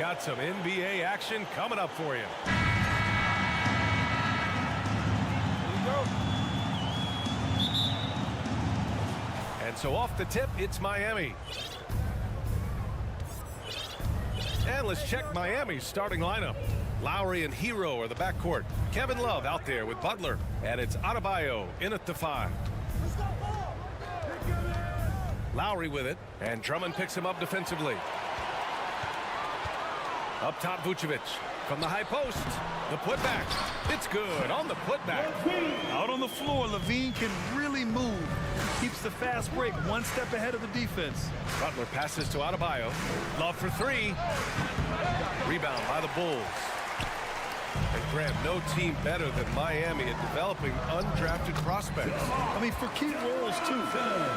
got some NBA action coming up for you. And so off the tip, it's Miami. And let's check Miami's starting lineup. Lowry and Hero are the backcourt. Kevin Love out there with Butler. And it's Adebayo in at the 5. Lowry with it. And Drummond picks him up defensively. Up top, Vucevic. From the high post. The putback. It's good on the putback. Out on the floor, Levine can really move. Keeps the fast break one step ahead of the defense. Butler passes to Adebayo. Love for 3. Rebound by the Bulls. And Grant, no team better than Miami at developing undrafted prospects. I mean, for key roles, too.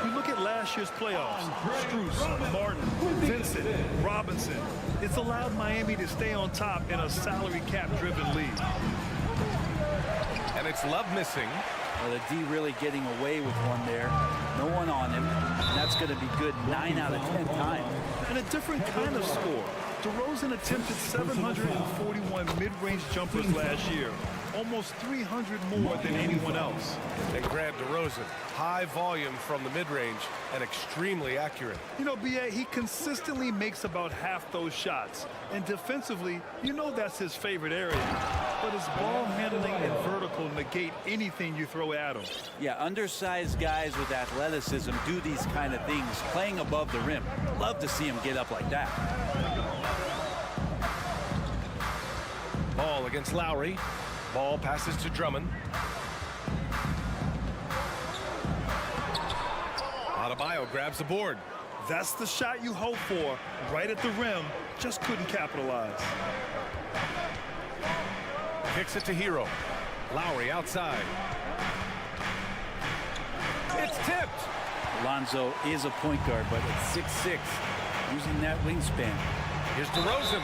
You look at last year's playoffs. Strus, Martin, Vincent, Robinson. It's allowed Miami to stay on top in a salary cap-driven league. And it's Love missing. Well, the D really getting away with one there. No one on him. And that's going to be good 9 out of 10 times. And a different kind of score. DeRozan attempted 741 mid-range jumpers last year. Almost 300 more than anyone else. And Grant, DeRozan, high volume from the mid-range and extremely accurate. You know, B.A., he consistently makes about half those shots. And defensively, you know that's his favorite area. But his ball handling and vertical negate anything you throw at him. Yeah, undersized guys with athleticism do these kind of things, playing above the rim. Love to see him get up like that. Ball against Lowry. Ball passes to Drummond. Adebayo grabs the board. That's the shot you hope for, right at the rim. Just couldn't capitalize. Kicks it to Hero. Lowry outside. It's tipped. Alonzo is a point guard, but at 6'6", using that wingspan. Here's DeRozan.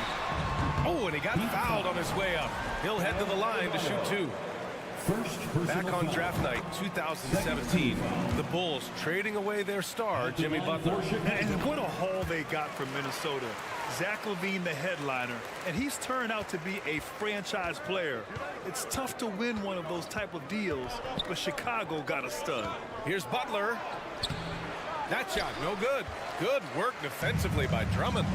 Oh, and he got fouled on his way up. He'll head to the line to shoot 2. Back on draft night 2017, the Bulls trading away their star, Jimmy Butler. And what a haul they got from Minnesota. Zach LaVine, the headliner, and he's turned out to be a franchise player. It's tough to win one of those type of deals, but Chicago got a stud. Here's Butler. That shot, no good. Good work defensively by Drummond.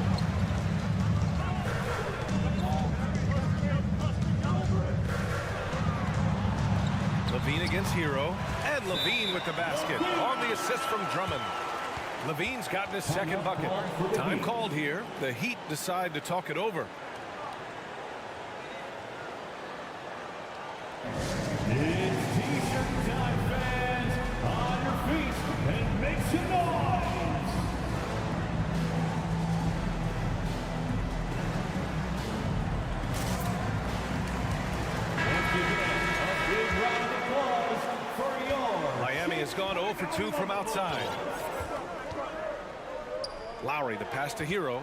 Levine against Hero, and Levine with the basket on the assist from Drummond. Levine's gotten his second bucket. Time called here. The Heat decide to talk it over. It's T-shirt time, fans. On your feet and make some noise. Once again, a big round of applause for yours. Miami has gone 0 for 2 from outside. Lowry, the pass to Hero.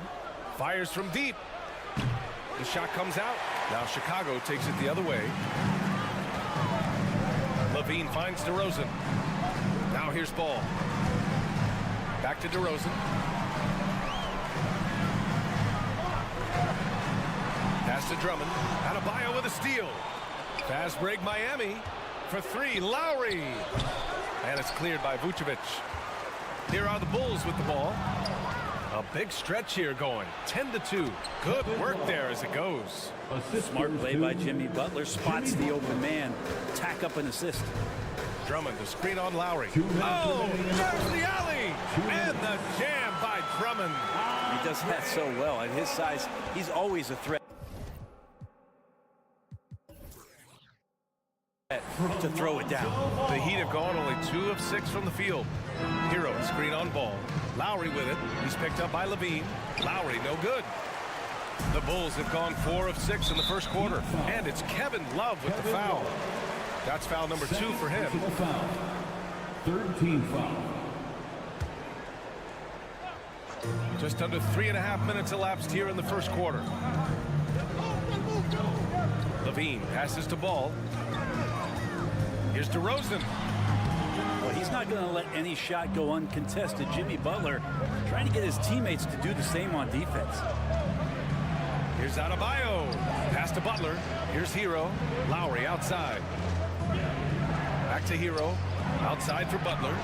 Fires from deep. The shot comes out. Now Chicago takes it the other way. Levine finds DeRozan. Now here's Ball. Back to DeRozan. Pass to Drummond. Adebayo with a steal. Fast break Miami. For 3, Lowry. And it's cleared by Vucevic. Here are the Bulls with the ball. A big stretch here going. 10-2. Good work there as it goes. Smart play by Jimmy Butler. Spots the open man. Tack up an assist. Drummond, the screen on Lowry. Oh, there's the alley! And the jam by Drummond. He does that so well. At his size, he's always a threat to throw it down. The Heat have gone only 2 of 6 from the field. Hero, screen on Ball. Lowry with it. He's picked up by Levine. Lowry, no good. The Bulls have gone 4 of 6 in the first quarter. And it's Kevin Love with the foul. That's foul number 2 for him. Third team foul. Just under 3.5 minutes elapsed here in the first quarter. Levine passes to Ball. Here's DeRozan. Well, he's not going to let any shot go uncontested. Jimmy Butler trying to get his teammates to do the same on defense. Here's Adebayo. Pass to Butler. Here's Hero. Lowry outside. Back to Hero. Outside for Butler.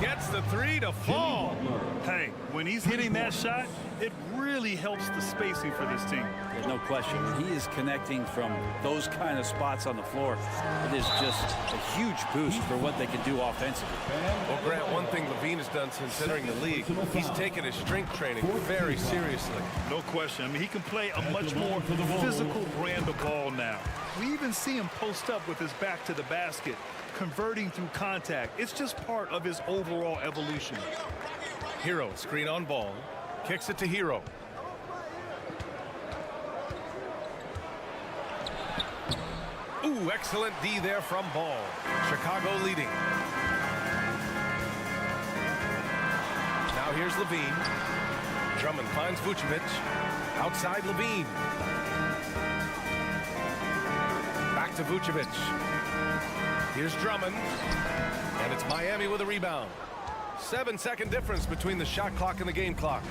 Gets the three to fall. Hey, when he's hitting that shot, it really helps the spacing for this team. There's no question. When he is connecting from those kind of spots on the floor, it is just a huge boost for what they can do offensively. Well, Grant, one thing Levine has done since entering the league, he's taken his strength training very seriously. No question. I mean, he can play a much more physical brand of ball now. We even see him post up with his back to the basket, converting through contact. It's just part of his overall evolution. Hero, screen on ball. Kicks it to Hero. Ooh, excellent D there from Ball. Chicago leading. Now here's Levine. Drummond finds Vucevic. Outside Levine. Back to Vucevic. Here's Drummond. And it's Miami with a rebound. 7-second difference between the shot clock and the game clock.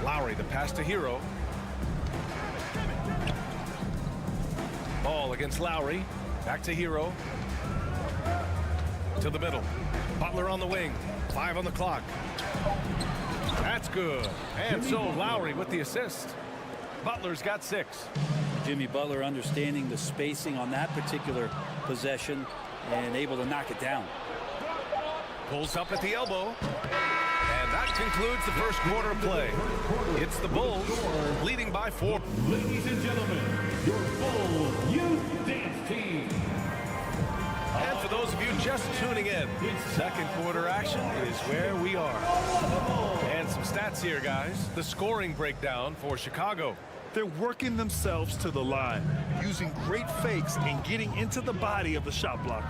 Lowry, the pass to Hero. Ball against Lowry. Back to Hero. To the middle. Butler on the wing. 5 on the clock. That's good. And so Lowry with the assist. Butler's got 6. Jimmy Butler understanding the spacing on that particular possession and able to knock it down. Pulls up at the elbow. And that concludes the first quarter of play. It's the Bulls leading by 4. Ladies and gentlemen, your Bulls Youth Dance Team. And for those of you just tuning in, second quarter action is where we are. And some stats here, guys. The scoring breakdown for Chicago. They're working themselves to the line, using great fakes and getting into the body of the shot blocker.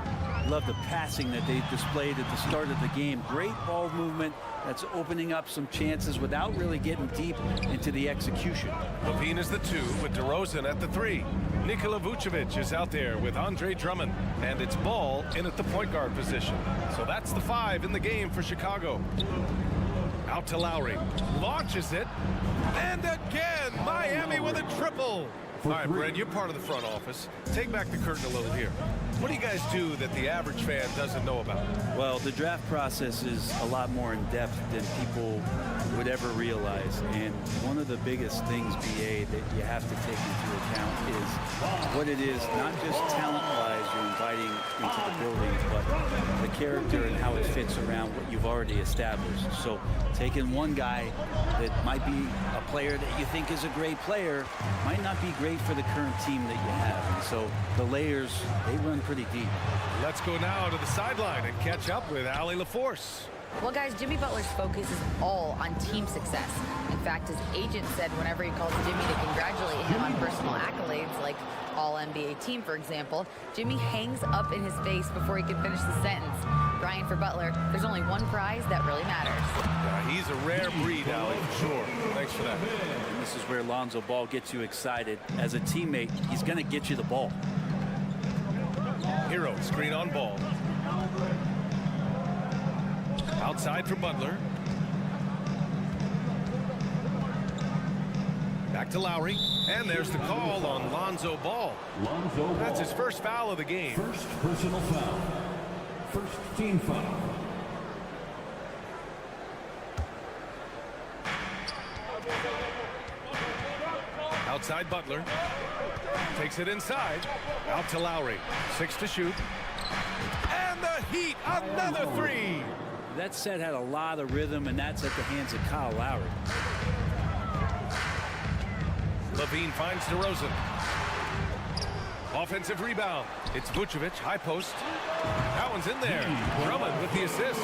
Love the passing that they displayed at the start of the game. Great ball movement that's opening up some chances without really getting deep into the execution. Levine is the 2 with DeRozan at the 3. Nikola Vucevic is out there with Andre Drummond. And it's Ball in at the point guard position. So that's the 5 in the game for Chicago. Out to Lowry. Launches it. And again, Miami with a triple. All right, Brad, you're part of the front office. Take back the curtain a little here. What do you guys do that the average fan doesn't know about? Well, the draft process is a lot more in depth than people would ever realize. And one of the biggest things, BA, that you have to take into account is what it is, not just talent-wise you're inviting into the building, but the character and how it fits around what you've already established. So taking one guy that might be a player that you think is a great player might not be great for the current team that you have. And so the layers, they run pretty deep. Let's go now to the sideline and catch up with Allie LaForce. Well, guys, Jimmy Butler's focus is all on team success. In fact, his agent said whenever he calls Jimmy to congratulate him on personal accolades, like All-NBA team, for example, Jimmy hangs up in his face before he can finish the sentence. Brian, for Butler, there's only one prize that really matters. Yeah, he's a rare breed, Allie, for sure. Thanks for that. And this is where Lonzo Ball gets you excited. As a teammate, he's going to get you the ball. Hero, screen on Ball. Outside for Butler. Back to Lowry. And there's the call on Lonzo Ball. That's his first foul of the game. First personal foul. First team foul. Outside Butler. Takes it inside. Out to Lowry. 6 to shoot. And the Heat, another 3. That set had a lot of rhythm, and that's at the hands of Kyle Lowry. Levine finds DeRozan. Offensive rebound. It's Vucevic, high post. That one's in there. Drummond with the assist.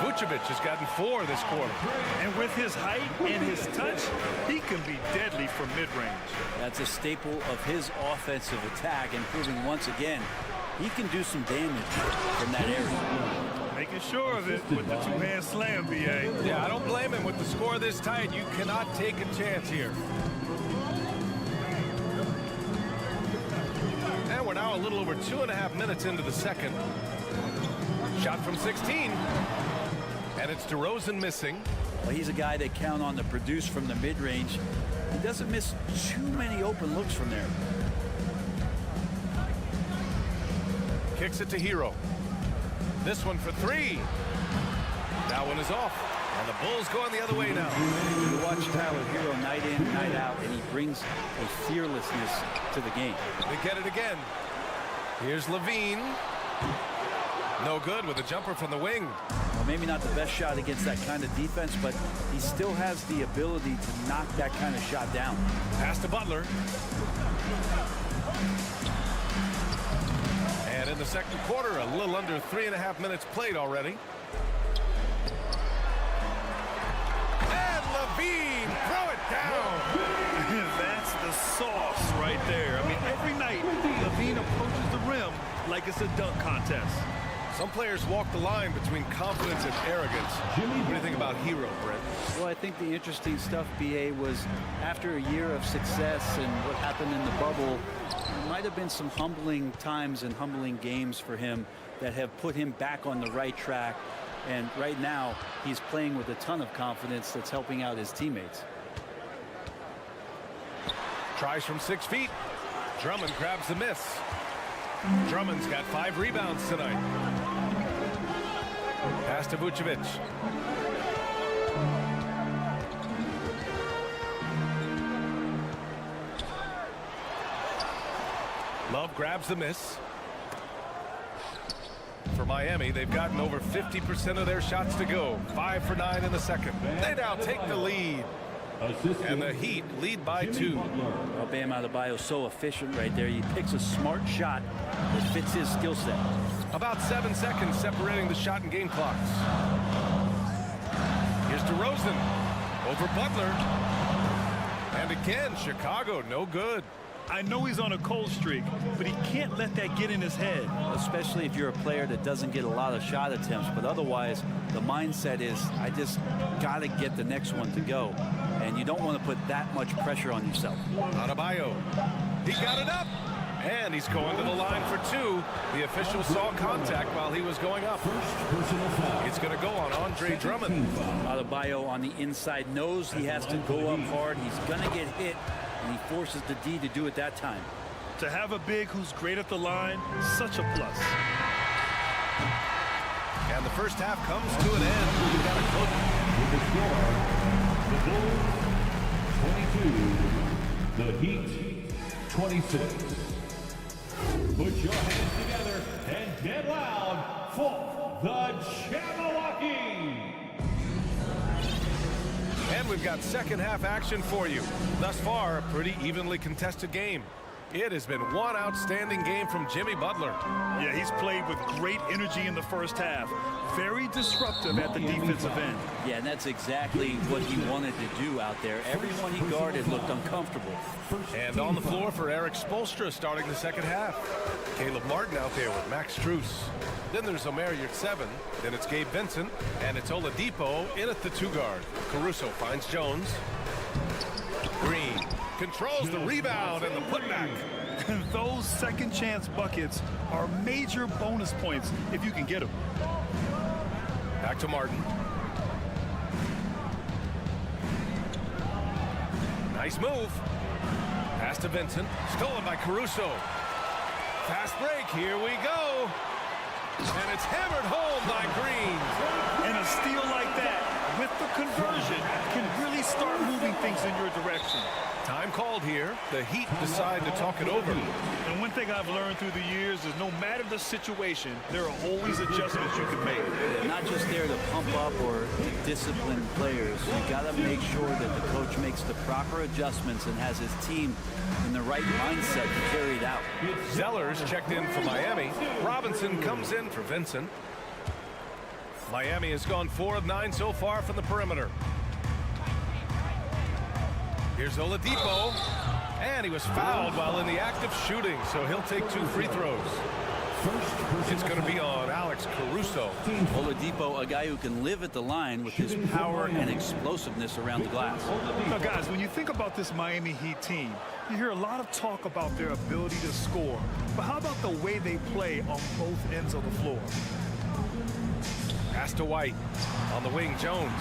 Vucevic has gotten 4 this quarter. And with his height and his touch, he can be deadly from mid-range. That's a staple of his offensive attack, and proving once again he can do some damage from that area. Making sure of it with the two-hand slam, BA. Yeah, I don't blame him. With the score this tight, you cannot take a chance here. And we're now a little over 2.5 minutes into the second. Shot from 16. And it's DeRozan missing. Well, he's a guy they count on to produce from the mid-range. He doesn't miss too many open looks from there. Kicks it to Hero. This one for three. That one is off. And the Bulls going the other way now. You watch Tyler Hero night in, night out, and he brings a fearlessness to the game. They get it again. Here's Levine. No good with a jumper from the wing. Well, maybe not the best shot against that kind of defense, but he still has the ability to knock that kind of shot down. Pass to Butler. And in the second quarter, a little under 3.5 minutes played already. And Levine, throw it down. That's the sauce right there. I mean, every night, Levine approaches the rim like it's a dunk contest. Some players walk the line between confidence and arrogance. What do you think about Hero, Brent? Well, I think the interesting stuff, BA, was after a year of success and what happened in the bubble, there might have been some humbling times and humbling games for him that have put him back on the right track. And right now, he's playing with a ton of confidence that's helping out his teammates. Tries from 6 feet. Drummond grabs the miss. Drummond's got 5 rebounds tonight. Pass to Vucevic. Love grabs the miss. For Miami, they've gotten over 50% of their shots to go. 5 for 9 in the second. They now take the lead. And the Heat lead by 2. Well, Bam Adebayo so efficient right there. He picks a smart shot that fits his skill set. About 7 seconds separating the shot and game clocks. Here's DeRozan over Butler. And again, Chicago, no good. I know he's on a cold streak, but he can't let that get in his head. Especially if you're a player that doesn't get a lot of shot attempts. But otherwise, the mindset is, I just got to get the next one to go. And you don't want to put that much pressure on yourself. Adebayo, he got it up. And he's going to the line for 2. The official saw contact while he was going up. It's going to go on Andre Drummond. Adebayo on the inside knows he has to go up hard. He's going to get hit, and he forces the D to do it that time. To have a big who's great at the line, such a plus. And the first half comes to an end. We got a close. The Bulls 22, the Heat 26. Put your hands together and get loud for the Jabberwocky. And we've got second half action for you. Thus far, a pretty evenly contested game. It has been one outstanding game from Jimmy Butler. Yeah, he's played with great energy in the first half. Very disruptive at the defensive end. Yeah, and that's exactly what he wanted to do out there. Everyone he guarded looked uncomfortable. And on the floor for Eric Spoelstra starting the second half. Caleb Martin out there with Max Strus. Then there's Omer Yurtseven. Then it's Gabe Vincent. And it's Oladipo in at the 2 guard. Caruso finds Jones. Green controls the rebound and the putback. Those second chance buckets are major bonus points if you can get them. Back to Martin. Nice move. Pass to Vincent. Stolen by Caruso. Fast break. Here we go. And it's hammered home by Green. And a steal like that with the conversion can really start moving things in your direction. Time called here. The Heat decide to talk it over. And one thing I've learned through the years is no matter the situation, there are always adjustments you can make. They're not just there to pump up or discipline players. You got to make sure that the coach makes the proper adjustments and has his team in the right mindset to carry it out. Zellers checked in for Miami. Robinson comes in for Vincent. Miami has gone 4 of 9 so far from the perimeter. Here's Oladipo, and he was fouled while in the act of shooting, so he'll take 2 free throws. It's going to be on Alex Caruso. Oladipo, a guy who can live at the line with his power and explosiveness around the glass. Now, guys, when you think about this Miami Heat team, you hear a lot of talk about their ability to score. But how about the way they play on both ends of the floor? Pass to White. On the wing, Jones.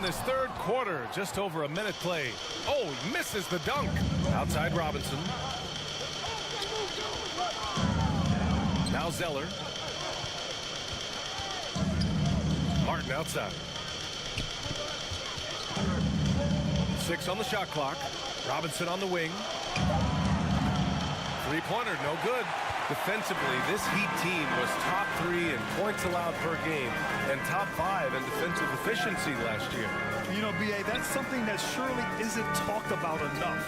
in this third quarter. Just over a minute played. Oh, he misses the dunk. Outside Robinson. Now Zeller. Martin outside. 6 on the shot clock. Robinson on the wing. Three-pointer, no good. Defensively, this Heat team was top 3 in points allowed per game and top 5 in defensive efficiency last year. You know, B.A., that's something that surely isn't talked about enough.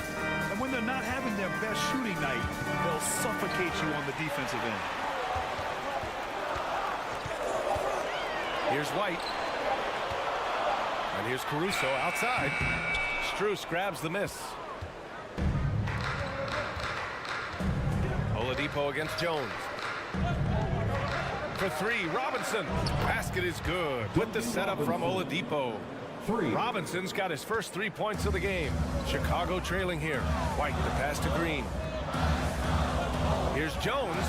And when they're not having their best shooting night, they'll suffocate you on the defensive end. Here's White. And here's Caruso outside. Strus grabs the miss. Oladipo against Jones. For 3, Robinson. Basket is good with the setup from Oladipo. Robinson's got his first 3 points of the game. Chicago trailing here. White the pass to Green. Here's Jones.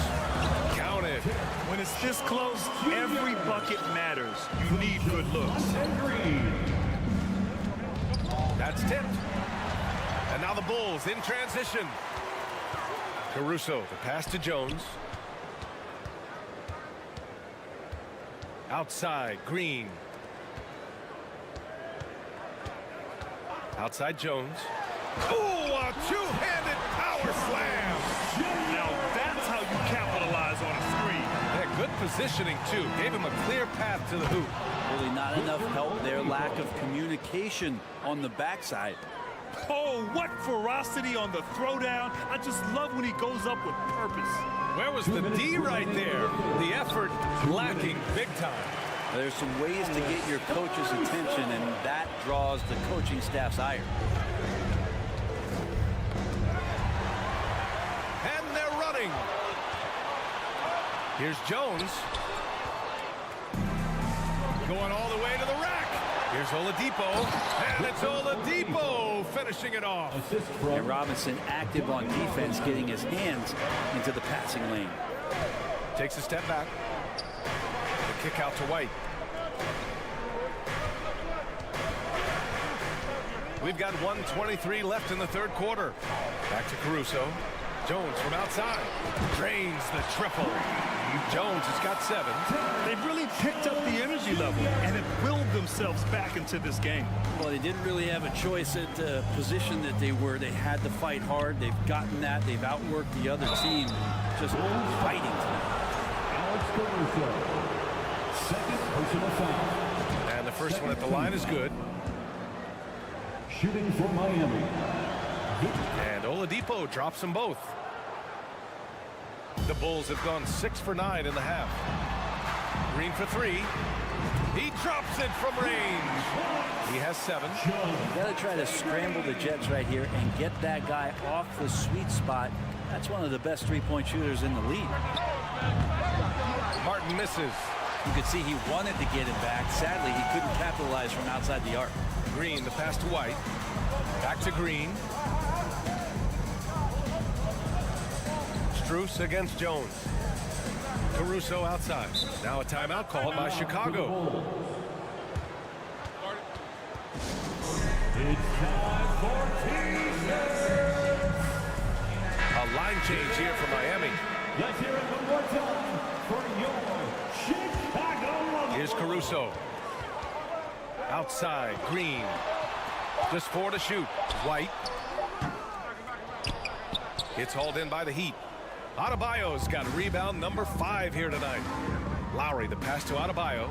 Counted. When it's this close, every bucket matters. You need good looks. That's tipped. And now the Bulls in transition. Caruso, the pass to Jones. Outside, Green. Outside Jones. Ooh, a two-handed power slam. Now that's how you capitalize on a screen. Yeah, good positioning, too. Gave him a clear path to the hoop. Really not enough help there. Lack of communication on the backside. Oh, what ferocity on the throwdown. I just love when he goes up with purpose. Where was the D right there? The effort lacking big time. There's some ways to get your coach's attention, and that draws the coaching staff's ire. And they're running. Here's Jones. Going all the way to the rack. Here's Oladipo. And it's Oladipo finishing it off. And Robinson active on defense, getting his hands into the passing lane. Takes a step back. The kick out to White. We've got 1:23 left in the third quarter. Back to Caruso. Jones from outside. Drains the triple. Jones has got 7. They've really picked up the energy level and have willed themselves back into this game. Well, they didn't really have a choice at the position that they were. They had to fight hard. They've gotten that. They've outworked the other team. Just fighting tonight. Alex Caruso. Second personal foul. And the first one at the line is good. Shooting for Miami. And Oladipo drops them both. The Bulls have gone 6 for 9 in the half. Green for 3. He drops it from range. He has 7. You got to try to scramble the Jets right here and get that guy off the sweet spot. That's one of the best three-point shooters in the league. Martin misses. You could see he wanted to get it back. Sadly, he couldn't capitalize from outside the arc. Green, the pass to White. Back to Green. Strus against Jones. Caruso outside. Now a timeout called by Chicago. It's time for T-shirts. A line change here for Miami. Let's hear it one more time for your Chicago. Here's Caruso. Outside, Green. Just 4 to shoot. White. It's hauled in by the Heat. Adebayo's got rebound number 5 here tonight. Lowry, the pass to Adebayo.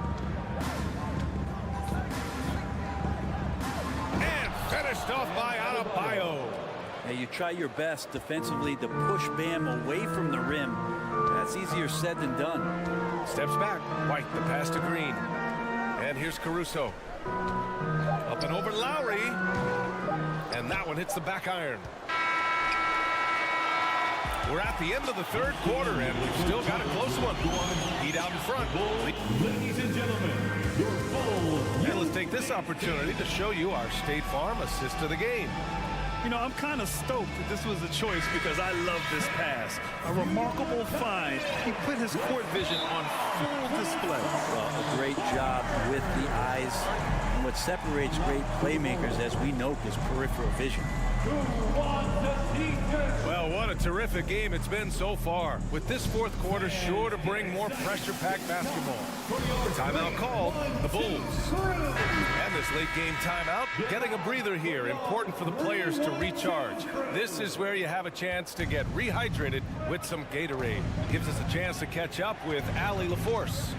And finished off by Adebayo. Now you try your best defensively to push Bam away from the rim. That's easier said than done. Steps back. White, the pass to Green. And here's Caruso. Up and over Lowry. And that one hits the back iron. We're at the end of the third quarter, and we've still got a close one. Heat out in front. Ladies and gentlemen, your Bulls. And let's take this opportunity to show you our State Farm assist to the game. You know, I'm kind of stoked that this was a choice because I love this pass. A remarkable find. He put his court vision on full display. Well, a great job with the eyes. And what separates great playmakers, as we know, is peripheral vision. Well, what a terrific game it's been so far, with this fourth quarter sure to bring more pressure-packed basketball. Timeout called, the Bulls. And this late game timeout, getting a breather here, important for the players to recharge. This is where you have a chance to get rehydrated with some Gatorade. Gives us a chance to catch up with Allie LaForce.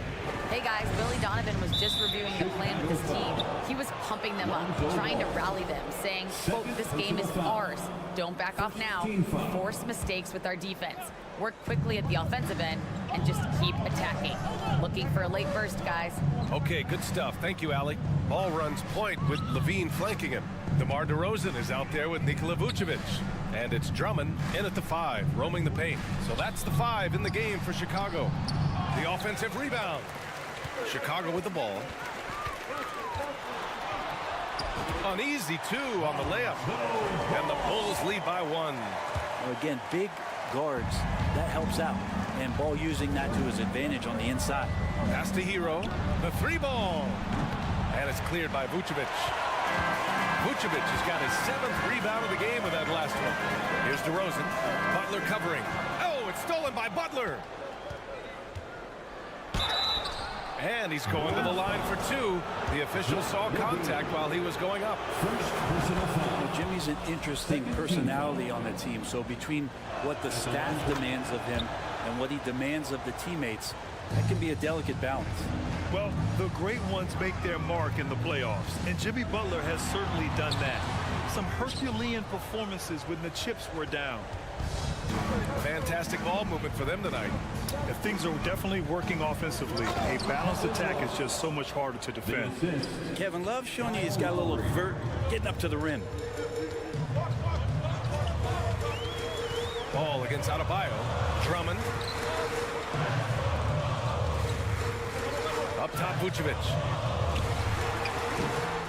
Hey guys, Billy Donovan was just reviewing the plan with his team. He was pumping them up, trying to rally them, saying, quote, "This game is ours. Don't back off now. Force mistakes with our defense. Work quickly at the offensive end and just keep attacking." Looking for a late burst, guys. Okay, good stuff. Thank you, Allie. Ball runs point with Levine flanking him. DeMar DeRozan is out there with Nikola Vucevic. And it's Drummond in at the 5, roaming the paint. So that's the 5 in the game for Chicago. The offensive rebound. Chicago with the ball. An easy 2 on the layup. And the Bulls lead by 1. Well, again, big guards, that helps out. And Ball using that to his advantage on the inside. Pass to Hero. The 3 ball. And it's cleared by Vucevic. Vucevic has got his 7th rebound of the game with that last one. Here's DeRozan. Butler covering. Oh, it's stolen by Butler. And he's going to the line for 2. The official saw contact while he was going up. Well, Jimmy's an interesting personality on the team. So between what the staff demands of him and what he demands of the teammates, that can be a delicate balance. Well, the great ones make their mark in the playoffs, and Jimmy Butler has certainly done that. Some Herculean performances when the chips were down. Fantastic ball movement for them tonight. If things are definitely working offensively, a balanced attack is just so much harder to defend. Kevin Love showing you he's got a little vert getting up to the rim. Ball against Adebayo. Drummond. Up top, Vucevic.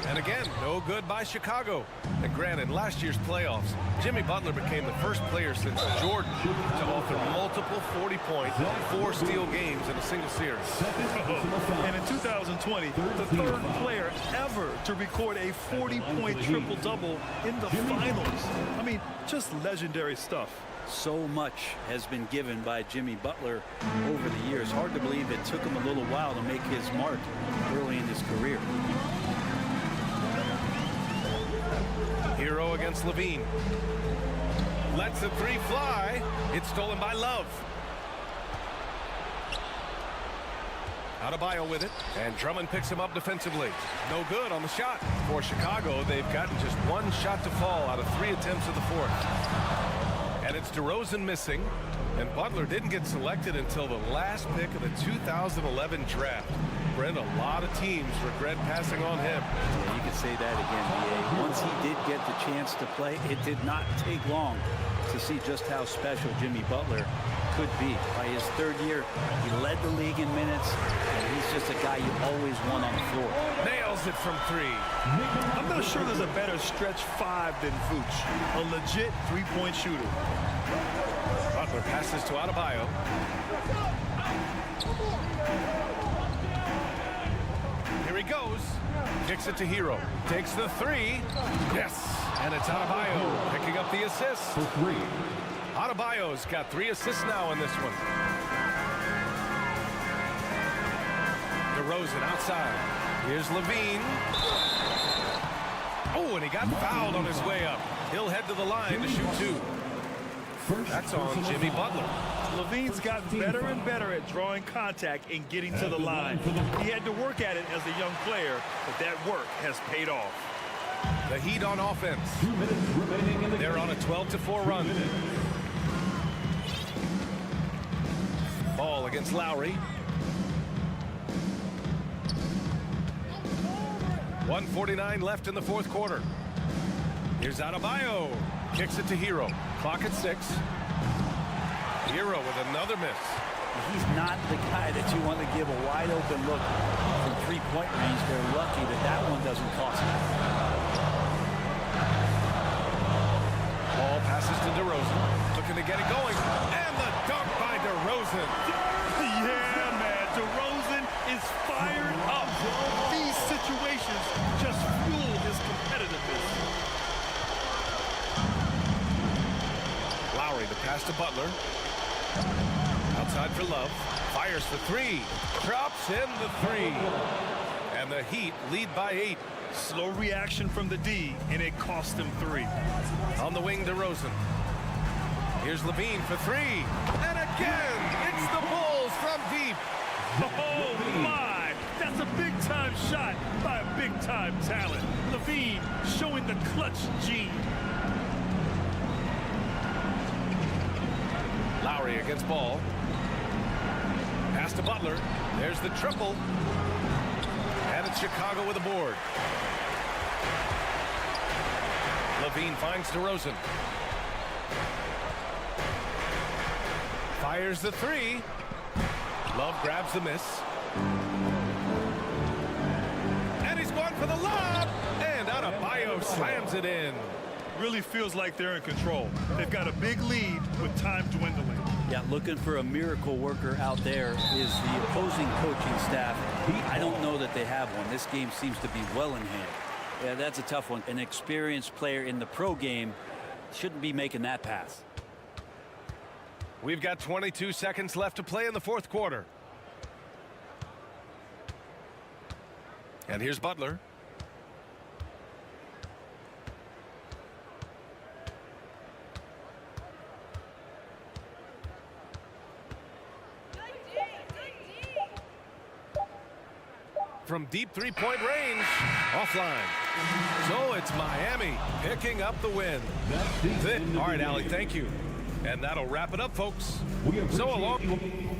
And again, no good by Chicago. And granted, last year's playoffs, Jimmy Butler became the first player since Jordan to author multiple 40-point, 4-steal games in a single series. And in 2020, the 3rd player ever to record a 40-point triple-double in the finals. I mean, just legendary stuff. So much has been given by Jimmy Butler over the years. Hard to believe it took him a little while to make his mark early in his career. Hero against Levine. Lets the 3 fly. It's stolen by Love. Adebayo with it. And Drummond picks him up defensively. No good on the shot. For Chicago, they've gotten just 1 shot to fall out of 3 attempts of the 4th. And it's DeRozan missing. And Butler didn't get selected until the last pick of the 2011 draft. Brent, a lot of teams regret passing on him. Yeah, you could say that again, B.A. Once he did get the chance to play, it did not take long to see just how special Jimmy Butler could be. By his 3rd year, he led the league in minutes, and he's just a guy you always want on the floor. Nails it from 3. I'm not sure there's a better stretch 5 than Vooch, a legit 3-point shooter. Butler passes to Adebayo. Here he goes. Kicks it to Hero. Takes the 3. Yes. And it's Adebayo picking up the assist. For 3. Adebayo's got 3 assists now in this one. DeRozan outside. Here's Levine. Oh, and he got fouled on his way up. He'll head to the line to shoot 2. That's on Jimmy Butler. Levine's gotten better and better at drawing contact and getting to the line. He had to work at it as a young player, but that work has paid off. The Heat on offense. 2 minutes remaining in the They're on a 12-4 run. Ball against Lowry. 1:49 left in the 4th quarter. Here's Adebayo. Kicks it to Hero. Clock at 6. Hero with another miss. He's not the guy that you want to give a wide open look from 3-point range. They're lucky that that one doesn't cost them. Ball passes to DeRozan. Looking to get it going. And the dunk by DeRozan. Yeah, man. DeRozan is fired up. These situations just Pass to Butler. Outside for Love. Fires for three. Drops in the three. And the Heat lead by 8. Slow reaction from the D, and it cost them 3. On the wing, DeRozan. Here's Levine for 3. And again, it's the Bulls from deep. Oh, my! That's a big-time shot by a big-time talent. Levine showing the clutch gene. Lowry against Ball. Pass to Butler. There's the triple. And it's Chicago with a board. Levine finds DeRozan. Fires the 3. Love grabs the miss. And he's going for the lob. And Adebayo slams it in. Really feels like they're in control. They've got a big lead with time dwindling. Yeah, looking for a miracle worker out there is the opposing coaching staff. I don't know that they have one. This game seems to be well in hand. Yeah, that's a tough one. An experienced player in the pro game shouldn't be making that pass. We've got 22 seconds left to play in the fourth quarter. And here's Butler. From deep three-point range, offline. So it's Miami picking up the win. All right, Allie, thank you. And that'll wrap it up, folks. So long.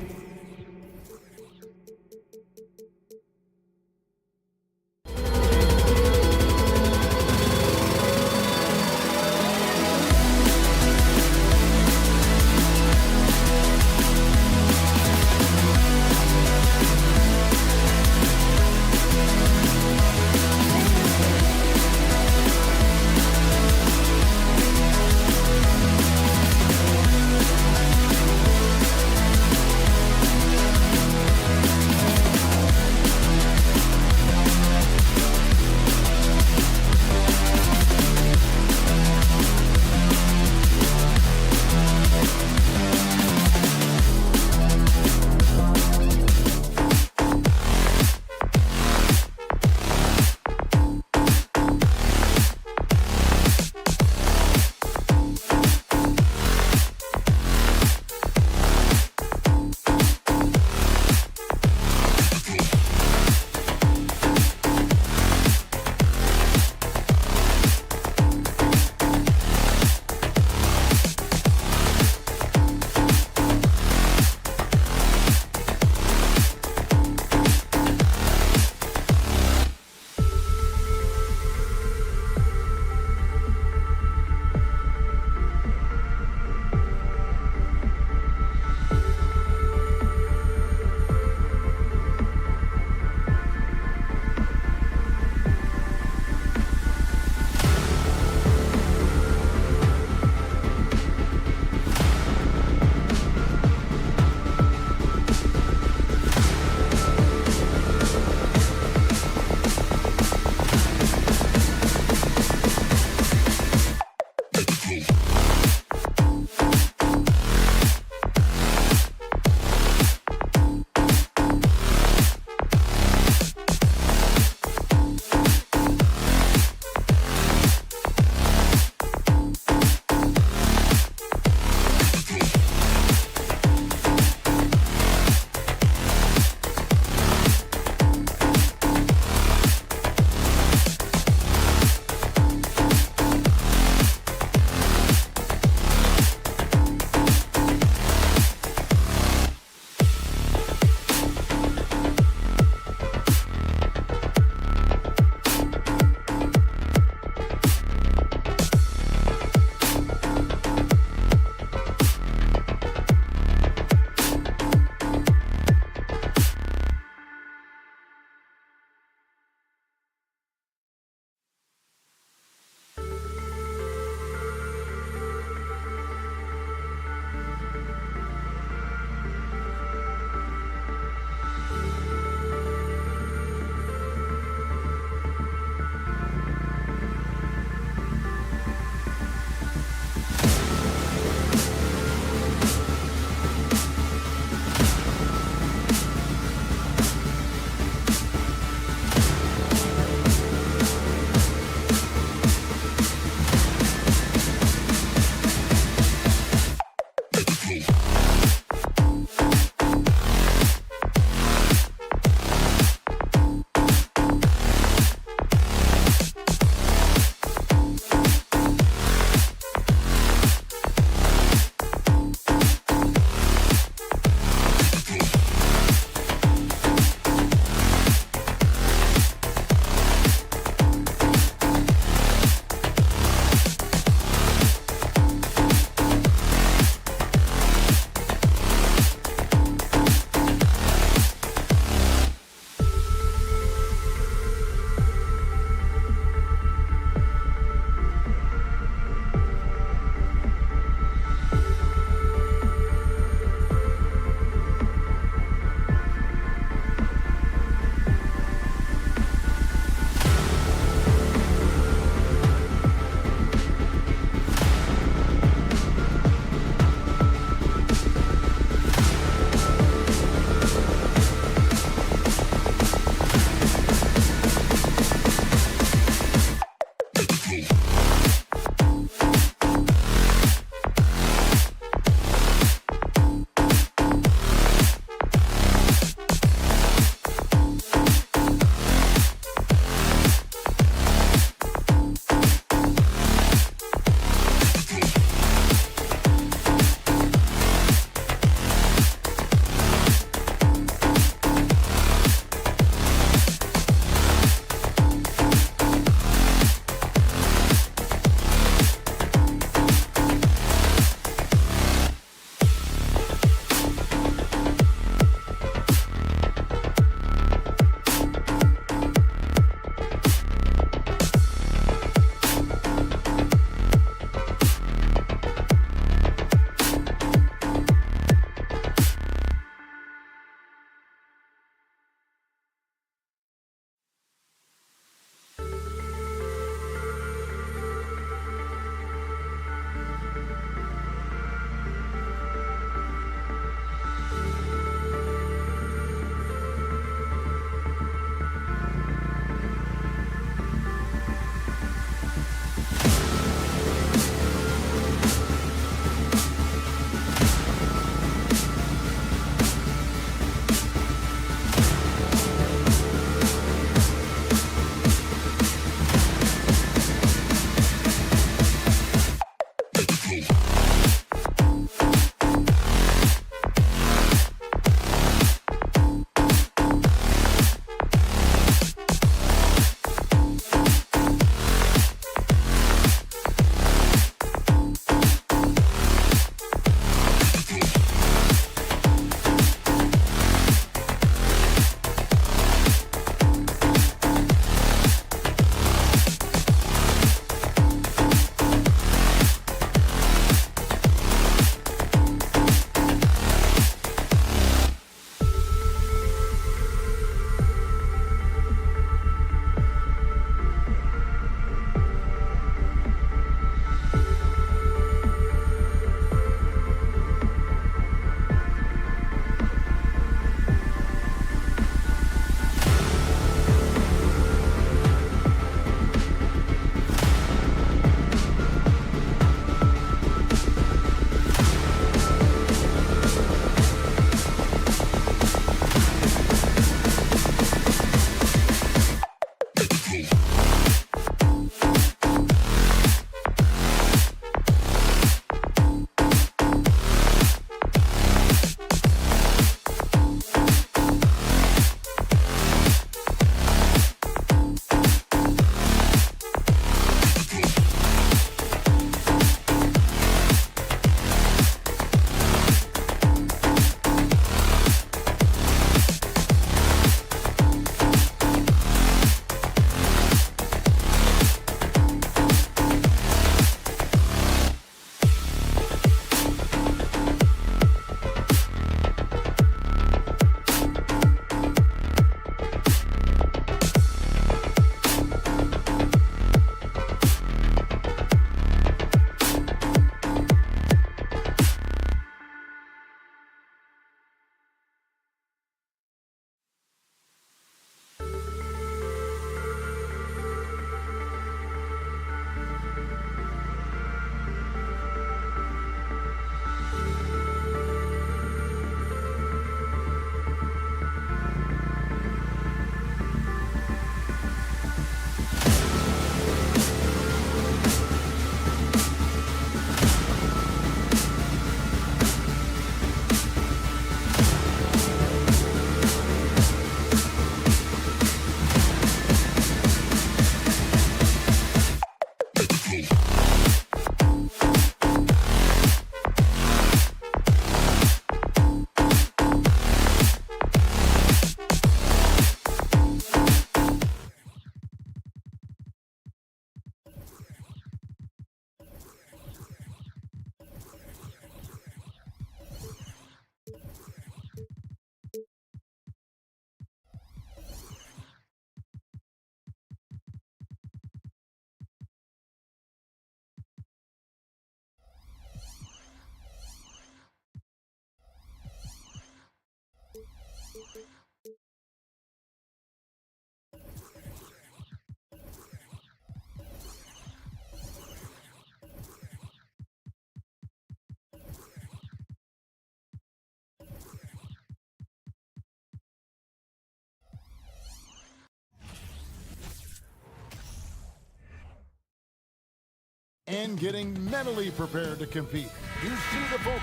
and getting mentally prepared to compete. You see the focus.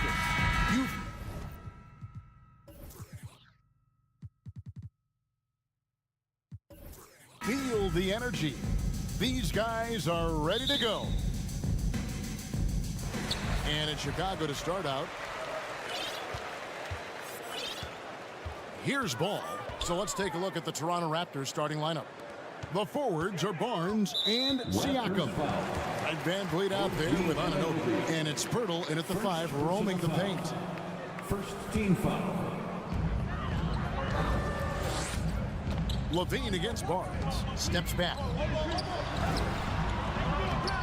You feel the energy. These guys are ready to go. And in Chicago to start out. Here's ball. So let's take a look at the Toronto Raptors starting lineup. The forwards are Barnes and Siakam. And Van Vliet out there with Anunoby. And it's Pirtle in at the 5, roaming the paint. First team foul. Levine against Barnes. Steps back.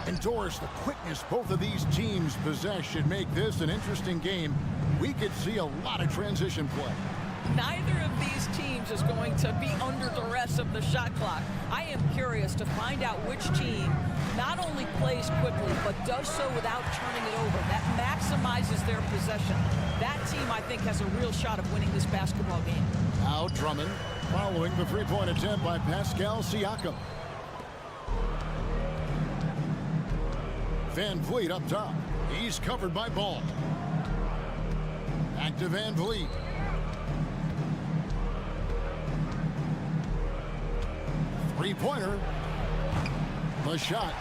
And Doris, the quickness both of these teams possess should make this an interesting game. We could see a lot of transition play. Neither of these teams is going to be under duress of the shot clock. I am curious to find out which team not only plays quickly, but does so without turning it over. That maximizes their possession. That team, I think, has a real shot of winning this basketball game. Now Drummond following the three-point attempt by Pascal Siakam. Van Vliet up top. He's covered by Ball. Back to Van Vliet. Three-pointer. The shot.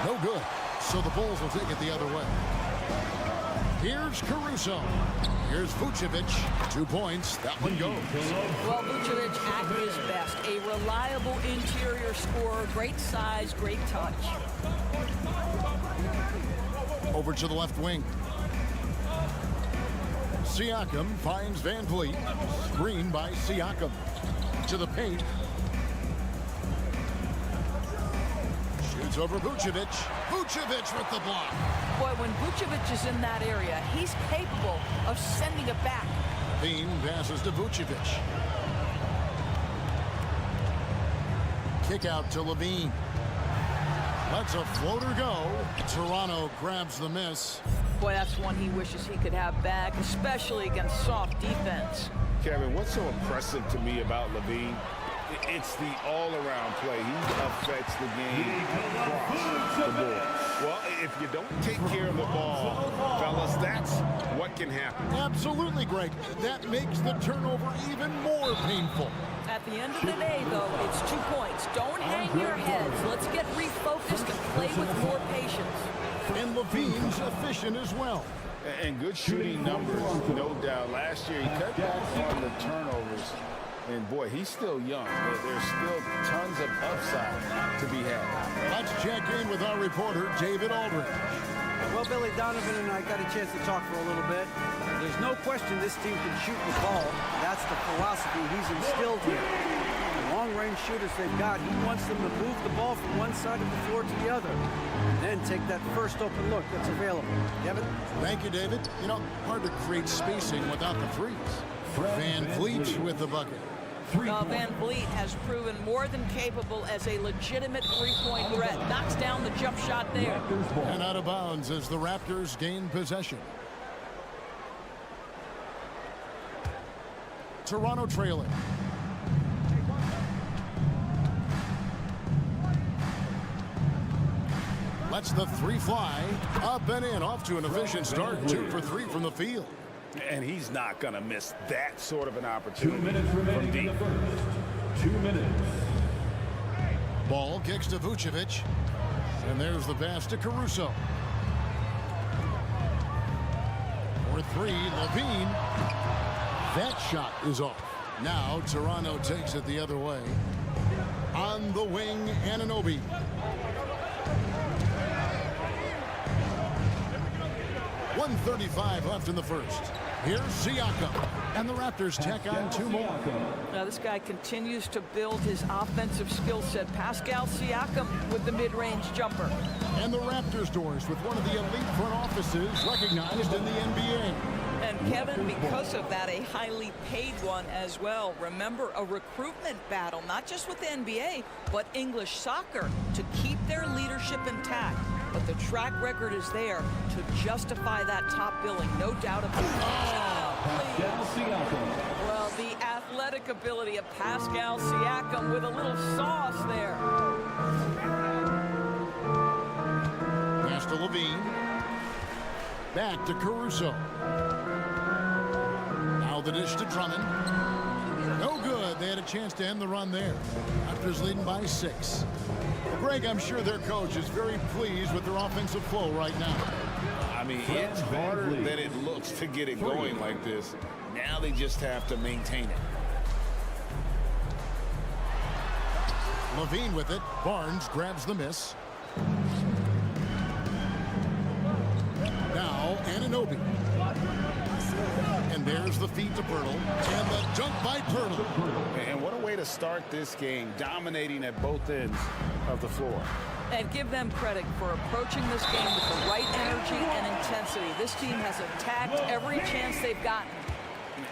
No good. So the Bulls will take it the other way. Here's Caruso. Here's Vucevic. 2 points. That one goes. Well, Vucevic at his best. A reliable interior scorer. Great size, great touch. Over to the left wing. Siakam finds Van Vliet. Screen by Siakam. To the paint. Shoots over Vucevic. Vucevic with the block. Boy, when Vucevic is in that area, he's capable of sending it back. Bean passes to Vucevic. Kick out to Levine. Lets a floater go. Toronto grabs the miss. Boy, that's one he wishes he could have back, especially against soft defense. Kevin, what's so impressive to me about Levine? It's the all-around play. He affects the game across the board. Well, if you don't take care of the ball, fellas, that's what can happen. Absolutely, Greg. That makes the turnover even more painful. At the end of the day, though, it's 2 points. Don't hang your heads. Let's get refocused and play with more patience. And Levine's efficient as well. And good shooting numbers, no doubt. Last year, he cut back on the turnovers. And, boy, he's still young. There's still tons of upside to be had. Let's check in with our reporter, David Aldridge. Well, Billy, Donovan and I got a chance to talk for a little bit. There's no question this team can shoot the ball. That's the philosophy he's instilled here. The long-range shooters they've got, he wants them to move the ball from one side of the floor to the other. And then take that first open look that's available. Kevin? Thank you, David. You know, hard to create spacing without the threes. Van Vliet with the bucket. Van Vliet has proven more than capable as a legitimate three-point threat. Knocks down the jump shot there. And out of bounds as the Raptors gain possession. Toronto trailing. Lets the three fly. Up and in. Off to an efficient start. 2 for 3 from the field. And he's not going to miss that sort of an opportunity. 2 minutes remaining in the first. 2 minutes. Ball kicks to Vucevic. And there's the pass to Caruso. For 3, Levine. That shot is off. Now Toronto takes it the other way. On the wing, Anunoby. .135 left in the first. Here's Siakam. And the Raptors tack on 2 more. Now this guy continues to build his offensive skill set. Pascal Siakam with the mid-range jumper. And the Raptors doors with one of the elite front offices recognized in the NBA. And Kevin, because of that, a highly paid one as well. Remember, a recruitment battle, not just with the NBA, but English soccer to keep their leadership intact. But the track record is there to justify that top billing, no doubt about it. Pascal Siakam. Well, the athletic ability of Pascal Siakam with a little sauce there. Pass to Levine. Levine. Back to Caruso. Now the dish to Drummond. No good. They had a chance to end the run there. Raptors leading by 6. Well, Greg, I'm sure their coach is very pleased with their offensive flow right now. I mean, it's harder than it looks to get it going like this. Now they just have to maintain it. Levine with it. Barnes grabs the miss. Now Anunoby. And there's the feed to Pirtle. And the dunk by Pirtle. And what a way to start this game, dominating at both ends of the floor. And give them credit for approaching this game with the right energy and intensity. This team has attacked every chance they've gotten.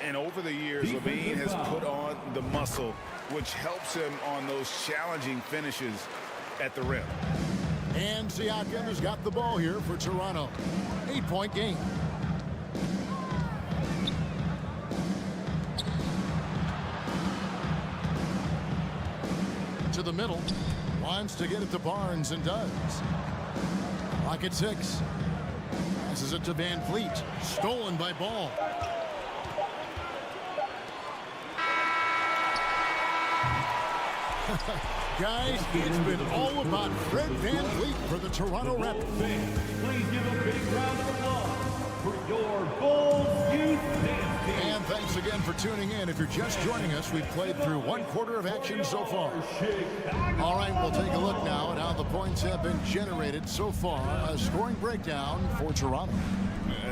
And over the years, Levine has put on the muscle, which helps him on those challenging finishes at the rim. And Siakam has got the ball here for Toronto. 8-point game. To the middle. Wants to get it to Barnes and does. Clock at 6. Passes it to Van Fleet. Stolen by Ball. Guys, it's been all about Fred Van Fleet for the Toronto Raptors. Please give a big round of applause for your Bulls Youth Dance Team. And thanks again for tuning in. If you're just joining us, we've played through 1/4 of action so far. All right, we'll take a look now at how the points have been generated so far. A scoring breakdown for Toronto.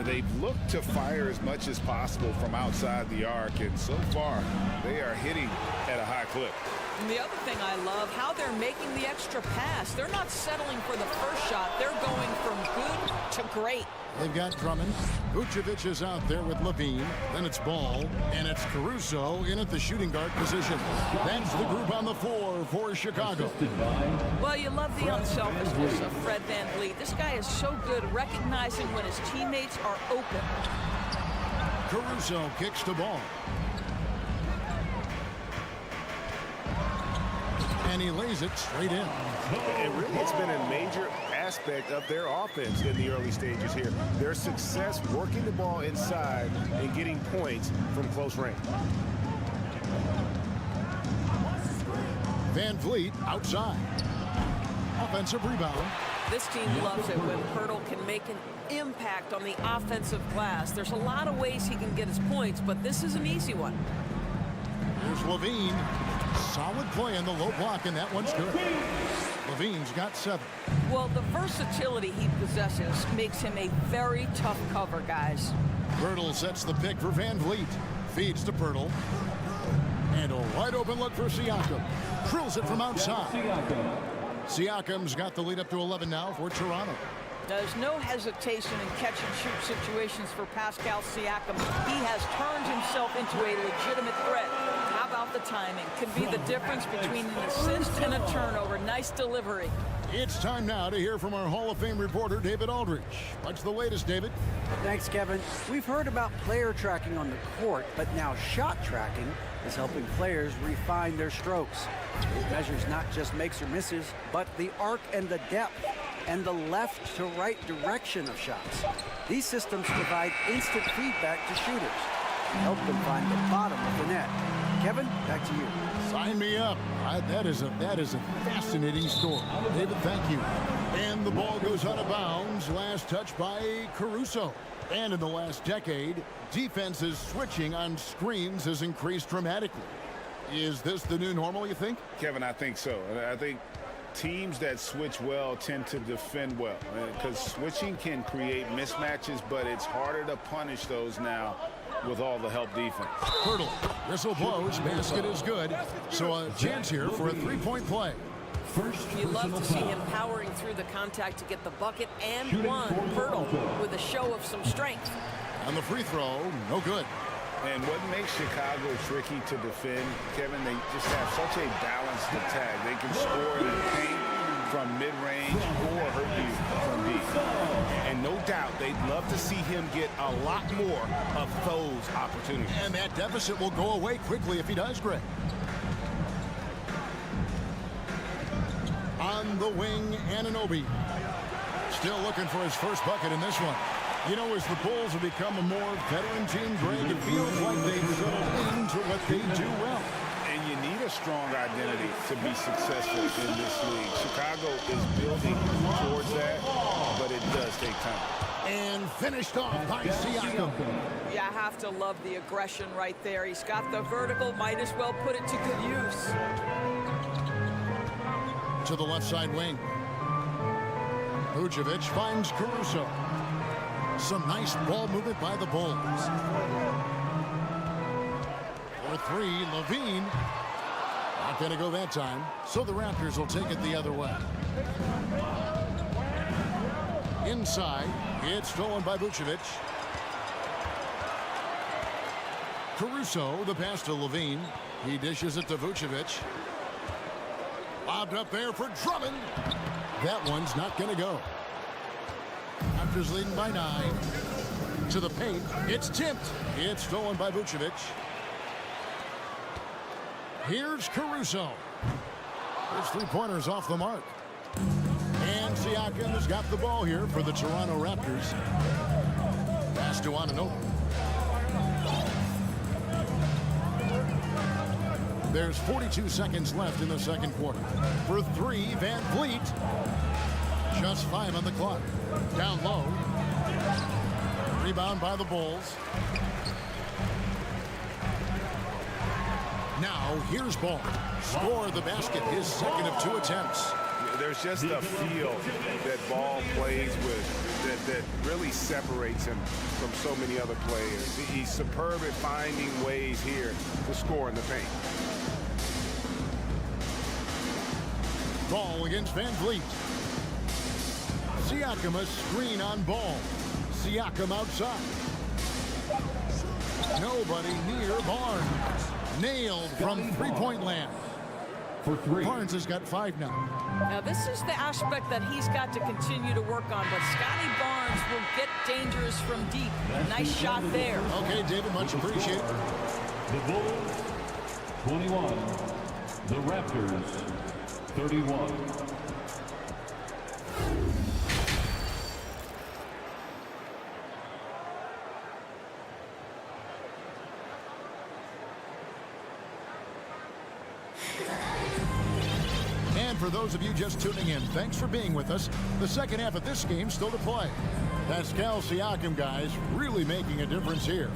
They've looked to fire as much as possible from outside the arc, and so far they are hitting at a high clip. And the other thing I love, how they're making the extra pass. They're not settling for the first shot. They're going from good to great. They've got Drummond. Vucevic is out there with Levine. Then it's Ball. And it's Caruso in at the shooting guard position. That's the group on the floor for Chicago. Well, you love the unselfishness of Fred VanVleet. This guy is so good recognizing when his teammates are open. Caruso kicks the ball. And he lays it straight in. And really, it's been a major aspect of their offense in the early stages here. Their success working the ball inside and getting points from close range. Van Fleet outside. Offensive rebound. This team loves it when Pirtle can make an impact on the offensive glass. There's a lot of ways he can get his points, but this is an easy one. Here's Levine. Solid play in the low block, and that one's good. Levine's got 7. Well, the versatility he possesses makes him a very tough cover, guys. Pirtle sets the pick for Van Vliet. Feeds to Pirtle. And a wide open look for Siakam. Drills it from outside. Siakam's got the lead up to 11 now for Toronto. There's no hesitation in catch-and-shoot situations for Pascal Siakam. He has turned himself into a legitimate threat. How about the timing? Could be the difference between an assist and a turnover. Nice delivery. It's time now to hear from our Hall of Fame reporter, David Aldridge. What's the latest, David? Thanks, Kevin. We've heard about player tracking on the court, but now shot tracking is helping players refine their strokes. It measures not just makes or misses, but the arc and the depth and the left to right direction of shots. These systems provide instant feedback to shooters and help them find the bottom of the net. Kevin, back to you. Sign me up. That is a fascinating story. David, thank you. And the ball goes out of bounds. Last touch by Caruso. And in the last decade, defenses switching on screens has increased dramatically. Is this the new normal, you think? Kevin, I think so. I think teams that switch well tend to defend well, because switching can create mismatches, but it's harder to punish those now with all the help defense. Pirtle, whistle blows, basket is good. So a chance here for a three-point play. You love to see him powering through the contact to get the bucket and one. Pirtle with a show of some strength. And the free throw, no good. And what makes Chicago tricky to defend, Kevin, they just have such a balanced attack. They can score in the paint from mid-range or hurt you from deep. And no doubt, they'd love to see him get a lot more of those opportunities. And that deficit will go away quickly if he does, Greg. On the wing, Anunoby. Still looking for his first bucket in this one. You know, as the Bulls have become a more veteran team, Greg, it feels like they've settled into what they do well. And you need a strong identity to be successful in this league. Chicago is building towards that, but it does take time. And finished off by Siakam. Yeah, I have to love the aggression right there. He's got the vertical, might as well put it to good use. To the left side wing. Vucevic finds Caruso. Some nice ball movement by the Bulls. For three, Levine. Not going to go that time, so the Raptors will take it the other way. Inside, it's stolen by Vucevic. Caruso, the pass to Levine. He dishes it to Vucevic. Lobbed up there for Drummond. That one's not going to go. Raptors leading by 9. To the paint. It's tipped. It's stolen by Vucevic. Here's Caruso. His three-pointers off the mark. And Siakam has got the ball here for the Toronto Raptors. Pass to Anunoby. There's 42 seconds left in the second quarter. For three, Van Vliet. Just 5 on the clock. Down low. Rebound by the Bulls. Now, here's Ball. Score the basket, his second of 2 attempts. There's just a feel that Ball plays with that really separates him from so many other players. He's superb at finding ways here to score in the paint. Ball against Van Vliet. Siakam a screen on Ball. Siakam outside. Nobody near Barnes. Nailed from three-point land. For 3. Barnes has got 5 now. Now, this is the aspect that he's got to continue to work on, but Scotty Barnes will get dangerous from deep. Nice shot there. Okay, David, much appreciated. The Bulls, 21. The Raptors, 31. And for those of you just tuning in, thanks for being with us. The second half of this game still to play. Pascal Siakam, guys, really making a difference here.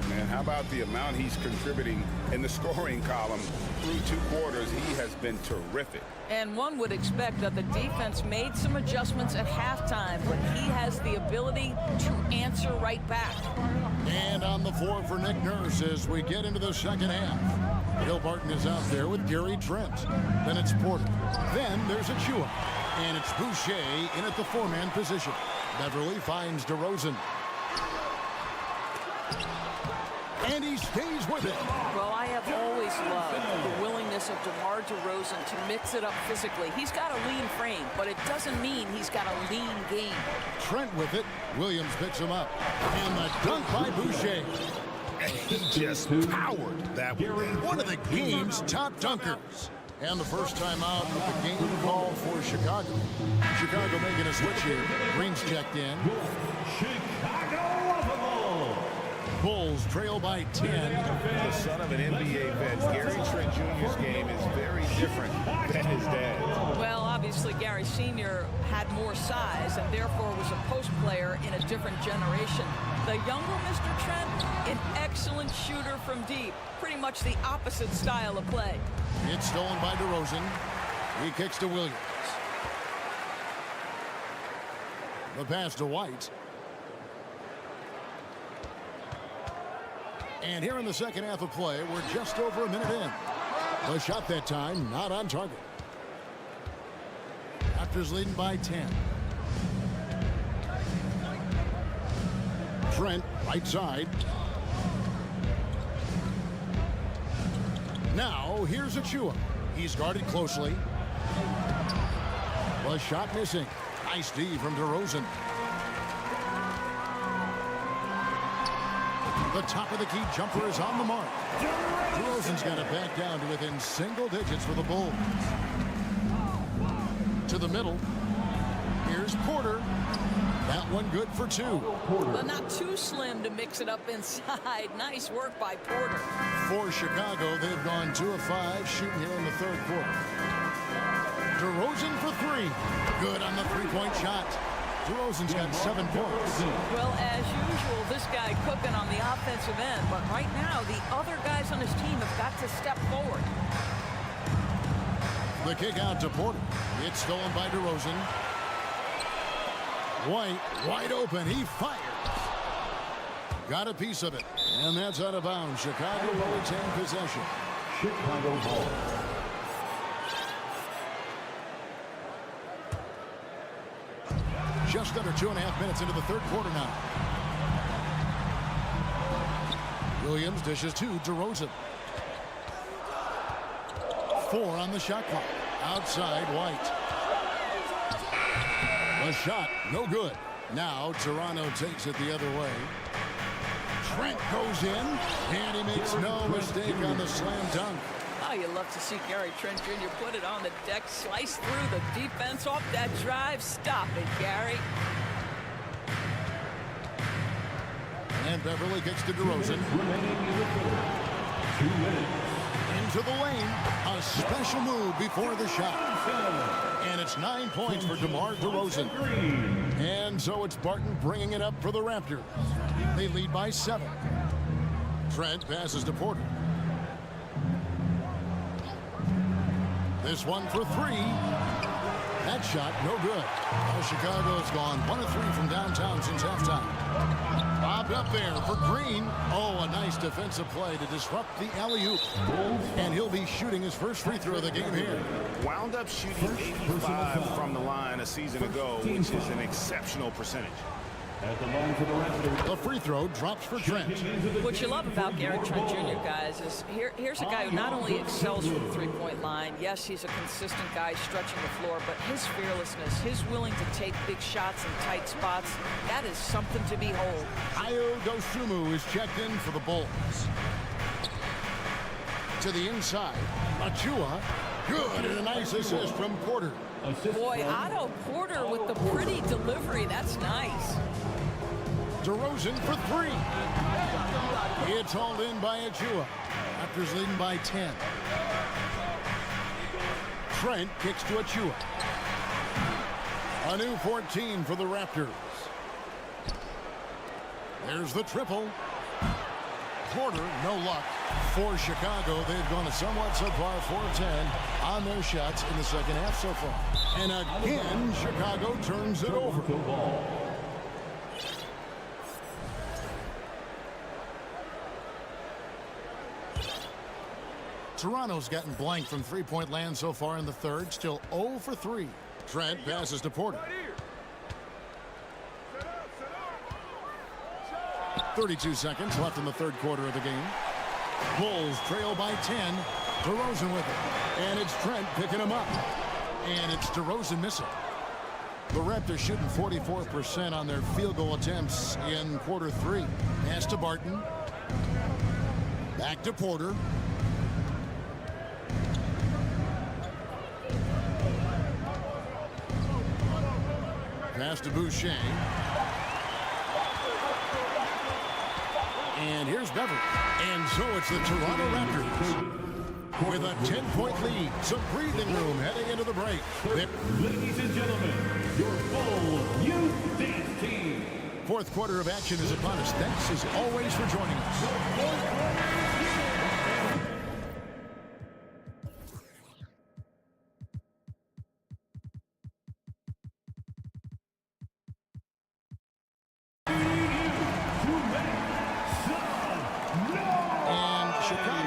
Man, how about the amount he's contributing in the scoring column through 2 quarters? He has been terrific. And one would expect that the defense made some adjustments at halftime, but he has the ability to answer right back. And on the floor for Nick Nurse as we get into the second half. Bill Barton is out there with Gary Trent. Then it's Porter. Then there's Achua. And it's Boucher in at the 4-man position. Beverly finds DeRozan. And he stays with it. Well, I have always loved the willingness of DeMar DeRozan to mix it up physically. He's got a lean frame, but it doesn't mean he's got a lean game. Trent with it. Williams picks him up. And the dunk by Boucher. He just powered that One of the game's top dunkers. And the first time out of the game call for Chicago. Chicago making a switch here. Green's checked in. Chicago Bulls trail by 10. The son of an NBA vet, Gary Trent Jr.'s game is very different than his dad. Well, obviously, Gary Sr. had more size and therefore was a post player in a different generation. The younger Mr. Trent, an excellent shooter from deep. Pretty much the opposite style of play. It's stolen by DeRozan. He kicks to Williams. The pass to White. And here in the second half of play, we're just over a minute in. The shot that time, not on target. Raptors leading by 10. Trent, right side. Now, here's Achua. He's guarded closely. The shot missing. Nice D from DeRozan. The top of the key jumper is on the mark. DeRozan's got it back down to within single digits for the Bulls. To the middle. Here's Here's Porter. That one good for 2. But not too slim to mix it up inside. Nice work by Porter. For Chicago, they've gone 2 of 5 shooting here in the third quarter. DeRozan for 3. Good on the three-point shot. DeRozan's got 7 points. Well, as usual, this guy cooking on the offensive end. But right now, the other guys on his team have got to step forward. The kick out to Porter. It's stolen by DeRozan. White, wide open. He fires. Got a piece of it. And that's out of bounds. Chicago will retain possession. Chicago ball. Just under 2.5 minutes into the third quarter now. Williams dishes to DeRozan. 4 on the shot clock. Outside, White. A shot, no good. Now Toronto takes it the other way. Trent goes in, and he makes no mistake on the slam dunk. Oh, you love to see Gary Trent Jr. put it on the deck, slice through the defense off that drive. Stop it, Gary. And Beverly kicks to DeRozan. 2 minutes. Into the lane. A special move before the shot. And it's 9 points for DeMar DeRozan. And so it's Barton bringing it up for the Raptors. They lead by 7. Trent passes to Porter. This one for 3. That shot, no good. Now Chicago's gone 1 of 3 from downtown since halftime. Bobbed up there for Green. Oh, a nice defensive play to disrupt the alley-oop. And he'll be shooting his first free throw of the game here. Wound up shooting 85 from the line a season ago, which is an exceptional percentage. At the line for the Raptors. The free throw drops for Trent. What you love about Gary Trent Jr., guys, is here's a guy who not only excels from the three-point line. Yes, he's a consistent guy stretching the floor, but his fearlessness, his willing to take big shots in tight spots, that is something to behold. Ayo Dosunmu is checked in for the Bulls. To the inside, Achua. Good, and a nice assist from Porter. Boy, Otto Porter with the pretty delivery. That's nice. DeRozan for 3. It's hauled in by Achua. Raptors leading by 10. Trent kicks to Achua. A new 14 for the Raptors. There's the triple. Porter, no luck. For Chicago, they've gone a somewhat subpar 4-10 on their shots in the second half so far. And again, Chicago turns it over. Toronto's gotten blank from three-point land so far in the third. Still 0 for 3. Trent passes to Porter. 32 seconds left in the third quarter of the game. Bulls trail by 10. DeRozan with it. And it's Trent picking him up. And it's DeRozan missing. The Raptors shooting 44% on their field goal attempts in quarter 3. Pass to Barton. Back to Porter. Pass to Boucher. And here's Beverly. And so it's the Toronto Raptors with a 10-point lead. Some breathing room heading into the break. Ladies and gentlemen, your full youth dance team. Fourth quarter of action is upon us. Thanks as always for joining us.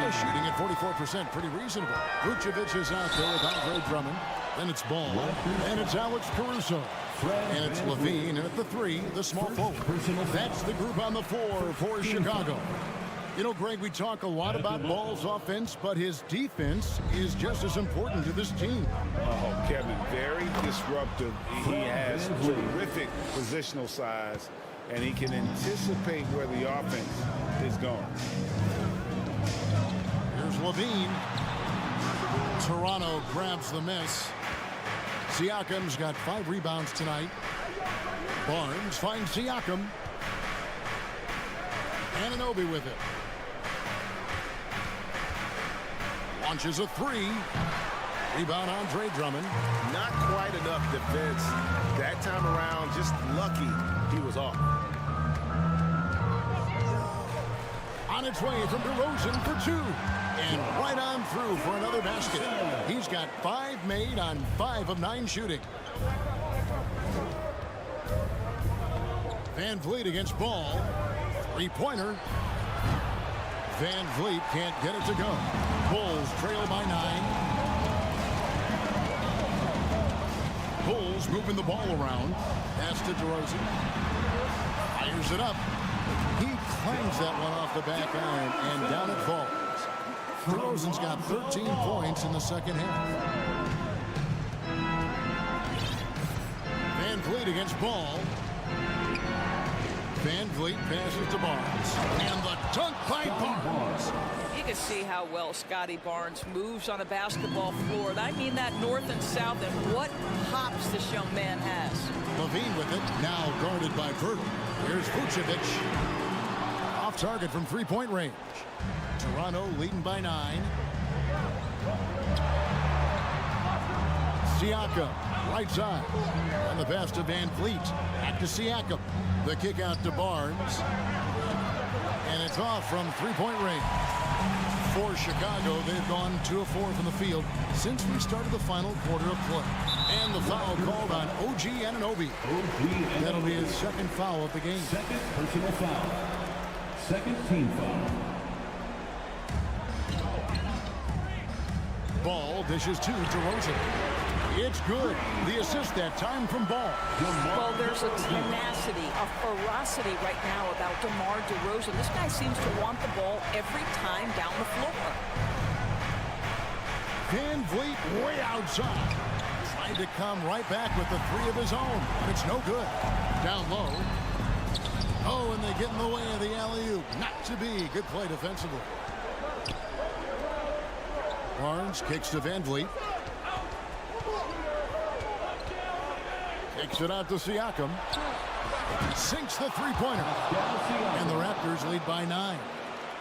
Shooting at 44%, pretty reasonable. Vucevic is out there with Andre Drummond. Then it's Ball. And it's Alex Caruso. And it's Levine. And at the 3, the small forward. That's the group on the 4 for Chicago. You know, Greg, we talk a lot about Ball's offense, but his defense is just as important to this team. Oh, Kevin, very disruptive. He has terrific positional size, and he can anticipate where the offense is going. Here's Levine. Toronto grabs the miss. Siakam's got 5 rebounds tonight. Barnes finds Siakam. Anunoby with it. Launches a 3. Rebound, Andre Drummond. Not quite enough defense that time around. Just lucky he was off. On its way from DeRozan for 2. And right on through for another basket. He's got 5 made on 5 of 9 shooting. Van Vliet against Ball. 3-pointer. Van Vliet can't get it to go. Bulls trail by 9. Bulls moving the ball around. Pass to DeRozan. Fires it up. He clangs that one off the back iron, and down it falls. DeRozan's got 13 points in the second half. Van Vliet against Ball. Van Vliet passes to Barnes. And the dunk by Barnes. You can see how well Scotty Barnes moves on a basketball floor. I mean that north and south, and what hops this young man has. Levine with it, now guarded by Vert. Here's Vucevic. Off target from 3-point range. Toronto leading by 9. Siakam, right side. On the pass to Van Vliet. Back to Siakam. The kick out to Barnes. And it's off from 3-point range. For Chicago, they've gone 2 of 4 from the field since we started the final quarter of play. And the foul called on OG Anunoby. That'll be his second foul of the game. Second personal foul. Second team foul. Ball dishes to DeRozan. It's good. The assist that time from Ball. Well, there's a tenacity, a ferocity right now about DeMar DeRozan. This guy seems to want the ball every time down the floor. Van Vliet way outside. Trying to come right back with the 3 of his own, but it's no good. Down low. Oh, and they get in the way of the alley-oop. Not to be. Good play defensively. Barnes kicks to Van Vliet. Kicks it out to Siakam. Sinks the 3-pointer. And the Raptors lead by 9.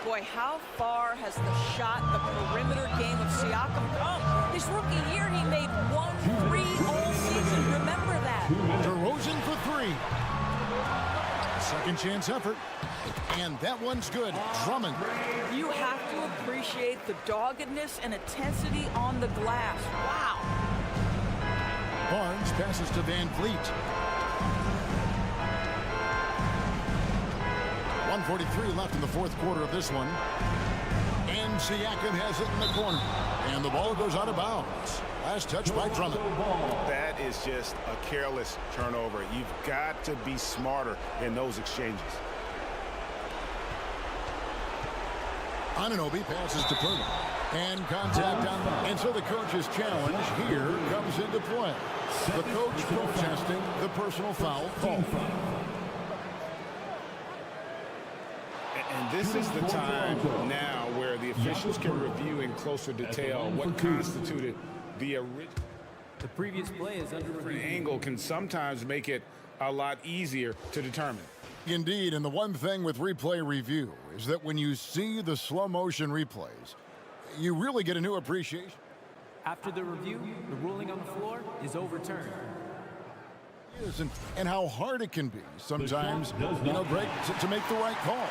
Boy, how far has the shot, the perimeter game of Siakam come? His rookie year, he made 1 3 all season. Remember that. DeRozan for 3. Second chance effort. And that one's good. Drummond. You have to appreciate the doggedness and intensity on the glass. Wow. Barnes passes to Van Vliet. 1:43 left in the fourth quarter of this one. And Siakam has it in the corner. And the ball goes out of bounds. Last touch by Drummond. That is just a careless turnover. You've got to be smarter in those exchanges. Anunoby passes to Purdy. And contact on. And so the coach's challenge here comes into play. The coach protesting the personal foul call. And this is the time now where the officials can review in closer detail what constituted the original. The previous play is under review. Angle can sometimes make it a lot easier to determine. Indeed, and the one thing with replay review is that when you see the slow motion replays, you really get a new appreciation. After the review, the ruling on the floor is overturned. And how hard it can be sometimes, Greg, to make the right call.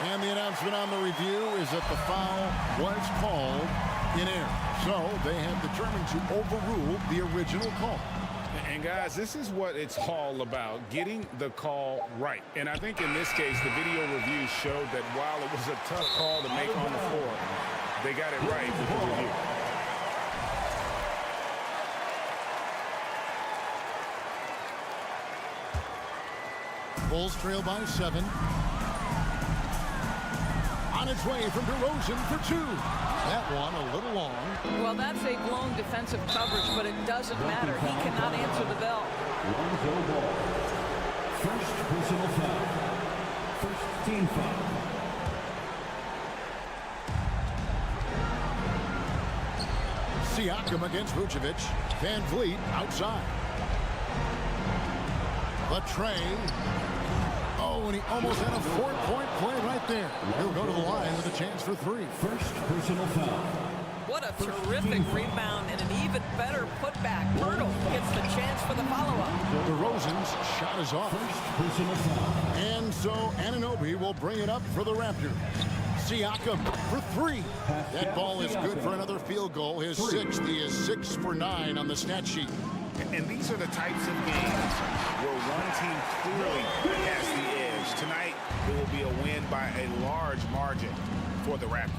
And the announcement on the review is that the foul was called in error. So they have determined to overrule the original call. And guys, this is what it's all about, getting the call right. And I think in this case, the video review showed that while it was a tough call to make on the floor, they got it right with the review. Bulls trail by 7. On its way from DeRozan for 2. That one a little long. Well, that's a blown defensive coverage, but it doesn't matter. He cannot answer the bell. First personal foul. First team foul. Siakam against Vucevic. Van Vliet outside. Latrey. Oh, and he almost had a 4-point play right there. He'll go to the line with a chance for 3. First personal foul. What a terrific rebound and an even better putback. Hurdle gets the chance for the follow-up. DeRozan's shot is off. First personal foul. And so Anunoby will bring it up for the Raptors. Siakam for 3. That ball is good for another field goal. His 6th. He is 6 for 9 on the stat sheet. And these are the types of games where one team clearly has the edge. Tonight, it will be a win by a large margin for the Raptors.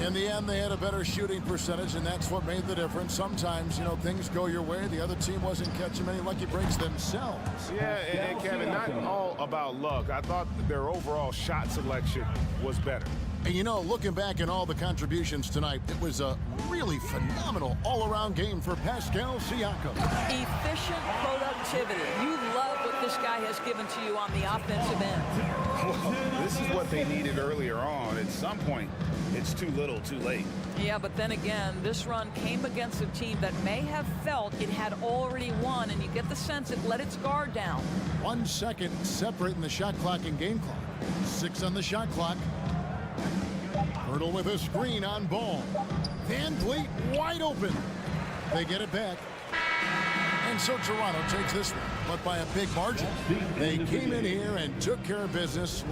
In the end, they had a better shooting percentage, and that's what made the difference. Sometimes, you know, things go your way. The other team wasn't catching many lucky breaks themselves. Yeah, and Kevin, not all about luck. I thought their overall shot selection was better. And, you know, looking back at all the contributions tonight, it was a really phenomenal all-around game for Pascal Siakam. Efficient productivity. You love what this guy has given to you on the offensive end. Well, this is what they needed earlier on. At some point, it's too little, too late. Yeah, but then again, this run came against a team that may have felt it had already won, and you get the sense it let its guard down. 1 second separating the shot clock and game clock. 6 on the shot clock. Hurdle with a screen on ball. Van Vliet wide open. They get it back. And so Toronto takes this one, but by a big margin. They came in here and took care of business.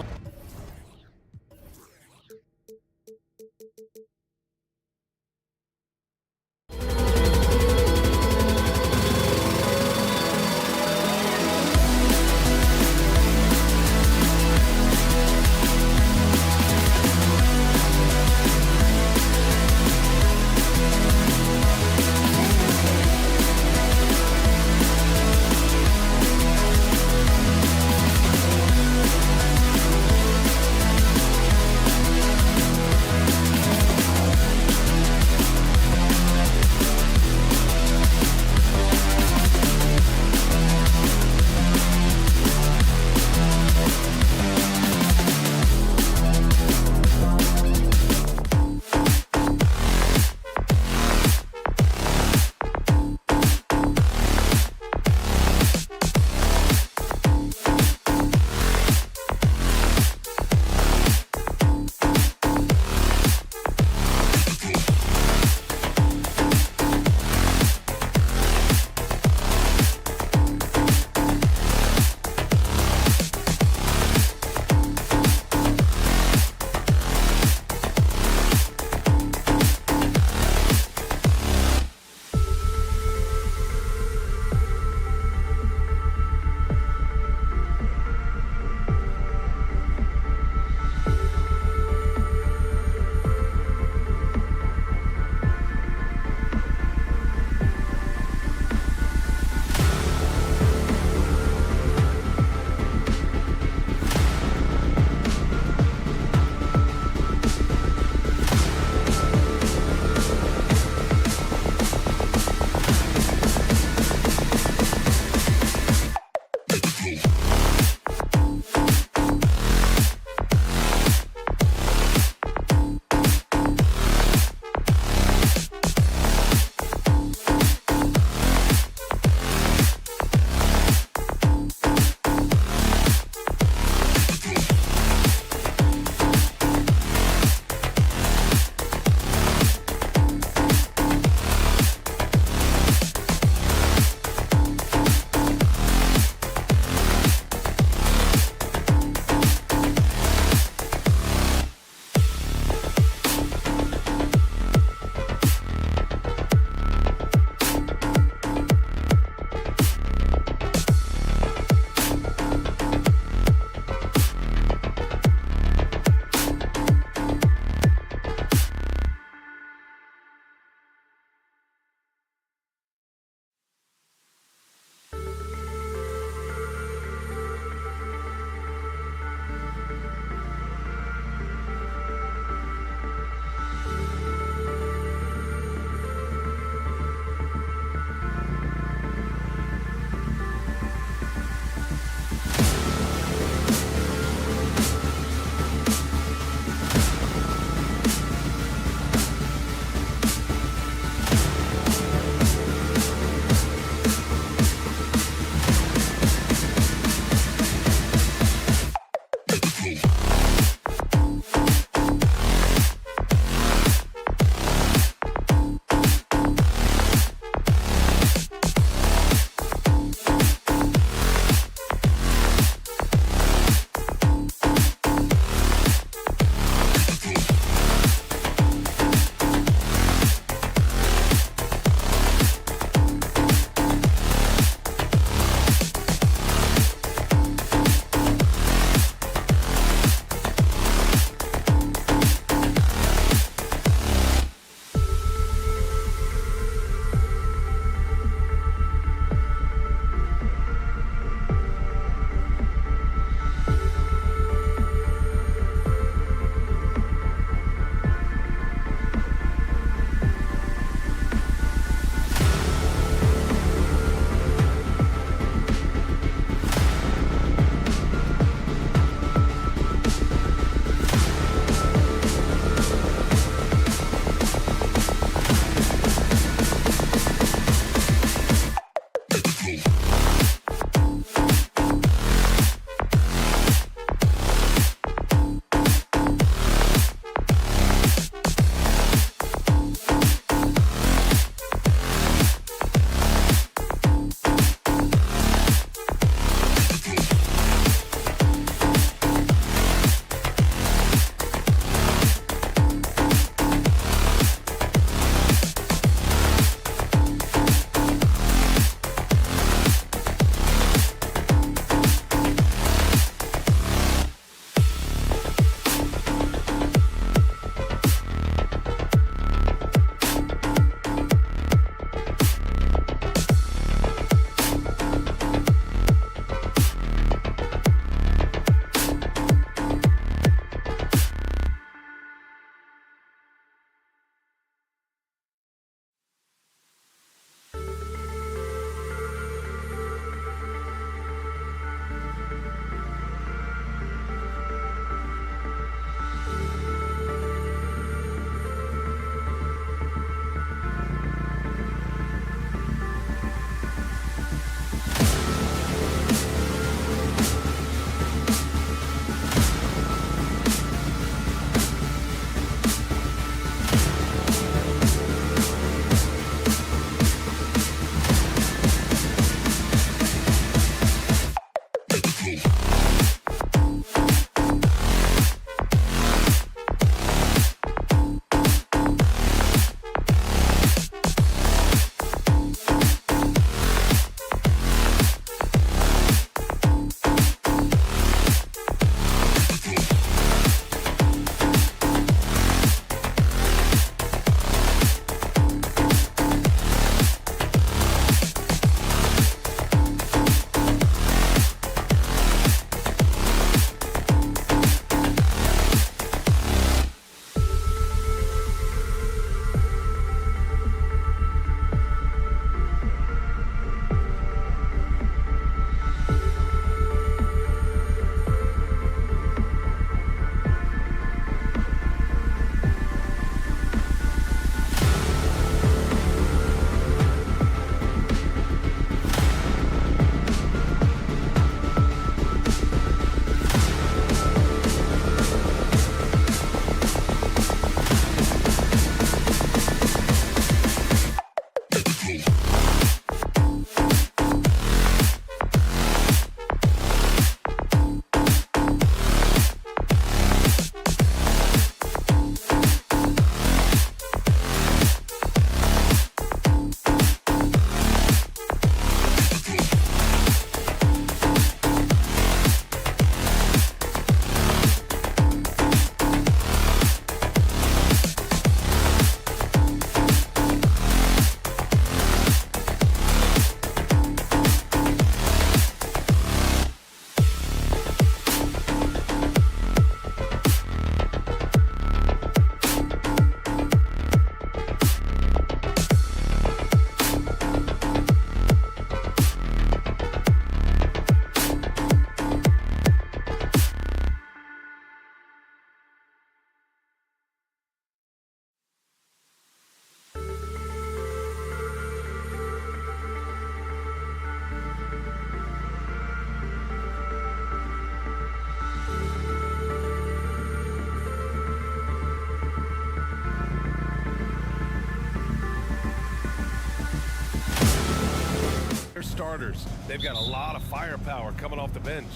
starters. They've got a lot of firepower coming off the bench.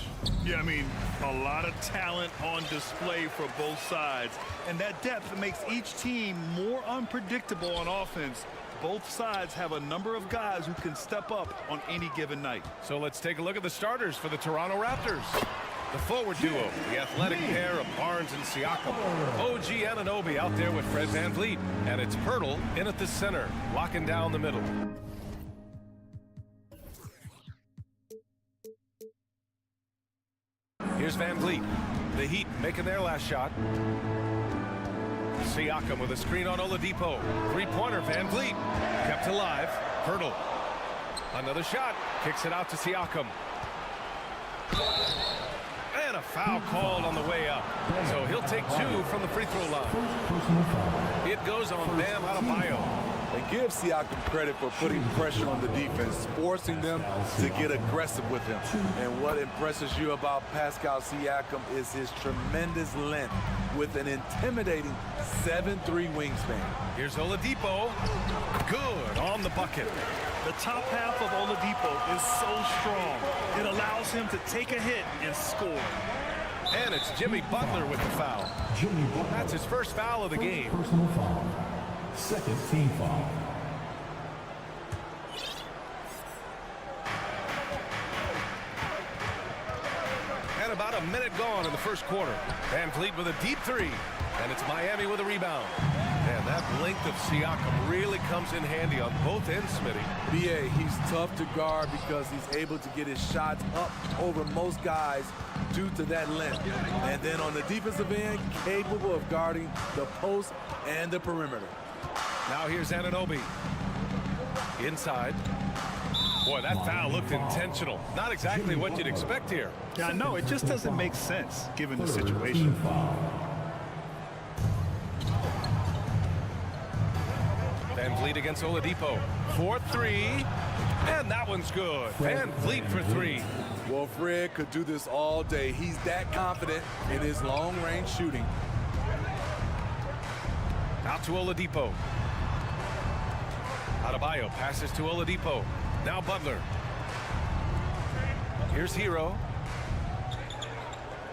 Yeah, I mean, a lot of talent on display for both sides. And that depth makes each team more unpredictable on offense. Both sides have a number of guys who can step up on any given night. So let's take a look at the starters for the Toronto Raptors. The forward duo, the athletic pair of Barnes and Siakam. OG Anunoby out there with Fred VanVleet. And it's Pirtle in at the center, locking down the middle. Here's VanVleet. The Heat making their last shot. Siakam with a screen on Oladipo. Three-pointer, VanVleet. Kept alive. Pirtle. Another shot. Kicks it out to Siakam. And a foul called on the way up. So he'll take 2 from the free throw line. It goes on Bam Adebayo. And give Siakam credit for putting pressure on the defense, forcing them to get aggressive with him. And what impresses you about Pascal Siakam is his tremendous length with an intimidating 7'3" wingspan. Here's Oladipo. Good on the bucket. The top half of Oladipo is so strong. It allows him to take a hit and score. And it's Jimmy Butler with the foul. That's his first foul of the game. Personal foul. Second team foul. And about a minute gone in the first quarter. VanVleet with a deep 3. And it's Miami with a rebound. And that length of Siakam really comes in handy on both ends, Smitty. BA, he's tough to guard because he's able to get his shots up over most guys due to that length. And then on the defensive end, capable of guarding the post and the perimeter. Now here's Anunoby. Inside. Boy, that foul looked intentional. Not exactly what you'd expect here. Yeah, I know. It just doesn't make sense given the situation. VanVleet against Oladipo. 4-3. And that one's good. VanVleet for 3. Well, Fred could do this all day. He's that confident in his long-range shooting. Out to Oladipo. Adebayo passes to Oladipo. Now Butler. Here's Hero.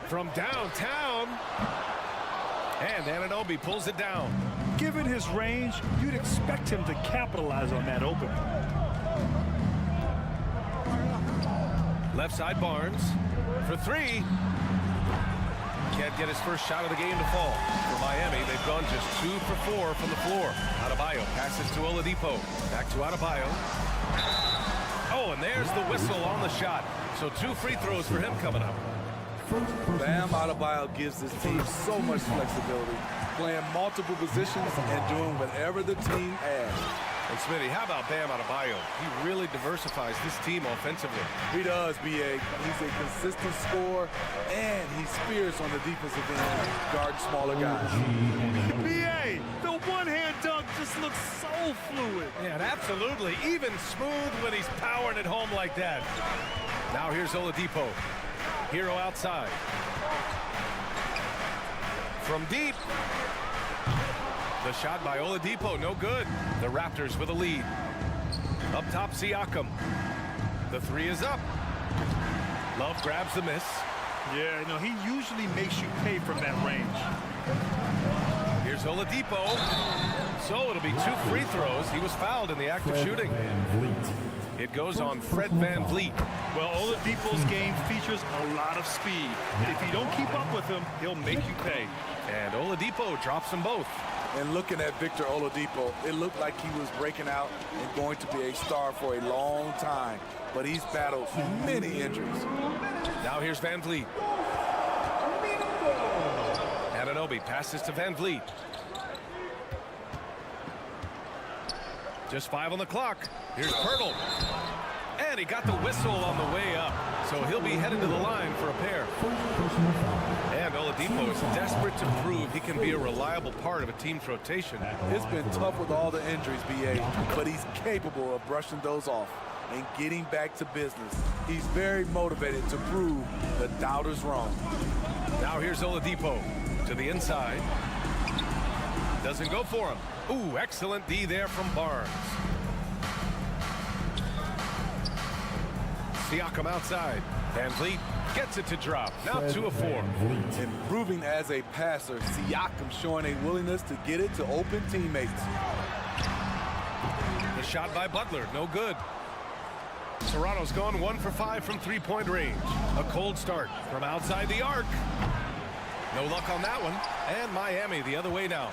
From downtown. And Anunoby pulls it down. Given his range, you'd expect him to capitalize on that opening. Left side Barnes for 3. Can't get his first shot of the game to fall. For Miami, they've gone just 2 for 4 from the floor. Adebayo passes to Oladipo. Back to Adebayo. Oh, and there's the whistle on the shot. So 2 free throws for him coming up. Bam Adebayo gives this team so much flexibility, playing multiple positions and doing whatever the team asks. And Smitty, how about Bam Adebayo? He really diversifies this team offensively. He does, BA. He's a consistent scorer, and he's fierce on the defensive end, guarding smaller guys. BA, the one-hand dunk just looks so fluid. Yeah, and absolutely. Even smooth when he's powering it home like that. Now here's Oladipo. Hero outside. From deep. The shot by Oladipo, no good. The Raptors with a lead. Up top, Siakam. The 3 is up. Love grabs the miss. Yeah, you know, he usually makes you pay from that range. Here's Oladipo. So it'll be 2 free throws. He was fouled in the act of shooting. It goes on Fred VanVleet. Well, Oladipo's game features a lot of speed. If you don't keep up with him, he'll make you pay. And Oladipo drops them both. And looking at Victor Oladipo, it looked like he was breaking out and going to be a star for a long time. But he's battled many injuries. Now here's VanVleet. Anunoby passes to VanVleet. Just 5 on the clock. Here's Pirtle. And he got the whistle on the way up. So he'll be headed to the line for a pair. And Oladipo is desperate to prove he can be a reliable part of a team's rotation. It's been tough with all the injuries, BA, but he's capable of brushing those off and getting back to business. He's very motivated to prove the doubters wrong. Now here's Oladipo to the inside. Doesn't go for him. Ooh, excellent D there from Barnes. Siakam outside. Van Vliet gets it to drop. Now 2 of 4. Improving as a passer, Siakam showing a willingness to get it to open teammates. The shot by Butler, no good. Toronto's gone 1 for 5 from three-point range. A cold start from outside the arc. No luck on that one. And Miami the other way now.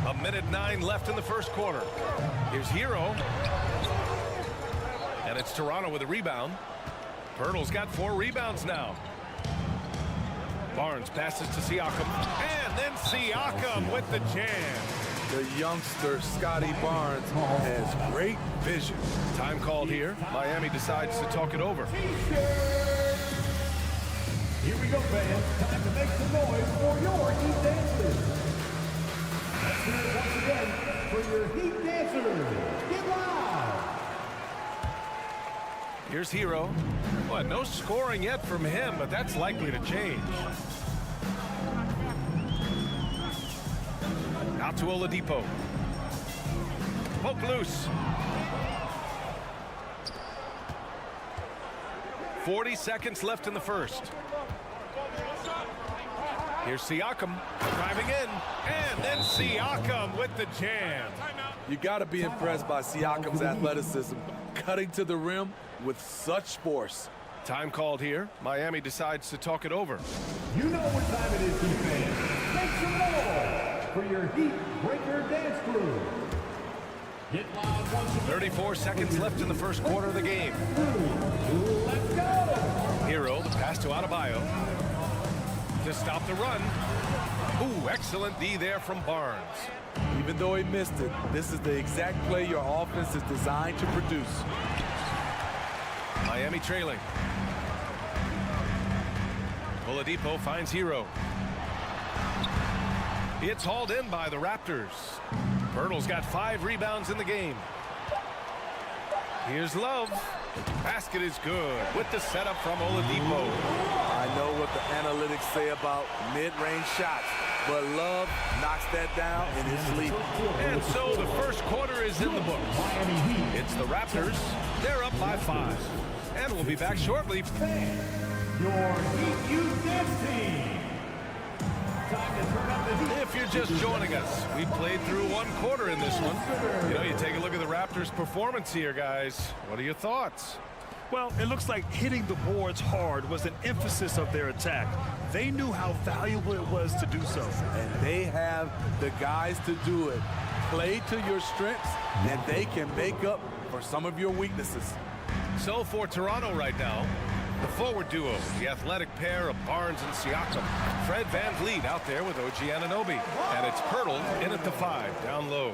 1:09 left in the first quarter. Here's Hero. And it's Toronto with a rebound. Pirtle's got 4 rebounds now. Barnes passes to Siakam. And then Siakam with the jam. The youngster, Scotty Barnes, has great vision. Time called here. Miami decides to talk it over. Here we go, fans. Time to make some noise for your Heat Dancers. Let's hear it once again for your Heat Dancers. Get loud! Here's Hero. Well, no scoring yet from him, but that's likely to change. Out to Oladipo. Poke loose. 40 seconds left in the first. Here's Siakam driving in, and then Siakam with the jam. You got to be impressed by Siakam's athleticism, cutting to the rim with such force. Time called here. Miami decides to talk it over. You know what time it is, Heat fans. Make some noise for your Heat Breaker Dance Crew. Get loud once again. 34 seconds left in the first quarter of the game. Let's go! Hero, the pass to Adebayo. To stop the run. Ooh, excellent D there from Barnes. Even though he missed it, this is the exact play your offense is designed to produce. Miami trailing. Oladipo finds Hero. It's hauled in by the Raptors. Pirtle's got 5 rebounds in the game. Here's Love. Basket is good with the setup from Oladipo. I know what the analytics say about mid-range shots, but Love knocks that down in his sleep. And so the first quarter is in the books. It's the Raptors. They're up by 5. And we'll be back shortly. Your Heat Youth Dance Team. Time to turn up the heat. If you're just joining us, we played through 1 quarter in this one. You know, you take a look at the Raptors' performance here, guys. What are your thoughts? Well, it looks like hitting the boards hard was an emphasis of their attack. They knew how valuable it was to do so. And they have the guys to do it. Play to your strengths, and they can make up for some of your weaknesses. So for Toronto right now, the forward duo, the athletic pair of Barnes and Siakam. Fred Van Vliet out there with OG Anunoby. And it's Pirtle in at the 5, down low.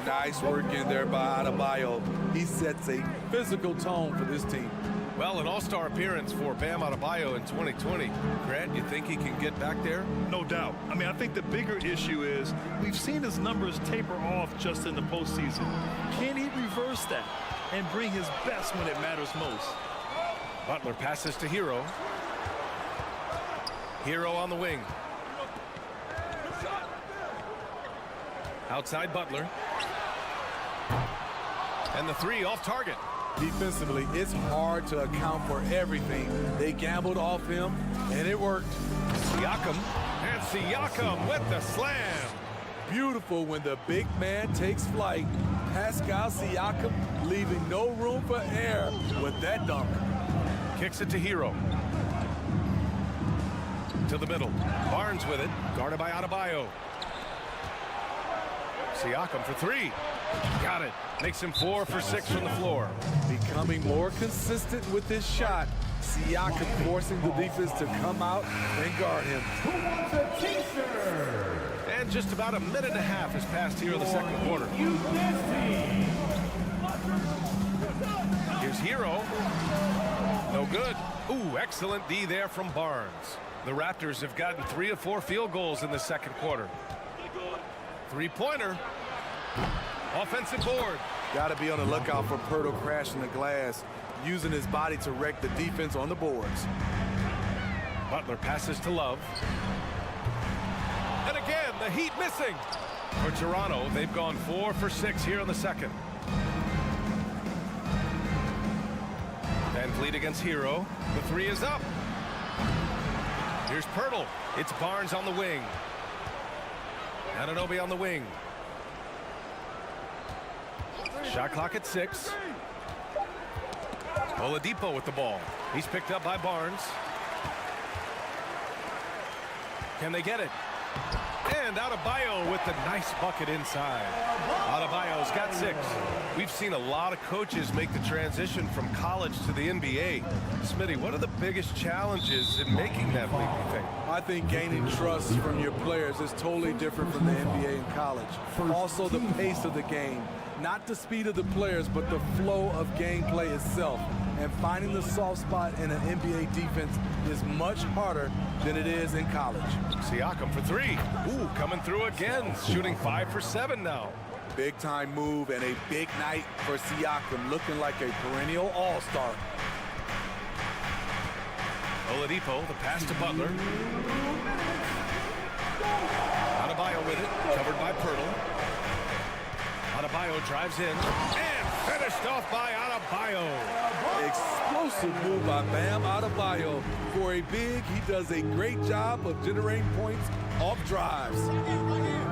Nice work in there by Adebayo. He sets a physical tone for this team. Well, an all-star appearance for Bam Adebayo in 2020. Grant, you think he can get back there? No doubt. I mean, I think the bigger issue is we've seen his numbers taper off just in the postseason. Can he reverse that and bring his best when it matters most? Butler passes to Hero. Hero on the wing. Outside Butler. And the 3 off target. Defensively, it's hard to account for everything. They gambled off him, and it worked. Siakam. And Siakam with the slam. Beautiful when the big man takes flight. Pascal Siakam leaving no room for error with that dunk. Kicks it to Hero. To the middle. Barnes with it. Guarded by Adebayo. Siakam for 3. Got it. Makes him 4 for 6 from the floor. Becoming more consistent with his shot. Siakam forcing the defense to come out and guard him. Who wants a t-shirt? And just about a minute and a half has passed here in the second quarter. Youth Dance Team. Here's Hero. No good. Ooh, excellent D there from Barnes. The Raptors have gotten 3 of 4 field goals in the second quarter. 3-pointer. Offensive board. Got to be on the lookout for Pirtle crashing the glass, using his body to wreck the defense on the boards. Butler passes to Love. And again, the Heat missing. For Toronto, they've gone 4 for 6 here in the second. Van Vliet against Hero. The three is up. Here's Pirtle. It's Barnes on the wing. Anunoby on the wing. Shot clock at 6. Oladipo with the ball. He's picked up by Barnes. Can they get it? And Adebayo with the nice bucket inside. Adebayo's got 6. We've seen a lot of coaches make the transition from college to the NBA. Smitty, what are the biggest challenges in making that leap, you think? I think gaining trust from your players is totally different from the NBA and college. Also the pace of the game. Not the speed of the players, but the flow of gameplay itself. And finding the soft spot in an NBA defense is much harder than it is in college. Siakam for 3. Ooh, coming through again. Shooting 5 for 7 now. Big time move and a big night for Siakam, looking like a perennial all-star. Oladipo, the pass to Butler. Adebayo with it, covered by Pirtle. Adebayo drives in and finished off by Adebayo. Explosive move by Bam Adebayo. For a big, he does a great job of generating points off drives.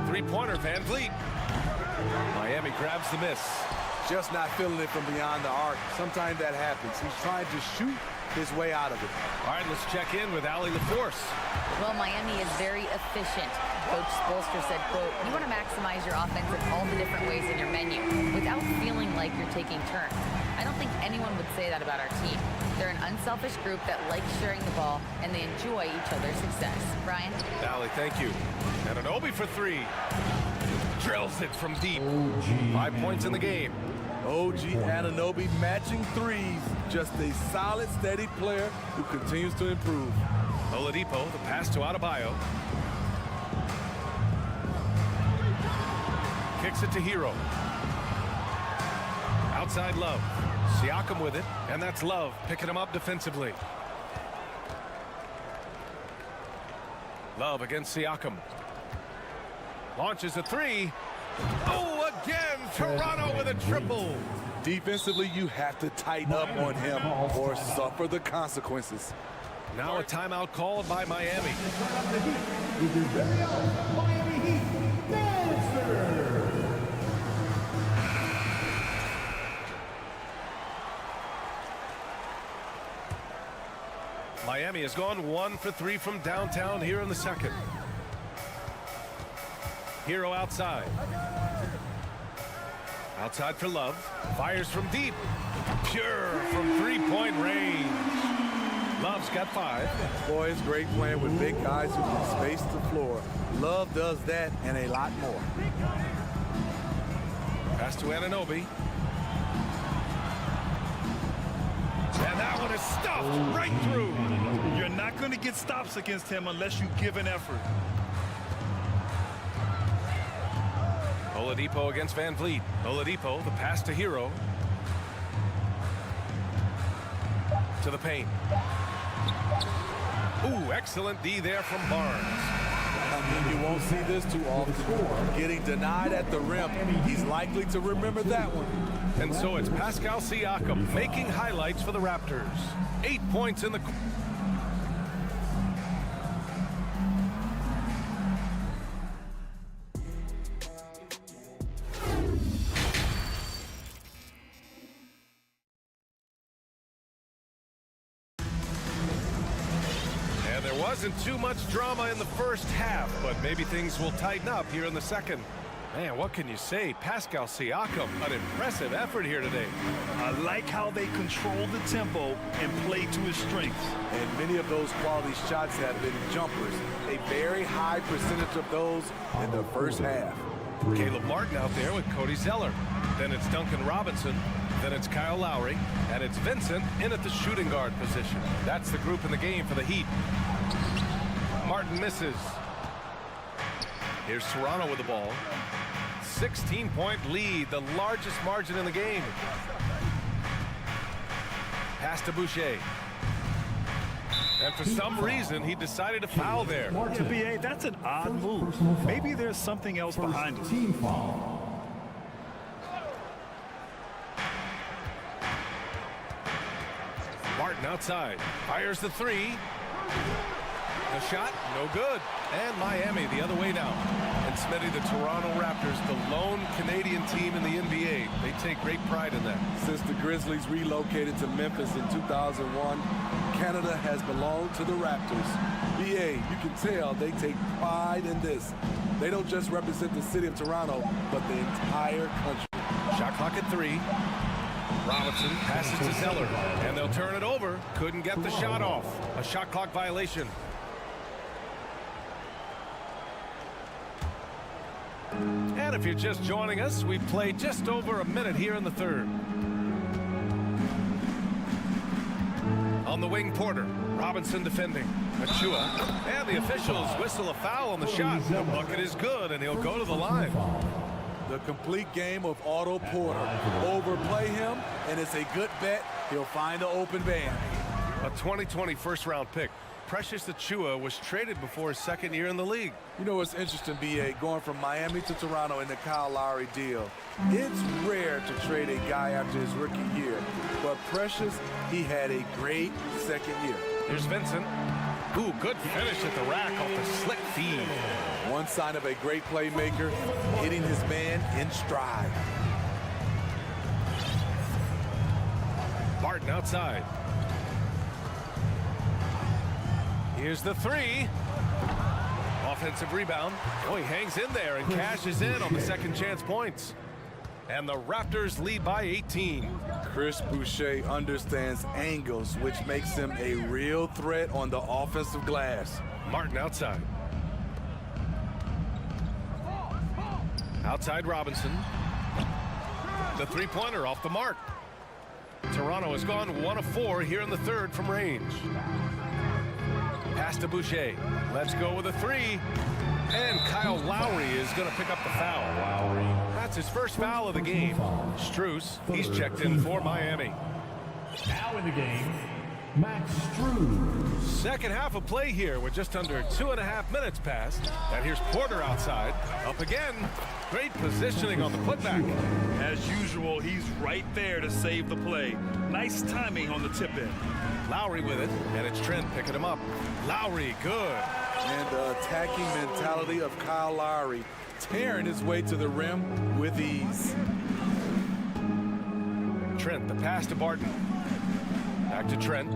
Three-pointer, Van Vliet. Miami grabs the miss. Just not feeling it from beyond the arc. Sometimes that happens. He's trying to shoot his way out of it. All right, let's check in with Allie LaForce. Well, Miami is very efficient. Coach Spoelstra said, quote, you want to maximize your offense in all the different ways in your menu without feeling like you're taking turns. I don't think anyone would say that about our team. They're an unselfish group that likes sharing the ball, and they enjoy each other's success. Brian? Allie, thank you. Anunoby for 3. Drills it from deep. 5 points in the game. OG Anunoby matching threes. Just a solid, steady player who continues to improve. Oladipo, the pass to Adebayo. Kicks it to Hero. Outside Love. Siakam with it, and that's Love picking him up defensively. Love against Siakam. Launches a 3. Oh, again, Toronto with a triple. Defensively, you have to tighten up on him or suffer the consequences. Now a timeout called by Miami. Miami has gone 1 for 3 from downtown here in the second. Hero outside. Outside for Love. Fires from deep. Pure from three-point range. Love's got 5. Boy, it's great playing with big guys who can space the floor. Love does that and a lot more. Pass to Anunoby. And that one is stuffed right through. You're not going to get stops against him unless you give an effort. Oladipo against Van Vliet. Oladipo, the pass to Hero. To the paint. Ooh, excellent D there from Barnes. I mean, you won't see this too often. Getting denied at the rim. He's likely to remember that one. And so it's Pascal Siakam making highlights for the Raptors. 8 points in the... And there wasn't too much drama in the first half, but maybe things will tighten up here in the second. Man, what can you say? Pascal Siakam, an impressive effort here today. I like how they control the tempo and play to his strengths. And many of those quality shots have been jumpers. A very high percentage of those in the first half. Caleb Martin out there with Cody Zeller. Then it's Duncan Robinson. Then it's Kyle Lowry. And it's Vincent in at the shooting guard position. That's the group in the game for the Heat. Martin misses. Here's Toronto with the ball. 16-point lead, the largest margin in the game. Pass to Boucher. And for some reason, he decided to foul there. Yeah, B.A., that's an odd move. Maybe there's something else behind it. Team foul. outside. Fires the three. The shot, no good. And Miami the other way now. And Smitty, the Toronto Raptors, the lone Canadian team in the NBA. They take great pride in that. Since the Grizzlies relocated to Memphis in 2001, Canada has belonged to the Raptors. BA, you can tell they take pride in this. They don't just represent the city of Toronto, but the entire country. Shot clock at 3. Robinson passes to Zeller, and they'll turn it over. Couldn't get the shot off. A shot clock violation. And if you're just joining us, we've played just over a minute here in the third. On the wing, Porter. Robinson defending. Achua. And the officials whistle a foul on the shot. The bucket is good, and he'll go to the line. The complete game of Otto Porter. Overplay him, and it's a good bet. He'll find the open man. A 2020 first-round pick. Precious Achua was traded before his second year in the league. You know what's interesting, BA, going from Miami to Toronto in the Kyle Lowry deal. It's rare to trade a guy after his rookie year, but Precious, he had a great second year. Here's Vincent. Ooh, good finish at the rack off the slick feed. One sign of a great playmaker, hitting his man in stride. Barton outside. Here's the three. Offensive rebound. Oh, he hangs in there and cashes in on the second chance points. And the Raptors lead by 18. Chris Boucher understands angles, which makes him a real threat on the offensive glass. Martin outside. Outside Robinson. The three-pointer off the mark. Toronto has gone 1 of 4 here in the third from range. Pass to Boucher. Let's go with a three. And Kyle Lowry is going to pick up the foul. That's his first foul of the game. Struess, he's checked in for Miami. Now in the game, Max Struess. Second half of play here with just under 2.5 minutes passed. And here's Porter outside. Up again. Great positioning on the putback. As usual, he's right there to save the play. Nice timing on the tip-in. Lowry with it, and it's Trent picking him up. Lowry, good. And the attacking mentality of Kyle Lowry, tearing his way to the rim with ease. Trent, the pass to Barton. Back to Trent.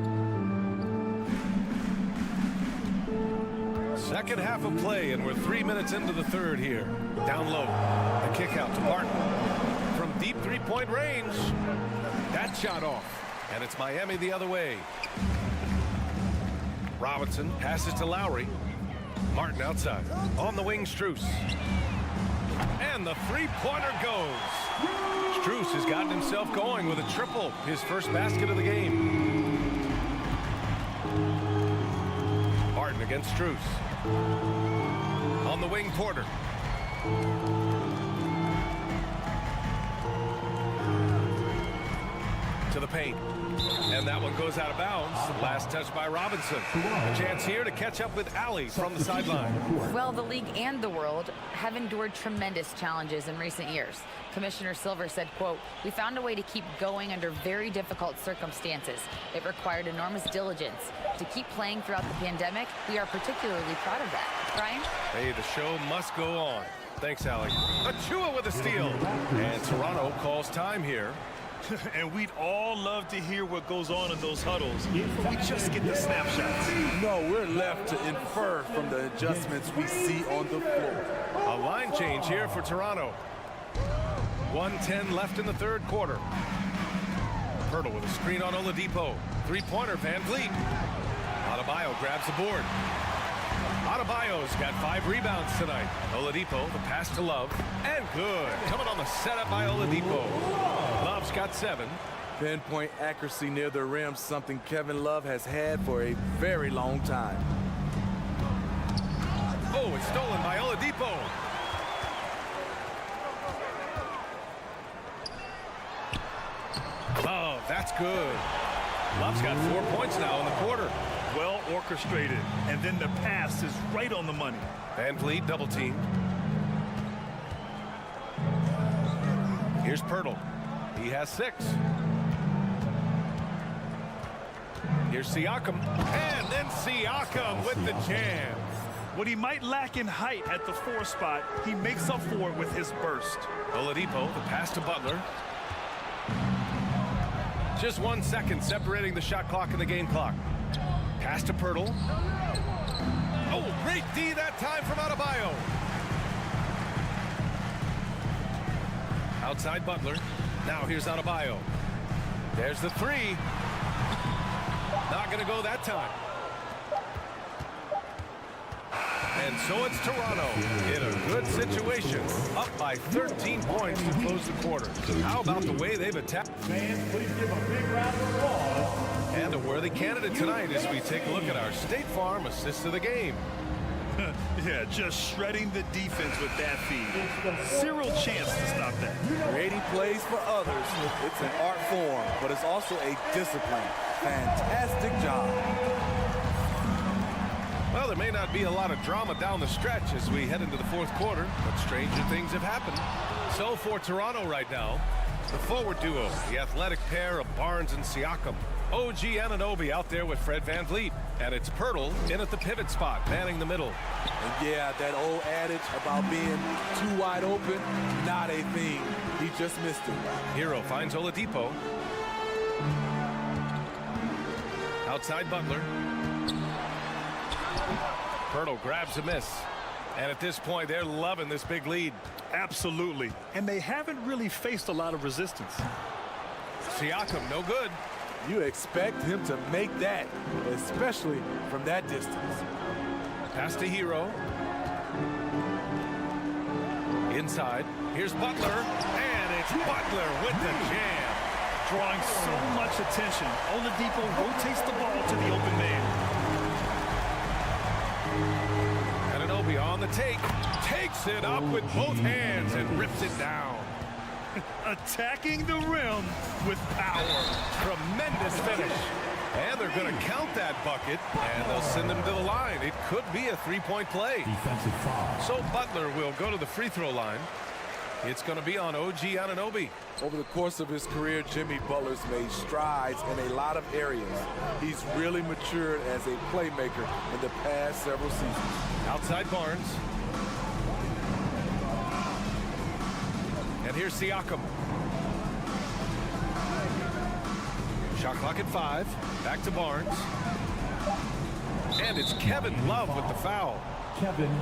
Second half of play, and we're 3 minutes into the third here. Down low, the kick out to Barton. From deep three-point range, that shot off. And it's Miami the other way. Robinson passes to Lowry. Martin outside. On the wing, Struess. And the three-pointer goes. Struess has gotten himself going with a triple. His first basket of the game. Martin against Struess. On the wing, Porter. To the paint. And that one goes out of bounds. Last touch by Robinson. A chance here to catch up with Allie from the sideline. Well, the league and the world have endured tremendous challenges in recent years. Commissioner Silver said, quote, "We found a way to keep going under very difficult circumstances. It required enormous diligence. To keep playing throughout the pandemic, we are particularly proud of that." Brian? Hey, the show must go on. Thanks, Allie. Achua with a steal. And Toronto calls time here. And we'd all love to hear what goes on in those huddles, but we just get the snapshots. No, we're left to infer from the adjustments we see on the floor. A line change here for Toronto. 1:10 left in the third quarter. Pirtle with a screen on Oladipo. Three-pointer, Van Vliet. Adebayo grabs the board. Adebayo's got 5 rebounds tonight. Oladipo, the pass to Love. And good. Coming on the setup by Oladipo. Love's got 7. Pinpoint accuracy near the rim, something Kevin Love has had for a very long time. Oh, it's stolen by Oladipo. Oh, that's good. Love's got 4 points now in the quarter. Well orchestrated, and then the pass is right on the money. Van Vliet double team. Here's Pirtle. He has 6. Here's Siakam, and then Siakam with the jam. What he might lack in height at the 4 spot, he makes up for it with his burst. Oladipo, the pass to Butler. Just 1 second separating the shot clock and the game clock. Pass to Pirtle. Oh, great D that time from Adebayo. Outside Butler. Now here's Adebayo. There's the 3. Not going to go that time. And so it's Toronto in a good situation, up by 13 points to close the quarter. How about the way they've attacked? Fans, please give a big round of applause. And a worthy candidate tonight as we take a look at our State Farm assist of the game. Yeah, just shredding the defense with that feed. Zero chance to stop that. Creating plays for others, it's an art form, but it's also a discipline. Fantastic job. Well, there may not be a lot of drama down the stretch as we head into the 4th quarter, but stranger things have happened. So for Toronto right now, the forward duo, the athletic pair of Barnes and Siakam. OG Anunoby out there with Fred VanVleet. And it's Pirtle in at the pivot spot, manning the middle. And yeah, that old adage about being too wide open, not a thing. He just missed it. Hero finds Oladipo. Outside Butler. Pirtle grabs a miss. And at this point, they're loving this big lead. Absolutely. And they haven't really faced a lot of resistance. Siakam, no good. You expect him to make that, especially from that distance. Pass to Hero. Inside. Here's Butler. And it's Butler with the jam. Drawing so much attention, Oladipo rotates the ball to the open man. Anunoby on the take. Takes it up with both hands and rips it down. Attacking the rim with power. Tremendous finish. And they're going to count that bucket, and they'll send him to the line. It could be a 3-point play. Defensive foul. So Butler will go to the free throw line. It's going to be on OG Anunoby. Over the course of his career, Jimmy Butler's made strides in a lot of areas. He's really matured as a playmaker in the past several seasons. Outside Barnes. And here's Siakam. Shot clock at 5. Back to Barnes. And it's Kevin Love with the foul.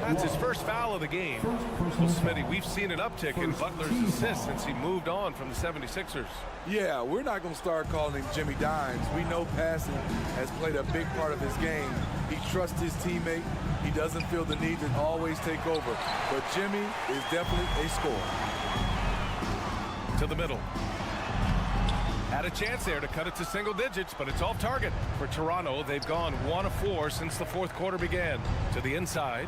That's his first foul of the game. Well, Smitty, we've seen an uptick in Butler's assists since he moved on from the 76ers. Yeah, we're not going to start calling him Jimmy Dimes. We know passing has played a big part of his game. He trusts his teammate. He doesn't feel the need to always take over. But Jimmy is definitely a scorer. To the middle. Had a chance there to cut it to single digits, but it's off target. For Toronto, they've gone 1 of 4 since the 4th quarter began. To the inside.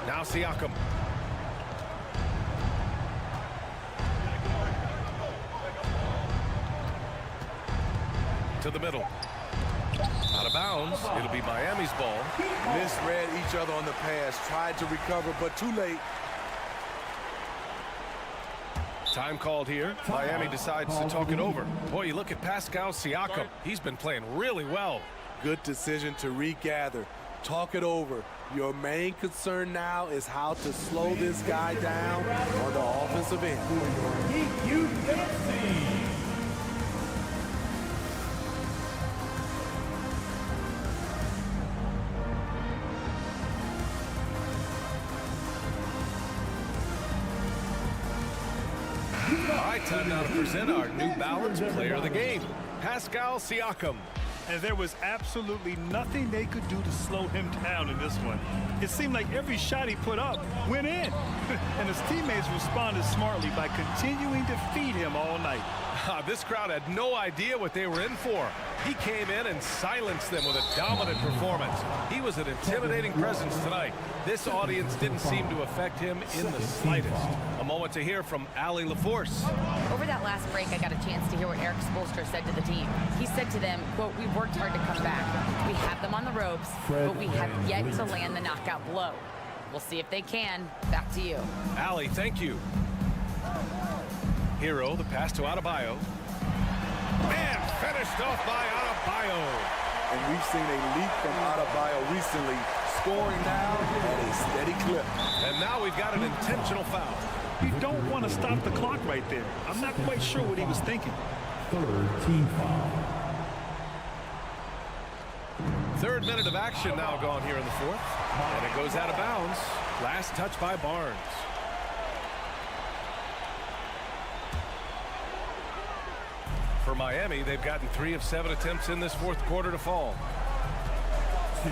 Now Siakam. To the middle. Out of bounds. It'll be Miami's ball. Misread each other on the pass. Tried to recover, but too late. Time called here. Miami decides to talk it over. Boy, you look at Pascal Siakam. He's been playing really well. Good decision to regather. Talk it over. Your main concern now is how to slow this guy down on the offensive end. All right, time now to present our New Balance player of the game, Pascal Siakam. And there was absolutely nothing they could do to slow him down in this one. It seemed like every shot he put up went in. And his teammates responded smartly by continuing to feed him all night. This crowd had no idea what they were in for. He came in and silenced them with a dominant performance. He was an intimidating presence tonight. This audience didn't seem to affect him in the slightest. A moment to hear from Allie LaForce. Over that last break, I got a chance to hear what Eric Spoelstra said to the team. He said to them, quote, "We've worked hard to come back. We have them on the ropes, but we have yet to land the knockout blow. We'll see if they can." Back to you. Allie, thank you. Hero, the pass to Adebayo. Man, finished off by Adebayo. And we've seen a leap from Adebayo recently, scoring now at a steady clip. And now we've got an intentional foul. You don't want to stop the clock right there. I'm not quite sure what he was thinking. Third team foul. Third minute of action now gone here in the fourth. And it goes out of bounds. Last touch by Barnes. For Miami, they've gotten 3 of 7 attempts in this fourth quarter to fall.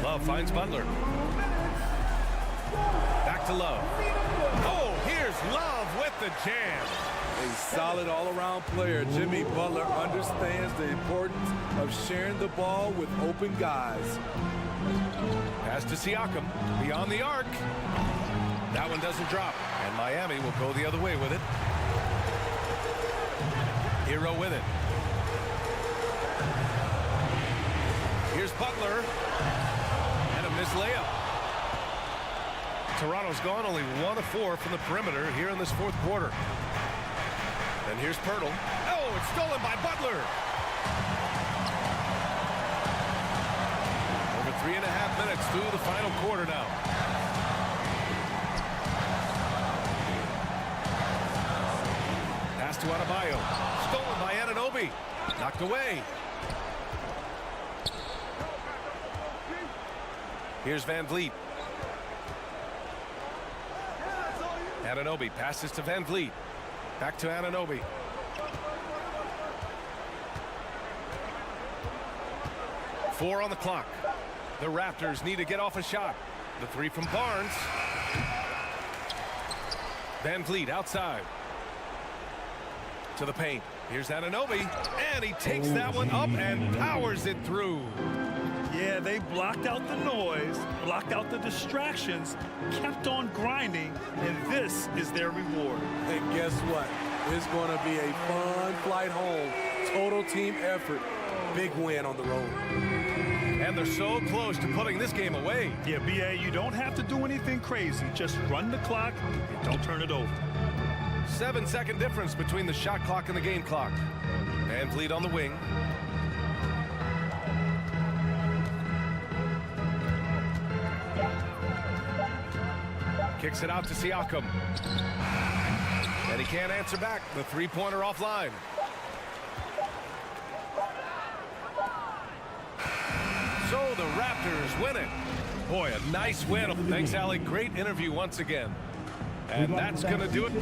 Love finds Butler. Back to Love. Oh, here's Love with the jam. A solid all-around player. Jimmy Butler understands the importance of sharing the ball with open guys. Pass to Siakam, beyond the arc. That one doesn't drop, and Miami will go the other way with it. Hero with it. Here's Butler, and a missed layup. Toronto's gone only 1 of 4 from the perimeter here in this fourth quarter. And here's Pirtle. Oh, it's stolen by Butler. Over 3.5 minutes through the final quarter now. Pass to Adebayo. Stolen by Anunoby. Knocked away. Here's Van Vliet. Anunoby passes to Van Vliet. Back to Anunoby. Four on the clock. The Raptors need to get off a shot. The 3 from Barnes. Van Vliet outside. To the paint. Here's Anunoby. And he takes that one up and powers it through. Yeah, they blocked out the noise, blocked out the distractions, kept on grinding, and this is their reward. And guess what? It's going to be a fun flight home. Total team effort. Big win on the road. And they're so close to putting this game away. Yeah, BA, you don't have to do anything crazy. Just run the clock and don't turn it over. 7-second difference between the shot clock and the game clock. Van Vliet on the wing. Kicks it out to Siakam. And he can't answer back. The 3-pointer offline. So the Raptors win it. Boy, a nice win. Thanks, Allie. Great interview once again. And that's going to do it.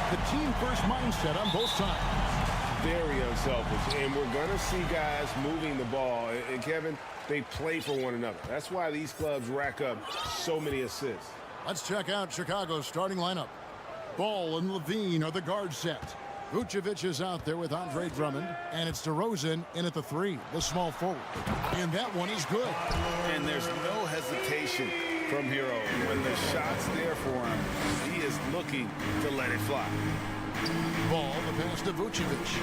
The team-first mindset on both sides. Very unselfish, and we're going to see guys moving the ball. And Kevin, they play for one another. That's why these clubs rack up so many assists. Let's check out Chicago's starting lineup. Ball and Levine are the guard set. Vucevic is out there with Andre Drummond, and it's DeRozan in at the 3, the small forward. And that one is good. And there's no hesitation from Hero. When the shot's there for him, he is looking to let it fly. Ball, the pass to Vucevic.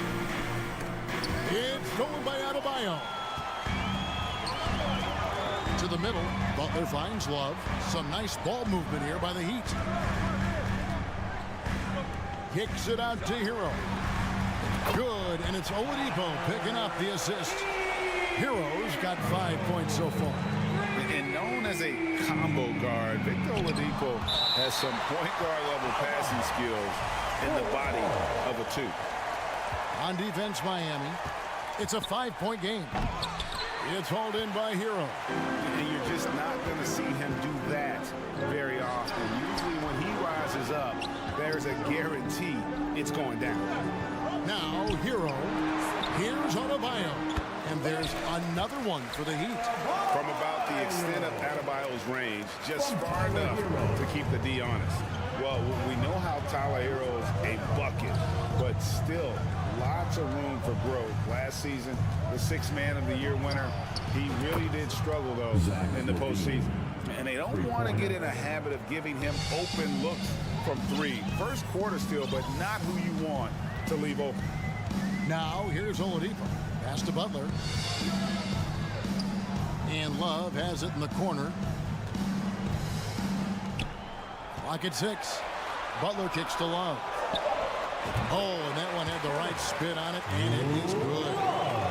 It's stolen by Adebayo. To the middle, Butler finds Love. Some nice ball movement here by the Heat. Kicks it out to Hero. Good, and it's Oladipo picking up the assist. Hero's got 5 points so far. And known as a combo guard, Victor Oladipo has some point guard level passing skills in the body of a 2. On defense, Miami. It's a 5-point game. It's hauled in by Hero. And you're just not going to see him do that very often. Usually when he rises up, there's a guarantee it's going down. Now, Hero. Here's Adebayo. And there's another one for the Heat. From about the extent of Adebayo's range, just far enough to keep the D honest. Well, we know how Tyler Hero's a bucket, but still lots of room for growth. Last season, the 6th Man of the Year winner, he really did struggle, though, in the postseason. And they don't want to get in a habit of giving him open looks from 3. First quarter still, but not who you want to leave open. Now, here's Oladipo. Pass to Butler. And Love has it in the corner. Clock at 6. Butler kicks to Love. Oh, and that one had the right spin on it, and it is good.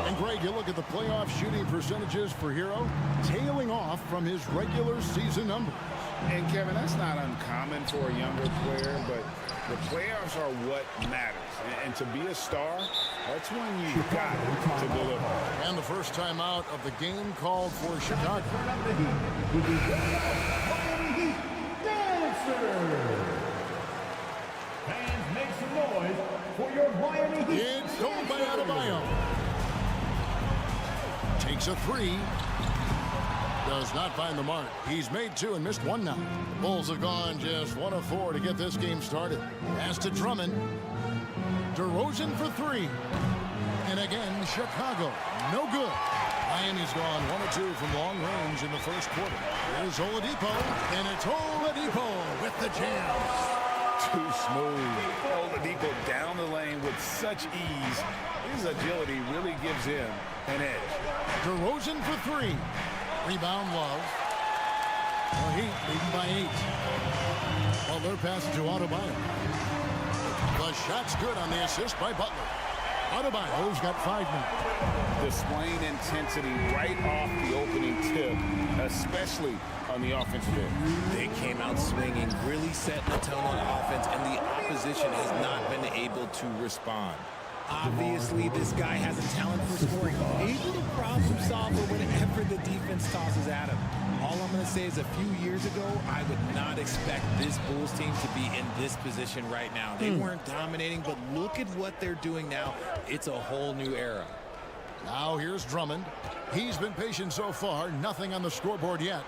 And Greg, you look at the playoff shooting percentages for Hero, tailing off from his regular season numbers. And Kevin, that's not uncommon for a younger player, but the playoffs are what matters. And to be a star, that's when you've got to deliver. And the first time out of the game called for Chicago. Fans, make some noise for your Miami Heat. It's stolen by Adebayo. Takes a 3. Does not find the mark. He's made 2 and missed 1 now. The Bulls have gone just 1 of 4 to get this game started. Pass to Drummond. DeRozan for 3. And again, Chicago. No good. Miami's gone 1 of 2 from long range in the first quarter. Here's Oladipo. And it's Oladipo with the jam. Too smooth. Oladipo down the lane with such ease. His agility really gives him an edge. DeRozan for 3. Rebound Love. The Heat leading by 8. Butler passes to Adebayo. The shot's good on the assist by Butler. Adebayo's got 5 now. Displaying intensity right off the opening tip, especially on the offensive end. They came out swinging, really setting the tone on offense, and the opposition has not been able to respond. Obviously, this guy has a talent for scoring, able to problem solve whenever the defense tosses at him. All I'm going to say is a few years ago, I would not expect this Bulls team to be in this position right now. They weren't dominating, but look at what they're doing now. It's a whole new era. Now here's Drummond. He's been patient so far. Nothing on the scoreboard yet.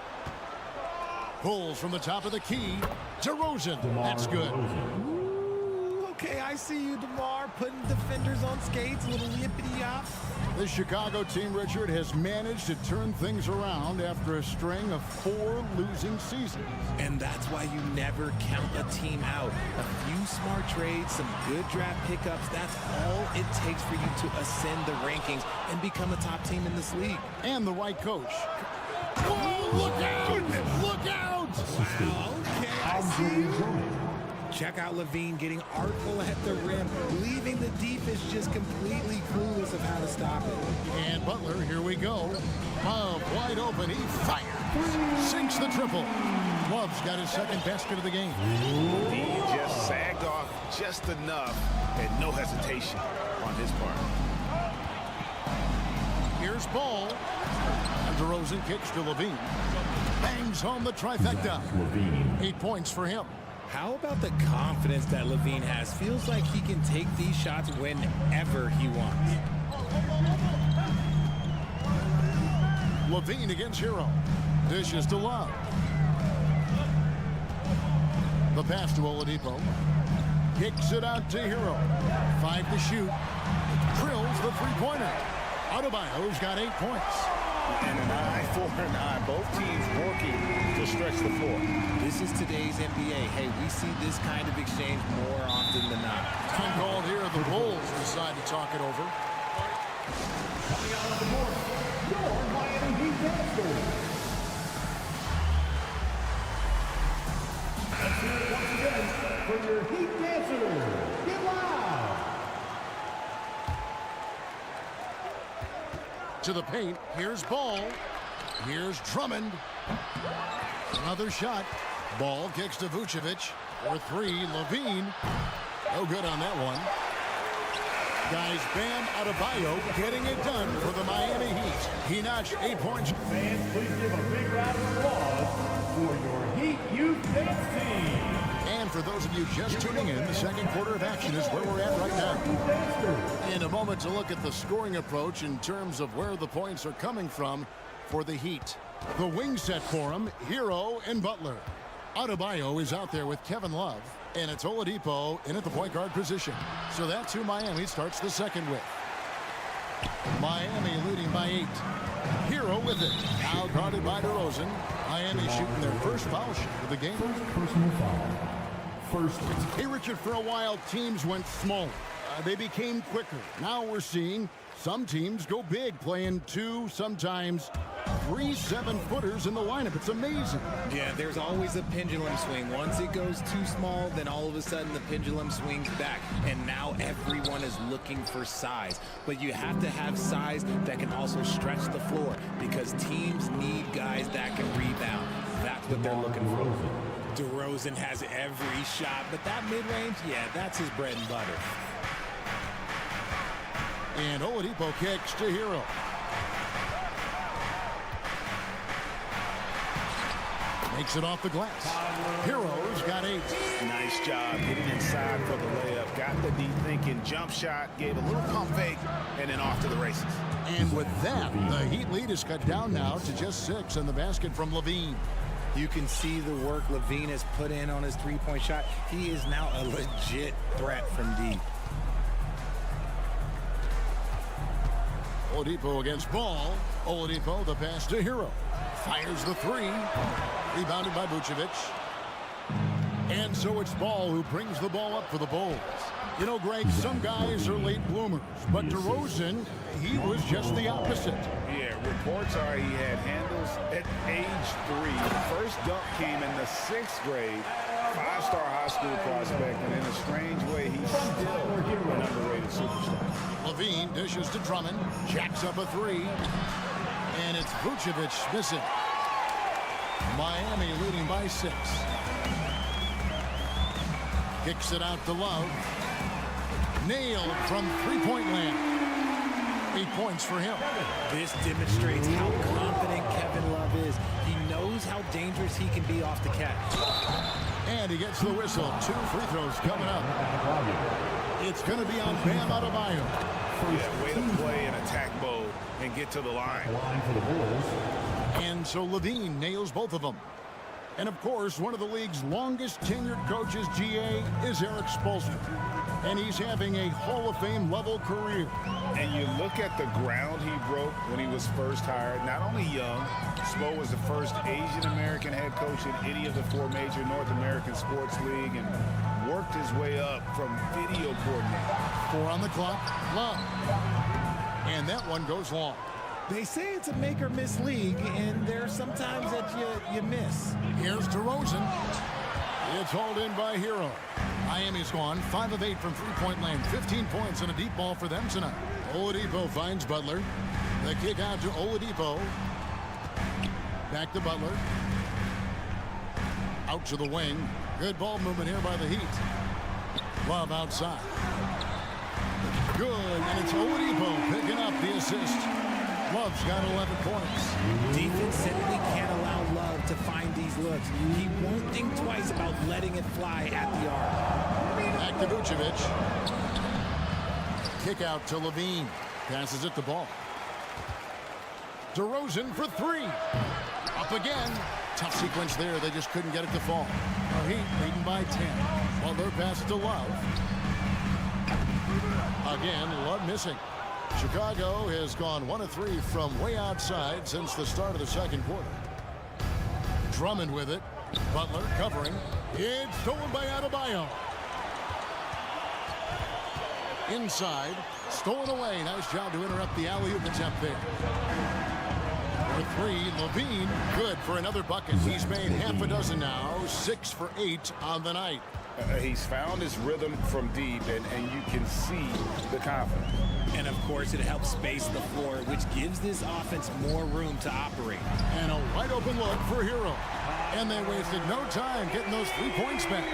Pulls from the top of the key. DeRozan. That's good. Okay, I see you, DeMar, putting defenders on skates, a little yippity-yop. The Chicago team, Richard, has managed to turn things around after a string of 4 losing seasons. And that's why you never count a team out. A few smart trades, some good draft pickups, that's all it takes for you to ascend the rankings and become a top team in this league. And the right coach. Whoa, look out! Look out! Wow, okay, I see you. Check out Levine getting artful at the rim, leaving the defense just completely clueless of how to stop it. And Butler, here we go. Love wide open, he fires. Sinks the triple. Love's got his second basket of the game. He just sagged off just enough and no hesitation on his part. Here's Ball. And DeRozan kicks to Levine. Bangs home the trifecta. 8 points for him. How about the confidence that Levine has? Feels like he can take these shots whenever he wants. Levine against Hero. Dishes to Love. The pass to Oladipo. Kicks it out to Hero. 5 to shoot. Drills the three-pointer. Adebayo's got 8 points. And an eye for an eye. Both teams working to stretch the floor. This is today's NBA. Hey, we see this kind of exchange more often than not. Time called here. The Bulls decide to talk it over. Coming out of the court, your Miami Heat Dancers. Let's hear it once again for your Heat Dancers. Get loud. To the paint. Here's Ball. Here's Drummond. Another shot. Ball kicks to Vucevic. For 3, Levine. No good on that one. Guys, Bam Adebayo getting it done for the Miami Heat. He notched 8 points. Fans, please give a big round of applause for your Heat Youth Dance Team. And for those of you just tuning in, the second quarter of action is where we're at right now. In a moment to look at the scoring approach in terms of where the points are coming from for the Heat. The wing set for him, Hero and Butler. Adebayo is out there with Kevin Love, and it's Oladipo in at the point guard position. So that's who Miami starts the second with. Miami leading by 8. Hero with it. Now guarded by DeRozan. Miami shooting their first foul shot of the game. Personal foul. First. Hey, Richard, for a while, teams went small. They became quicker. Now we're seeing some teams go big, playing 2, sometimes 3 7-footers in the lineup. It's amazing. Yeah, there's always a pendulum swing. Once it goes too small, then all of a sudden the pendulum swings back. And now everyone is looking for size. But you have to have size that can also stretch the floor because teams need guys that can rebound. That's what they're looking for. DeRozan has every shot, but that mid-range, yeah, that's his bread and butter. And Oladipo kicks to Hero. Makes it off the glass. Hero's got 8. Nice job getting inside for the layup. Got the deep thinking jump shot, gave a little pump fake, and then off to the races. And with that, the Heat lead is cut down now to just 6 in the basket from Levine. You can see the work Levine has put in on his three-point shot. He is now a legit threat from deep. Oladipo against Ball. Oladipo, the pass to Hero. Fires the 3. Rebounded by Vucevic. And so it's Ball who brings the ball up for the Bulls. You know, Greg, some guys are late bloomers, but DeRozan, he was just the opposite. Yeah, reports are he had handles at age 3. First dunk came in the 6th grade. 5-star high school prospect, and in a strange way, he's still an underrated superstar. Levine dishes to Drummond, jacks up a 3, and it's Vucevic missing. Miami leading by 6. Kicks it out to Love. Nailed from three-point land. 8 points for him. This demonstrates how confident Kevin Love is. He knows how dangerous he can be off the catch. And he gets the whistle. 2 free throws coming up. It's going to be on Bam Adebayo. Yeah, way to play in attack mode and get to the line. And so Levine nails both of them. And of course, one of the league's longest tenured coaches, GA, is Eric Spoelstra. And he's having a Hall of Fame level career. And you look at the ground he broke when he was first hired. Not only young, Spo was the first Asian American head coach in any of the 4 major North American sports league and worked his way up from video coordinator. 4 on the clock. Love. And that one goes long. They say it's a make or miss league, and there's sometimes that you miss. Here's DeRozan. It's hauled in by Hero. Miami's gone 5 of 8 from three-point land. 15 points and a deep ball for them tonight. Oladipo finds Butler. The kick out to Oladipo. Back to Butler. Out to the wing. Good ball movement here by the Heat. Love outside. Good, and it's Oladipo picking up the assist. Love's got 11 points. Defense simply can't allow Love to find these looks. He won't think twice about letting it fly at the arc. Back to Vucevic. Kick out to Levine. Passes it the ball. DeRozan for three. Up again. Tough sequence there. They just couldn't get it to fall. The Heat leading by 10. Butler pass to Love. Again, Love missing. Chicago has gone 1 of 3 from way outside since the start of the second quarter. Drummond with it. Butler covering. It's stolen by Adebayo. Inside. Stolen away. Nice job to interrupt the alley-oop attempt there. For three, Levine, good for another bucket. He's made half a dozen now, 6 for 8 on the night. He's found his rhythm from deep, and you can see the confidence. And, of course, it helps space the floor, which gives this offense more room to operate. And a wide-open look for Hero. And they wasted no time getting those 3 points back.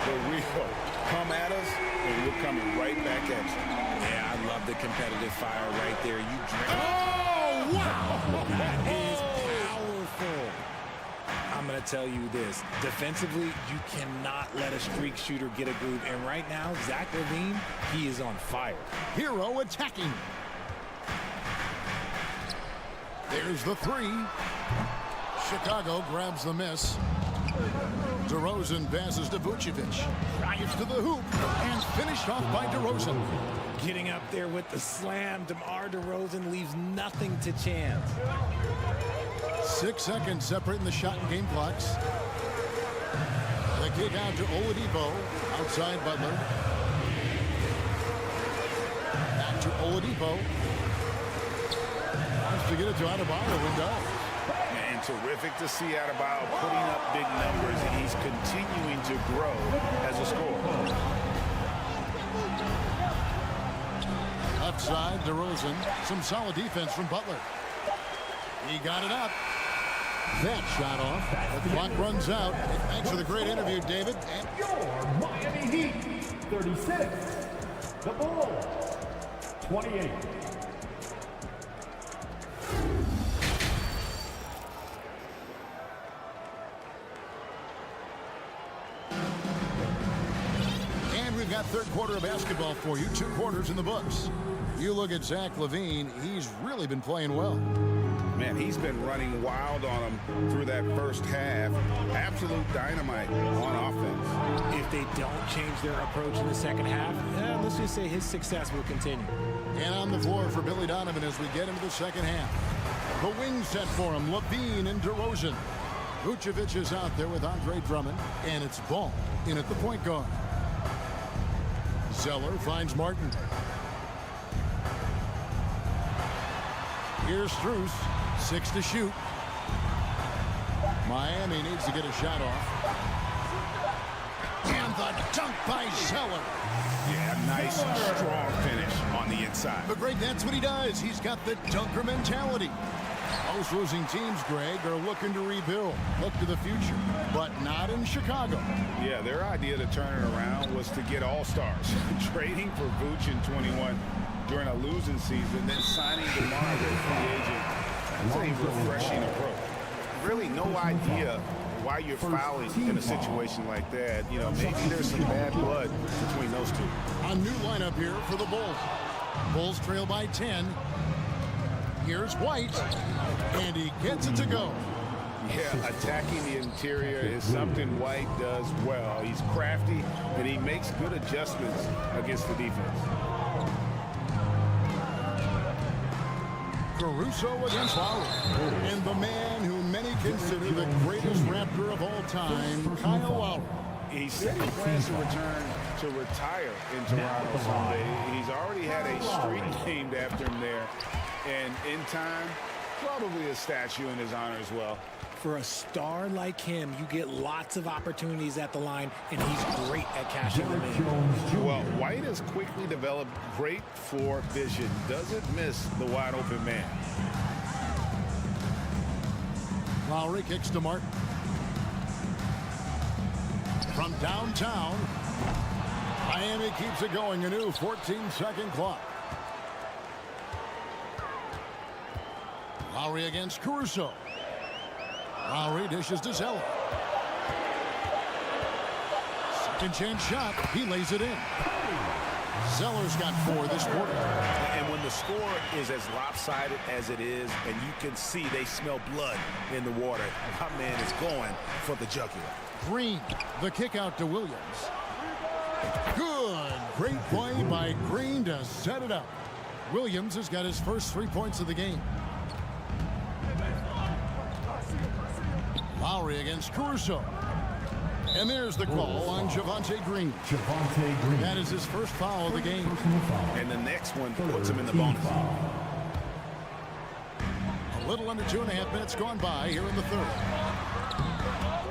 The real come at us, and we're coming right back at you. Yeah, I love the competitive fire right there. You drink. Oh, wow! That is powerful. I'm going to tell you this. Defensively, you cannot let a streak shooter get a groove. And right now, Zach LaVine, he is on fire. Hero attacking. There's the three. Chicago grabs the miss. DeRozan passes to Vucevic. Drives to the hoop and finished off by DeRozan. Getting up there with the slam, DeMar DeRozan leaves nothing to chance. 6 seconds separating the shot and game clocks. The kick out to Oladipo. Outside Butler. Back to Oladipo. Wants to get it to Adebayo and does. And terrific to see Adebayo putting up big numbers, and he's continuing to grow as a scorer. Left side, DeRozan. Some solid defense from Butler. He got it up. That shot off. The clock runs out. Thanks for the great interview, David. And Your Miami Heat, 36. The Bulls, 28. And we've got third quarter of basketball for you. 2 quarters in the books. You look at Zach LaVine. He's really been playing well. Man, he's been running wild on him through that first half. Absolute dynamite on offense. If they don't change their approach in the second half, let's just say his success will continue. And on the floor for Billy Donovan as we get into the second half. The wing set for him, LaVine and DeRozan. Vucevic is out there with Andre Drummond, and it's Ball in at the point guard. Zeller finds Martin. Here's Strus. 6 to shoot. Miami needs to get a shot off. And the dunk by Zeller. Yeah, nice, strong finish on the inside. But Greg, that's what he does. He's got the dunker mentality. Most losing teams, Greg, are looking to rebuild. Look to the future, but not in Chicago. Yeah, their idea to turn it around was to get all-stars. Trading for Vooch in 21 during a losing season, then signing DeMar as a free agent. That's a refreshing approach. Really no idea why you're fouling in a situation like that. You know, maybe there's some bad blood between those two. A new lineup here for the Bulls. Bulls trail by 10. Here's White, and he gets it to go. Yeah, attacking the interior is something White does well. He's crafty, and he makes good adjustments against the defense. Caruso against Lowry. And the man who many consider the greatest Raptor of all time, Kyle Lowry. He said he plans to return to retire in Toronto someday. He's already had a street named after him there. And in time, probably a statue in his honor as well. For a star like him, you get lots of opportunities at the line, and he's great at cashing them in. Well, White has quickly developed great floor vision. Doesn't miss the wide open man. Lowry kicks to Martin. From downtown, Miami keeps it going. A new 14-second clock. Lowry against Caruso. Lowry dishes to Zeller. Second chance shot. He lays it in. Zeller's got 4 this quarter. And when the score is as lopsided as it is, and you can see they smell blood in the water, my man is going for the jugular. Green, the kick out to Williams. Good. Great play by Green to set it up. Williams has got his first 3 points of the game. Lowry against Caruso. And there's the call on Javonte Green. That is his first foul of the game. And the next one puts him in the bonus. A little under 2.5 minutes gone by here in the third.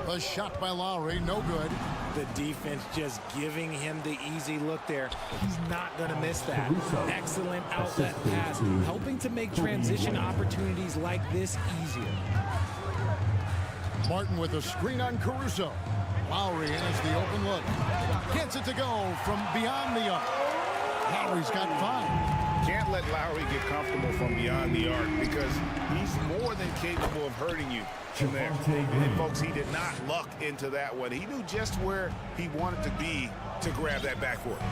A shot by Lowry, no good. The defense just giving him the easy look there. He's not going to miss that. Excellent outlet pass, helping to make transition opportunities like this easier. Martin with a screen on Caruso. Lowry has the open look. Gets it to go from beyond the arc. Lowry's got 5. Can't let Lowry get comfortable from beyond the arc because he's more than capable of hurting you from there. And folks, he did not luck into that one. He knew just where he wanted to be to grab that backcourt.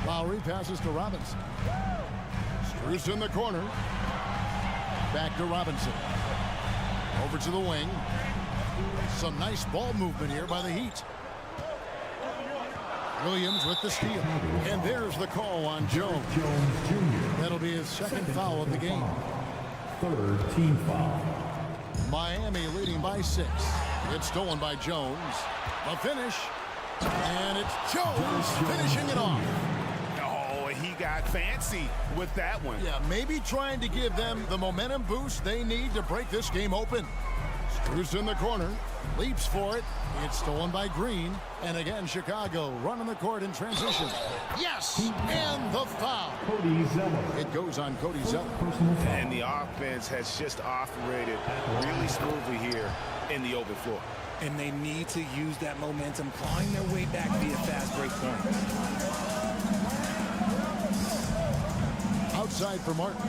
Lowry passes to Robinson. Strus in the corner. Back to Robinson. Over to the wing. Some nice ball movement here by the Heat. Williams with the steal. And there's the call on Jones. That'll be his second foul of the game. Third team foul. Miami leading by 6. It's stolen by Jones. A finish. And it's Jones finishing it off. Oh, he got fancy with that one. Yeah, maybe trying to give them the momentum boost they need to break this game open. Strus in the corner. Leaps for it. It's stolen by Green. And again, Chicago running the court in transition. Yes! And the foul. Cody Zeller. It goes on Cody Zeller. And the offense has just operated really smoothly here in the open floor. And they need to use that momentum, clawing their way back via fast break points. Outside for Martin.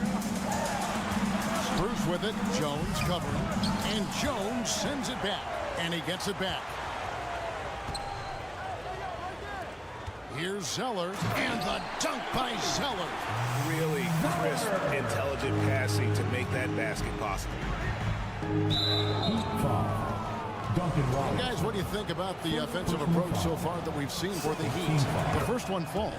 Strus with it. Jones covering. And Jones sends it back. And he gets it back. Here's Zeller. And the dunk by Zeller. Really crisp, intelligent passing to make that basket possible. Guys, what do you think about the offensive approach so far that we've seen for the Heat? The first one falls.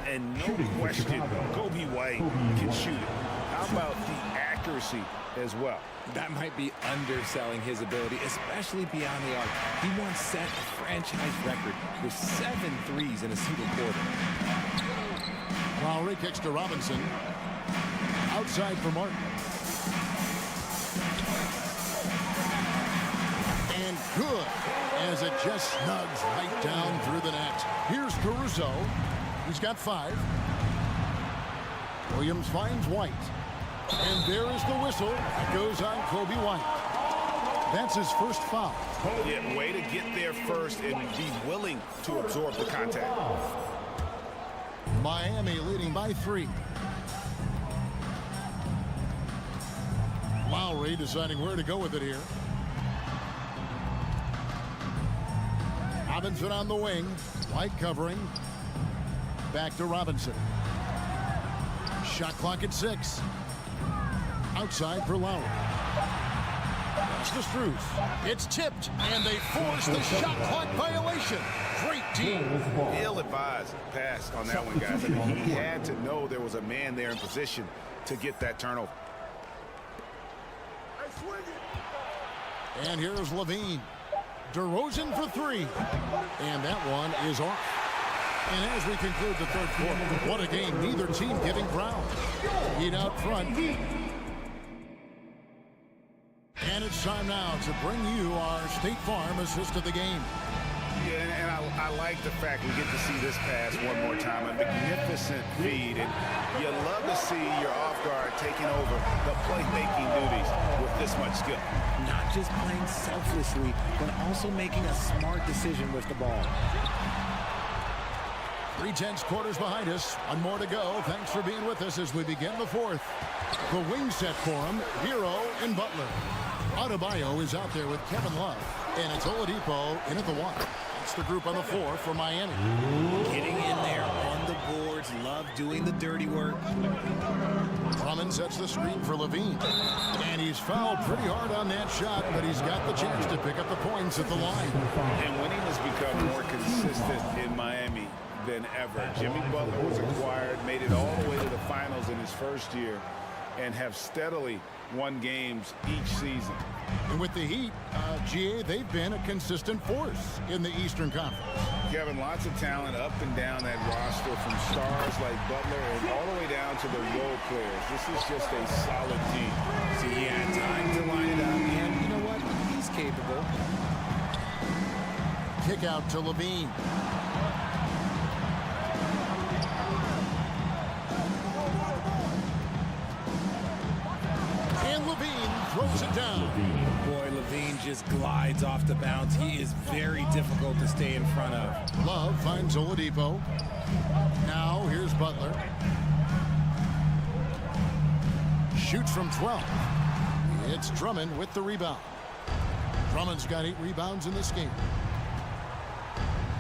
And no question, Kobe White can shoot it. How about the accuracy as well? That might be underselling his ability, especially beyond the arc. He once set a franchise record with 7 threes in a single quarter. Lowry kicks to Robinson. Outside for Martin. And good, as it just snugs right down through the net. Here's Caruso. He's got 5. Williams finds White. And there is the whistle. It goes on Kobe White. That's his first foul. Yeah, way to get there first and be willing to absorb the contact. Miami leading by 3. Lowry deciding where to go with it here. Robinson on the wing. White covering. Back to Robinson. Shot clock at 6. Outside for Lowry. That's the Strus. It's tipped, and they force the shot clock violation. Great team. Ill-advised pass on that one, guys. I mean, he had to know there was a man there in position to get that turnover. And here's Levine. DeRozan for 3. And that one is off. And as we conclude the third quarter, what a game. Neither team giving ground. Heat out front. And it's time now to bring you our State Farm assist of the game. Yeah, and I like the fact we get to see this pass one more time. A magnificent feed, and you love to see your off guard taking over the playmaking duties with this much skill. Not just playing selflessly, but also making a smart decision with the ball. 3/10 quarters behind us. One more to go. Thanks for being with us as we begin the fourth. The wing set for him, Hero and Butler. Adebayo is out there with Kevin Love. And it's Oladipo in at the 1. That's the group on the floor for Miami. Getting in there on the boards. Love doing the dirty work. Drummond sets the screen for Levine. And he's fouled pretty hard on that shot, but he's got the chance to pick up the points at the line. And winning has become more consistent in Miami than ever. Jimmy Butler was acquired, made it all the way to the finals in his first year, and have steadily won games each season. And with the Heat, GA, they've been a consistent force in the Eastern Conference. Kevin, lots of talent up and down that roster, from stars like Butler and all the way down to the role players. This is just a solid team. See, he had time to line it up, and you know what? He's capable. Kick out to Levine. And Levine throws it down. Boy, Levine just glides off the bounce. He is very difficult to stay in front of. Love finds Oladipo. Now here's Butler. Shoots from 12. It's Drummond with the rebound. Drummond's got 8 rebounds in this game.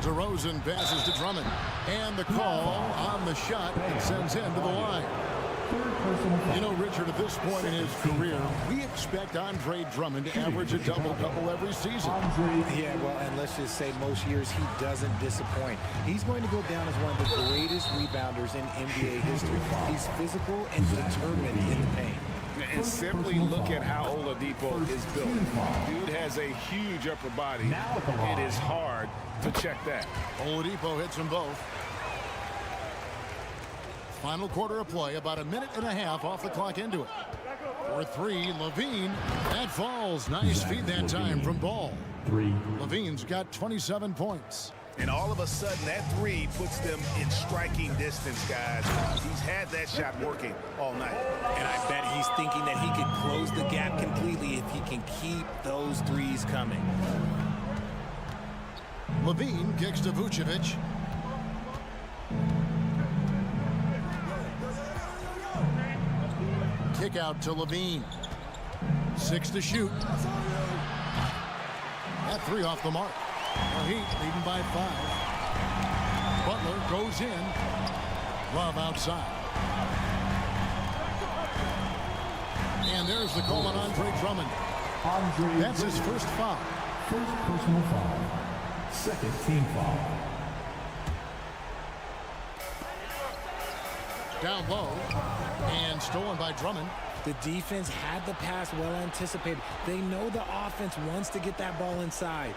DeRozan passes to Drummond. And the call on the shot that sends him to the line. You know, Richard, at this point in his career, we expect Andre Drummond to average a double-double every season. Yeah, well, and let's just say most years he doesn't disappoint. He's going to go down as one of the greatest rebounders in NBA history. He's physical and determined in the paint. And simply look at how Oladipo is built. Dude has a huge upper body. It is hard to check that. Oladipo hits them both. Final quarter of play, about a minute and a half off the clock into it. For 3, Levine. That falls. Nice feed that time from Ball. Levine's got 27 points. And all of a sudden, that 3 puts them in striking distance, guys. He's had that shot working all night. And I bet he's thinking that he could close the gap completely if he can keep those 3s coming. Levine kicks to Vucevic. Kick out to Levine. 6 to shoot. That 3 off the mark. The Heat leading by 5. Butler goes in. Love outside. And there's the call on Andre Drummond. That's his first foul. First personal foul. Second team foul. Down low. And stolen by Drummond. The defense had the pass well anticipated. They know the offense wants to get that ball inside.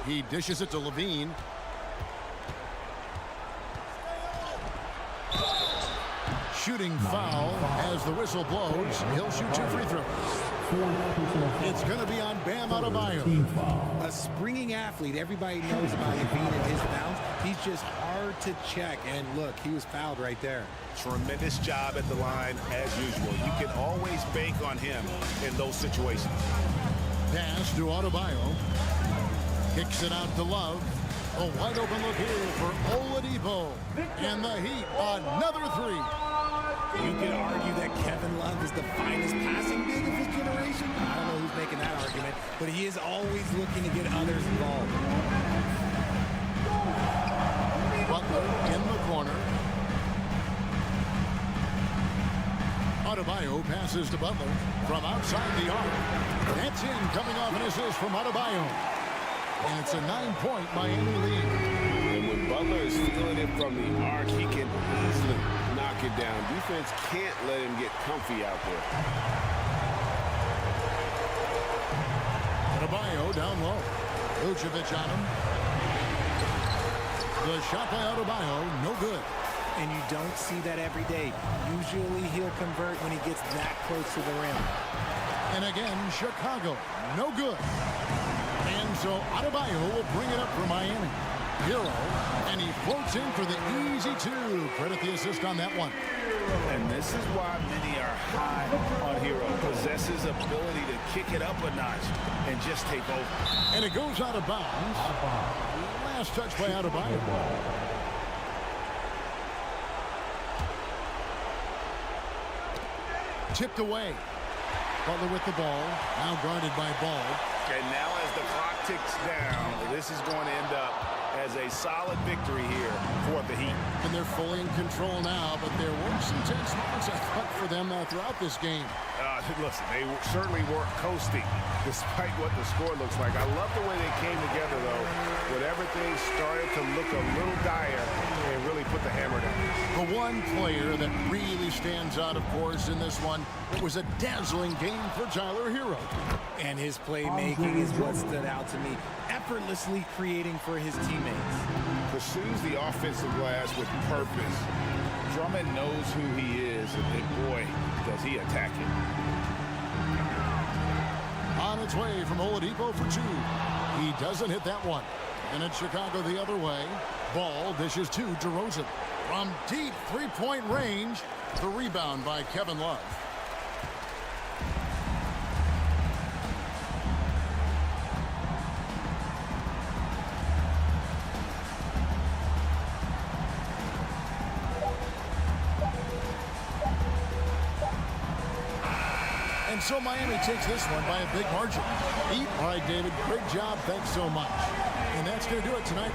He dishes it to Levine. Shooting foul as the whistle blows. He'll shoot 2 free throws. It's going to be on Bam Adebayo. A springing athlete. Everybody knows about Levine and his bounce. He's just hard to check. And look, he was fouled right there. Tremendous job at the line as usual. You can always bank on him in those situations. Pass to Adebayo. Kicks it out to Love. A wide open look here for Oladipo. And the Heat, another 3. You could argue that Kevin Love is the finest passing big of his generation. I don't know who's making that argument, but he is always looking to get others involved. Butler in the corner. Adebayo passes to Butler from outside the arc. That's in, coming off an assist from Adebayo. And it's a 9-point Miami lead. And when Butler is feeling it from the arc, he can easily knock it down. Defense can't let him get comfy out there. Adebayo down low. Vucevic on him. The shot by Adebayo, no good. And you don't see that every day. Usually he'll convert when he gets that close to the rim. And again, Chicago, no good. And so Adebayo will bring it up for Miami. Hero, and he floats in for the easy 2. Credit the assist on that one. And this is why many are high on Hero. Possesses ability to kick it up a notch and just take over. And it goes out of bounds. Last touch by Adebayo. Tipped away. Butler with the ball. Now guarded by Ball. And now as the clock ticks down, this is going to end up as a solid victory here for the Heat. And they're fully in control now, but there were some tense moments, I thought, for them throughout this game. Listen, they certainly weren't coasting despite what the score looks like. I love the way they came together, though, when everything started to look a little dire and really put the hammer down. The one player that really stands out, of course, in this one, it was a dazzling game for Tyler Hero. And his playmaking is what stood out to me. Effortlessly creating for his teammates. Pursues the offensive glass with purpose. Drummond knows who he is, and boy, does he attack it. On its way from Oladipo for two. He doesn't hit that one. And it's Chicago the other way. Ball dishes to DeRozan. From deep three-point range, the rebound by Kevin Love. And so Miami takes this one by a big margin. All right, David, great job. Thanks so much. And that's going to do it tonight.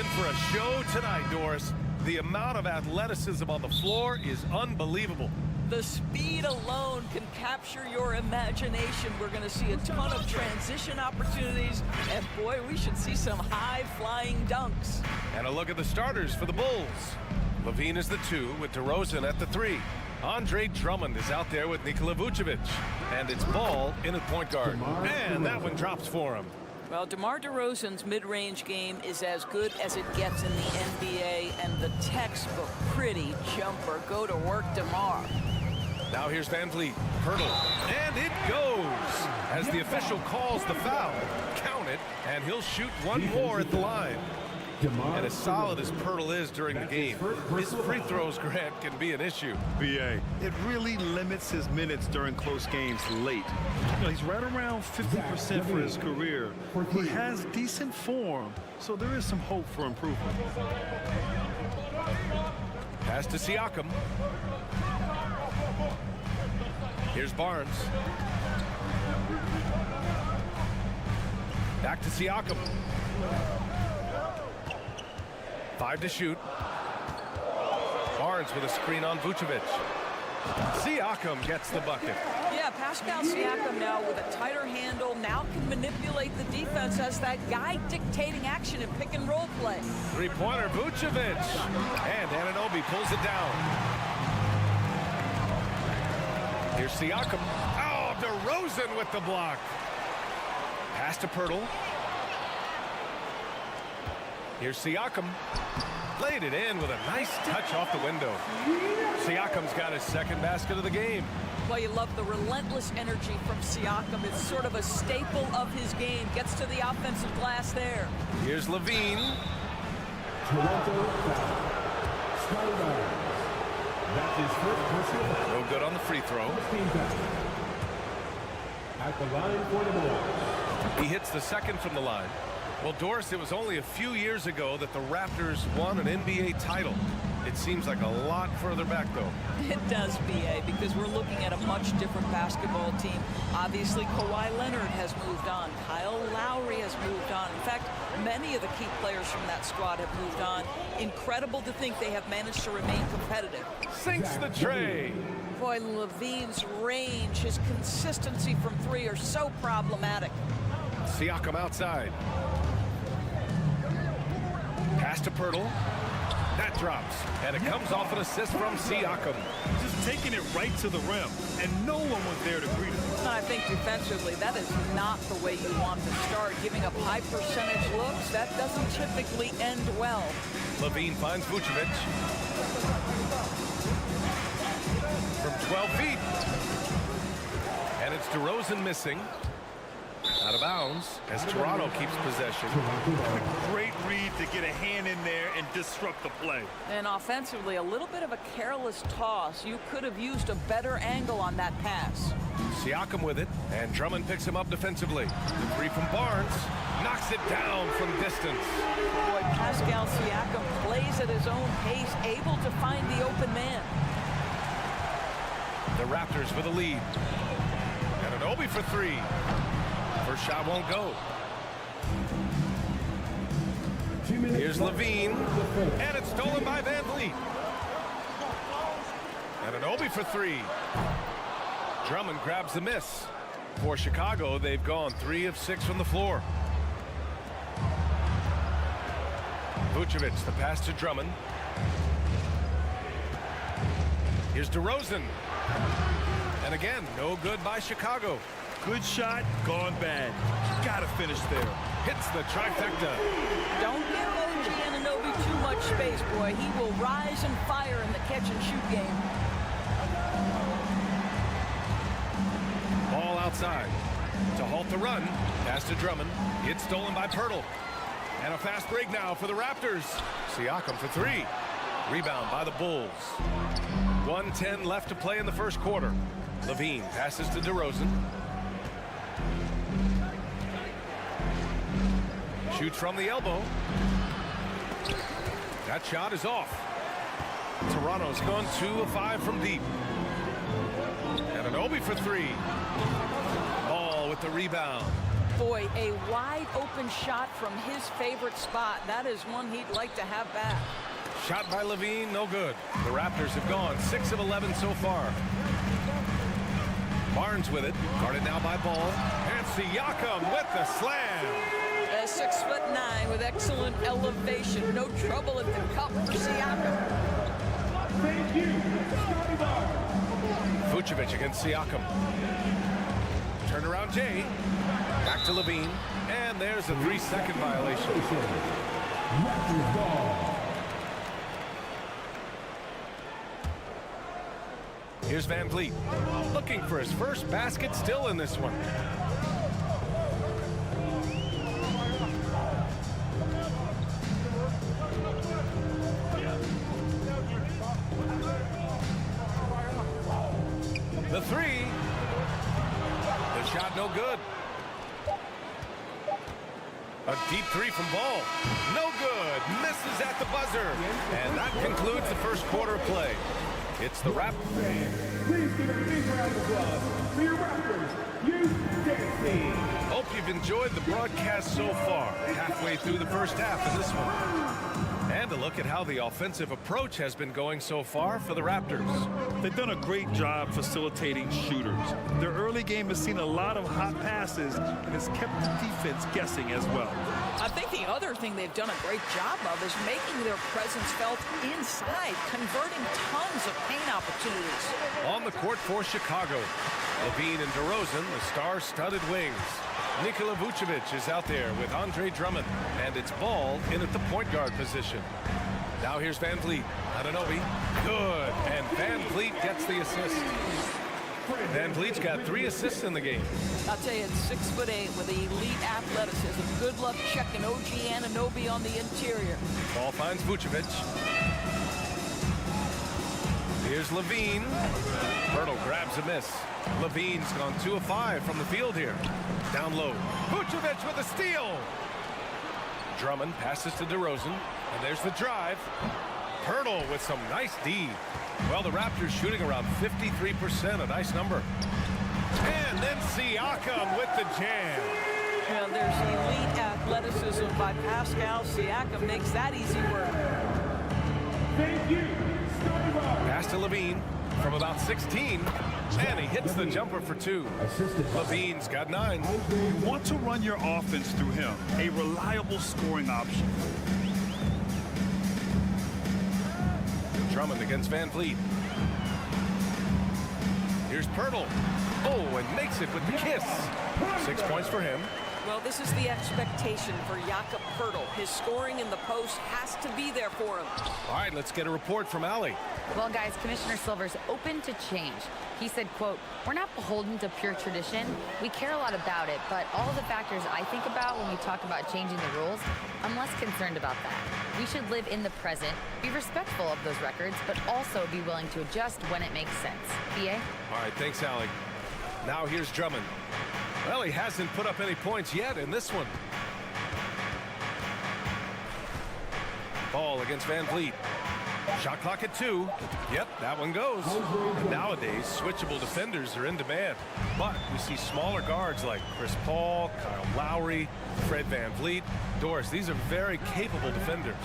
in for a show tonight, Doris. The amount of athleticism on the floor is unbelievable. The speed alone can capture your imagination. We're going to see a ton of transition opportunities, and boy, we should see some high-flying dunks. And a look at the starters for the Bulls. Levine is the 2 with DeRozan at the 3. Andre Drummond is out there with Nikola Vucevic. And it's Ball in at point guard. And that one drops for him. Well, DeMar DeRozan's mid-range game is as good as it gets in the NBA, and the textbook pretty jumper. Go to work, DeMar. Now here's Van Vliet. Hurdle. And it goes. As the official calls the foul. Count it. And he'll shoot one more at the line. And as solid as Pirtle is during the game, his free throws, Grant, can be an issue. BA, it really limits his minutes during close games late. You know, he's right around 50% for his career. He has decent form, so there is some hope for improvement. Pass to Siakam. Here's Barnes. Back to Siakam. 5 to shoot. Barnes with a screen on Vucevic. Siakam gets the bucket. Yeah, Pascal Siakam now with a tighter handle, now can manipulate the defense as that guy dictating action in pick and roll play. Three-pointer, Vucevic. And Anunoby pulls it down. Here's Siakam. Oh, DeRozan with the block. Pass to Pirtle. Here's Siakam. Laid it in with a nice touch off the window. Siakam's got his second basket of the game. Well, you love the relentless energy from Siakam. It's sort of a staple of his game. Gets to the offensive glass there. Here's Levine. No good on the free throw. At the line for the Bulls. He hits the second from the line. Well, Doris, it was only a few years ago that the Raptors won an NBA title. It seems like a lot further back, though. It does, BA, because we're looking at a much different basketball team. Obviously, Kawhi Leonard has moved on. Kyle Lowry has moved on. In fact, many of the key players from that squad have moved on. Incredible to think they have managed to remain competitive. Sinks the tray. Boy, Levine's range, his consistency from 3 are so problematic. Siakam outside. Pass to Pirtle. That drops, and it comes off an assist from Siakam. Just taking it right to the rim, and no one was there to greet him. I think defensively, that is not the way you want to start. Giving up high percentage looks, that doesn't typically end well. Levine finds Vucevic. From 12 feet. And it's DeRozan missing. Out of bounds as Toronto keeps possession. A great read to get a hand in there and disrupt the play. And offensively, a little bit of a careless toss. You could have used a better angle on that pass. Siakam with it, and Drummond picks him up defensively. The 3 from Barnes. Knocks it down from distance. Boy, Pascal Siakam plays at his own pace, able to find the open man. The Raptors with a lead. And an Obi for 3. First shot won't go. Here's Levine. And it's stolen by Van Vliet. And an Obi for 3. Drummond grabs the miss. For Chicago, they've gone 3 of 6 from the floor. Vucevic, the pass to Drummond. Here's DeRozan. And again, no good by Chicago. Good shot, gone bad. Gotta finish there. Hits the trifecta. Don't give OG Anunoby too much space, boy. He will rise and fire in the catch-and-shoot game. Ball outside. To halt the run. Pass to Drummond. It's stolen by Pirtle. And a fast break now for the Raptors. Siakam for 3. Rebound by the Bulls. 1:10 left to play in the first quarter. Levine passes to DeRozan. Shoots from the elbow. That shot is off. Toronto's gone 2 of 5 from deep. And an Obi for 3. Ball with the rebound. Boy, a wide open shot from his favorite spot. That is one he'd like to have back. Shot by Levine, no good. The Raptors have gone 6 of 11 so far. Barnes with it, guarded now by Ball. And Siakam with the slam. A 6'9" with excellent elevation. No trouble at the cup for Siakam. Thank you. Vucevic against Siakam. Turnaround Jay. Back to Levine. And there's a 3-second violation. Raptors ball. Here's Van Vliet. Looking for his first basket, still in this one. The three. The shot no good. A deep three from Ball. No good. Misses at the buzzer. And that concludes the first quarter of play. It's the Raptors. Please give a big round of applause for your Raptors. Hope you've enjoyed the broadcast so far. Halfway through the first half of this one. And a look at how the offensive approach has been going so far for the Raptors. They've done a great job facilitating shooters. Their early game has seen a lot of hot passes and has kept the defense guessing as well. I think the other thing they've done a great job of is making their presence felt inside, converting tons of paint opportunities. On the court for Chicago, Levine and DeRozan, the star-studded wings. Nikola Vucevic is out there with Andre Drummond, and it's Ball in at the point guard position. Now here's Van Vliet. Anunoby, good, and Van Vliet gets the assist. Van Vliet's got 3 assists in the game. I'll tell you, it's 6'8" with elite athleticism. Good luck checking OG Anunoby on the interior. Ball finds Vucevic. Here's Levine. Pirtle grabs a miss. Levine's gone 2 of 5 from the field here. Down low. Vucevic with a steal. Drummond passes to DeRozan. And there's the drive. Pirtle with some nice D. Well, the Raptors shooting around 53%, a nice number. And then Siakam with the jam. Yeah, there's elite athleticism by Pascal. Siakam makes that easy work. Thank you. Pass to Levine from about 16. And he hits the jumper for 2. Levine's got 9. You want to run your offense through him, a reliable scoring option. Drummond against Van Vliet. Here's Pirtle. Oh, and makes it with the kiss. 6 points for him. Well, this is the expectation for Jakob Pirtle. His scoring in the post has to be there for him. All right, let's get a report from Allie. Well, guys, Commissioner Silver's open to change. He said, quote, "We're not beholden to pure tradition. We care a lot about it, but all of the factors I think about when we talk about changing the rules, I'm less concerned about that. We should live in the present, be respectful of those records, but also be willing to adjust when it makes sense." BA? All right, thanks, Allie. Now here's Drummond. Well, he hasn't put up any points yet in this one. Ball against Van Vliet. Shot clock at 2. Yep, that one goes. And nowadays, switchable defenders are in demand. But we see smaller guards like Chris Paul, Kyle Lowry, Fred Van Vliet. Doris, these are very capable defenders.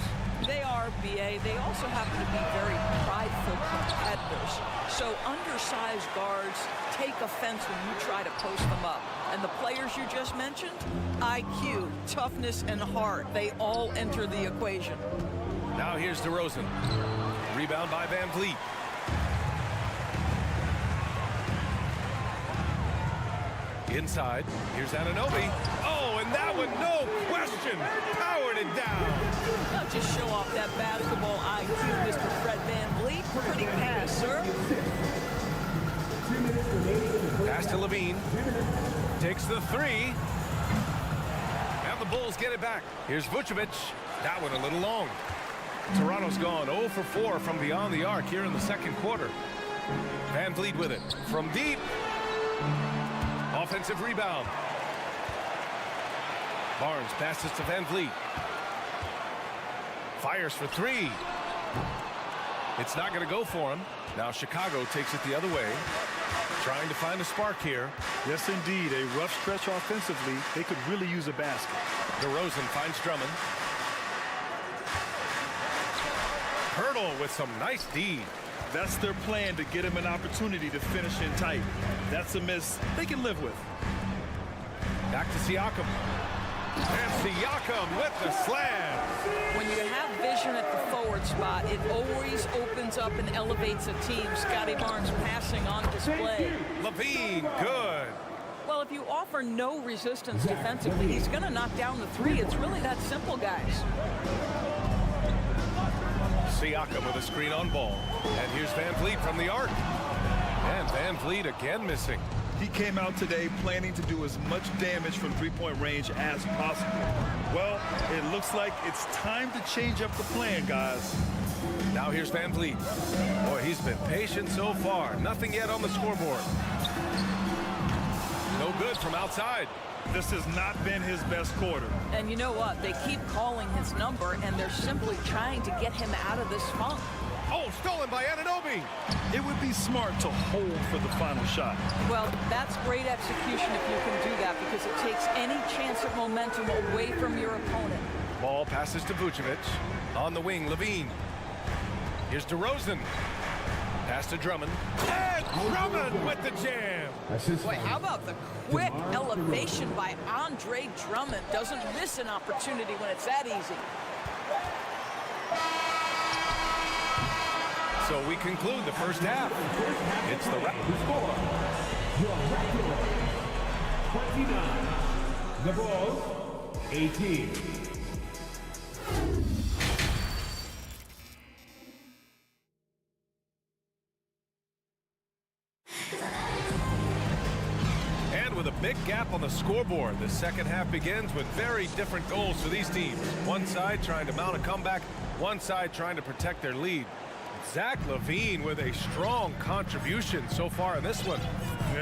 They are, BA. They also happen to be very prideful competitors. So undersized guards take offense when you try to post them up. And the players you just mentioned, IQ, toughness, and heart, they all enter the equation. Now here's DeRozan. Rebound by Van Vliet. Inside, here's Anunoby. Oh, and that one, no question, powered it down. Now just show off that basketball IQ, Mr. Fred Van Vliet. Pretty pass, sir. Pass to Levine. Takes the 3. And the Bulls get it back. Here's Vucevic. That one a little long. Toronto's gone 0 for 4 from beyond the arc here in the second quarter. Van Vliet with it from deep. Offensive rebound. Barnes passes to Van Vliet. Fires for 3. It's not going to go for him. Now Chicago takes it the other way. Trying to find a spark here. Yes, indeed. A rough stretch offensively. They could really use a basket. DeRozan finds Drummond. Hurdle with some nice D. That's their plan, to get him an opportunity to finish in tight. That's a miss they can live with. Back to Siakam. And Siakam with the slam. When you have vision at the forward spot, it always opens up and elevates a team. Scotty Barnes passing on display. Levine, good. Well, if you offer no resistance defensively, he's going to knock down the three. It's really that simple, guys. Siakam with a screen on ball. And here's Van Vliet from the arc. And Van Vliet again missing. He came out today planning to do as much damage from three-point range as possible. Well, it looks like it's time to change up the plan, guys. Now here's Van Vliet. Boy, he's been patient so far. Nothing yet on the scoreboard. No good from outside. This has not been his best quarter. And you know what? They keep calling his number, and they're simply trying to get him out of this funk. Oh, stolen by Anunoby. It would be smart to hold for the final shot. Well, that's great execution if you can do that, because it takes any chance of momentum away from your opponent. Ball passes to Vucevic. On the wing, Levine. Here's DeRozan. Pass to Drummond. And Drummond with the jam. Boy, how about the quick elevation by Andre Drummond? Doesn't miss an opportunity when it's that easy. So we conclude the first half. It's the Raptors score. Your Raptors 29. The Bulls 18. And with a big gap on the scoreboard, the second half begins with very different goals for these teams. One side trying to mount a comeback, one side trying to protect their lead. Zach LaVine with a strong contribution so far in this one.